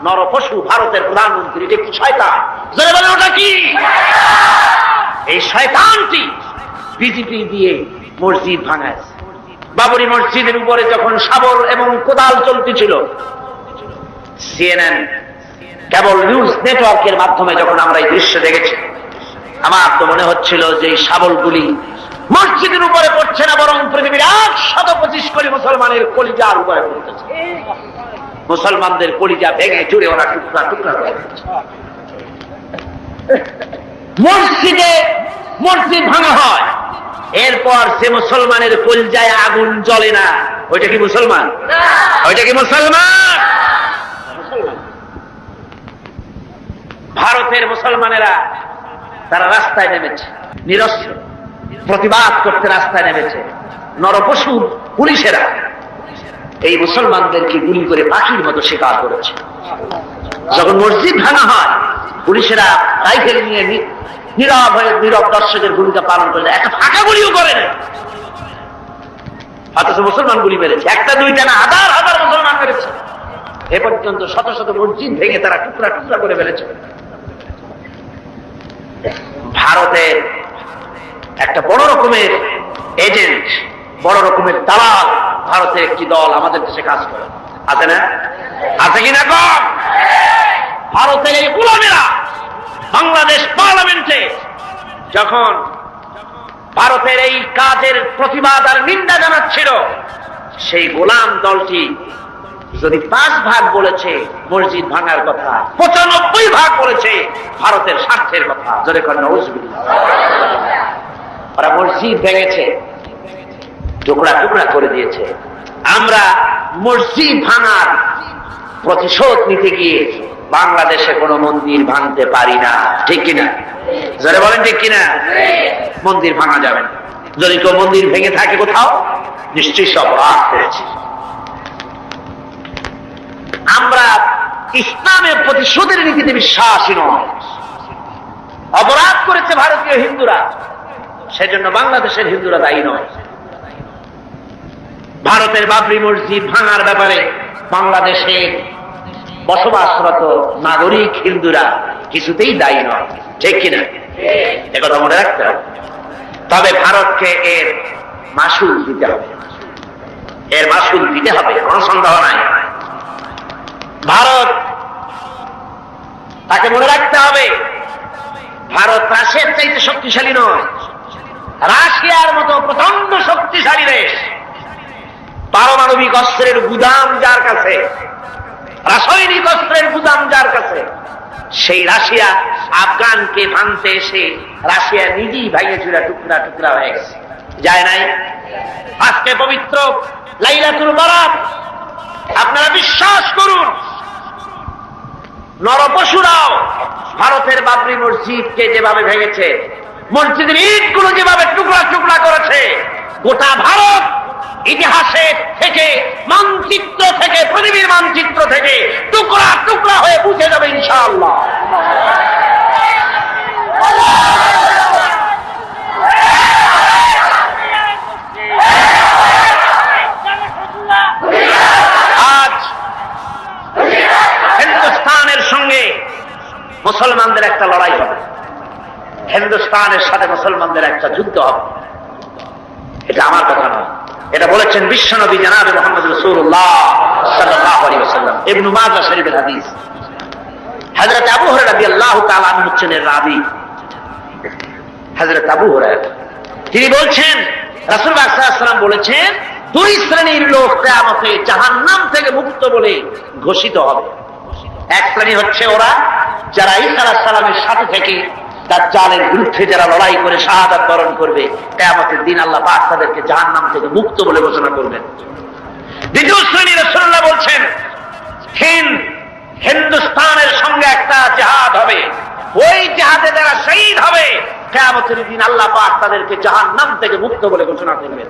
B: নর পশু ভারতের প্রধানমন্ত্রী, এটা কি শয়তান? যারা বলে ওটা কি? এই শয়তানটি বিজেপি দিয়ে মসজিদ ভাঙায়। বাবরি মসজিদের উপরে যখন শাবল এবং কোদাল চলতেছিল, সিএনএন কেবল নিউজ নেটওয়ার্কের মাধ্যমে যখন আমরা এই দৃশ্য দেখেছি, আমার তো মনে হচ্ছিল যে এই শাবলগুলি মসজিদের উপরে পড়ছে না, বরং পৃথিবীর 125 কোটি মুসলমানের কলিজার উপরে পড়তেছে। মুসলমানদের কলিজা ভেঙে চুরে ওরা টুকরা টুকরা করে দিচ্ছে। মসজিদ ভাঙা হয়, এরপর সে মুসলমানের কলিজায় আগুন জ্বলে না, ওইটা কি মুসলমান? ওইটা কি মুসলমান? ভারতের মুসলমানেরা তারা রাস্তায় নেমেছে, নিরস্ত্র প্রতিবাদ করতে রাস্তায় নেমেছে। নরপশু পুলিশেরা এই মুসলমানদেরকে গুলি করে পাখির মতো শিকার করেছে। যখন মসজিদ ভাঙা হয়, পুলিশেরা রাইফেল নিয়ে নীরব হয়ে নীরব দর্শকের ভূমিকা পালন করে, একটা ফাঁকা গুলিও করে না। অথচ মুসলমান গুলি মেরেছে, একটা দুইটা না, হাজার হাজার মুসলমান মেরেছে। এ পর্যন্ত শত শত মসজিদ ভেঙে তারা টুকরা টুকরা করে ফেলেছে। ভারতের একটা বড় রকমের এজেন্ট, বড় রকমের দালাল, ভারতের একটি দল আমাদের দেশে কাজ করে, আছে না? আছে কিনা কম? ভারতের এই গোলামেরা বাংলাদেশ পার্লামেন্টে যখন ভারতের এই কাজের প্রতিবাদ আর নিন্দা জানাচ্ছিল, সেই গোলাম দলটি যদি 5 ভাগ বলেছে মসজিদ ভাঙার কথা, 95 ভাগ বলেছে ভারতের স্বার্থের কথা। জোরে করেন নাউজুবিল্লাহ। ওরা মসজিদ ভেঙেছে, টুকরা টুকরা করে দিয়েছে। আমরা মসজিদ ভাঙার প্রতিশোধ নিতে গিয়ে বাংলাদেশে কোনো মন্দির ভাঙতে পারি না, ঠিক কিনা? জোরে বলেন ঠিক কিনা? মন্দির ভাঙা যাবে না। যদি কেউ মন্দির ভেঙে থাকে কোথাও, নিশ্চয়ই সব অপরাধ করেছে। আমরা ইসলামের প্রতিশোধের নীতিতে বিশ্বাসী নয়। অপরাধ করেছে ভারতীয় হিন্দুরা, সেজন্য বাংলাদেশের হিন্দুরা দায়ী নয়। ভারতের বাবরি মসজিদ ভাঙার ব্যাপারে বাংলাদেশে বসবাসরত নাগরিক হিন্দুরা কিছুতেই দায়ী নয়, ঠিক কিনা? একথা মনে রাখতে হবে। তবে ভারতকে এর মাসুল দিতে হবে, এর মাসুল দিতে হবে, কোনো সন্দেহ নাই। ভারত, তাকে মনে রাখতে হবে, ভারত রাশিয়ার চাইতে শক্তিশালী নয়। রাশিয়ার মতো প্রচন্ড শক্তিশালী দেশ, পারমাণবিক অস্ত্রের গুদাম যার কাছে, রাসায়নিক অস্ত্রের গুদাম যার কাছে, সেই রাশিয়া আফগানকে ভাঙতে এসে রাশিয়া নিজেই ভাইয়ে চুরা টুকরা টুকরা হয়ে গেছে, যায় নাই? আজকে পবিত্র লাইলাতুল বারাত, আপনারা বিশ্বাস করুন, নরপশুরাও ভারতের বাবরি মসজিদকে যেভাবে ভেঙেছে, মসজিদের ইটগুলো যেভাবে টুকরা টুকরা করেছে, গোটা ভারত ইতিহাসে থেকে, মানচিত্র থেকে, পৃথিবীর মানচিত্র থেকে টুকরা টুকরা হয়ে বুঝে যাবে ইনশাআল্লাহ। আজ হিন্দুস্তানের সঙ্গে মুসলমানদের একটা লড়াই হবে, হিন্দুস্তানের সাথে মুসলমানদের একটা যুদ্ধ হবে। এটা আমার কথা নয়, এটা বলেছেন বিশ্বনবী জনাবে মুহাম্মদ রাসূলুল্লাহ সাল্লাল্লাহু আলাইহি ওয়াসাল্লাম। ইবনে মাজাহ শরীফের হাদিস। হযরত আবু হুরায়রা রাদিয়াল্লাহু তাআলা আনহু হচ্ছেন এর রাবী। হযরত আবু হুরায়রা তিনি বলছেন, রাসূলুল্লাহ সাল্লাল্লাহু আলাইহি ওয়াসাল্লাম বলেছেন, 2 শ্রেণীর লোক কিয়ামতে জাহান্নাম থেকে মুক্ত বলে ঘোষিত হবে। এক শ্রেণী হচ্ছে ওরা যারা ঈসা আলাইহিস সালামের সাথে থেকে দাজ্জালের বিরুদ্ধে যারা লড়াই করে শাহাদাত বরণ করবে, কিয়ামতের দিন আল্লাহ পাক তাদেরকে জাহান্নাম থেকে মুক্ত বলে ঘোষণা করবেন। দ্বিতীয় শ্রেণী রাসূলুল্লাহ বলছেন, হিন্দুস্তানের সঙ্গে একটা জিহাদ হবে, ওই জিহাদে যারা শহীদ হবে, কিয়ামতের দিন আল্লাহ পাক তাদেরকে জাহান্নাম থেকে মুক্ত বলে ঘোষণা করবেন।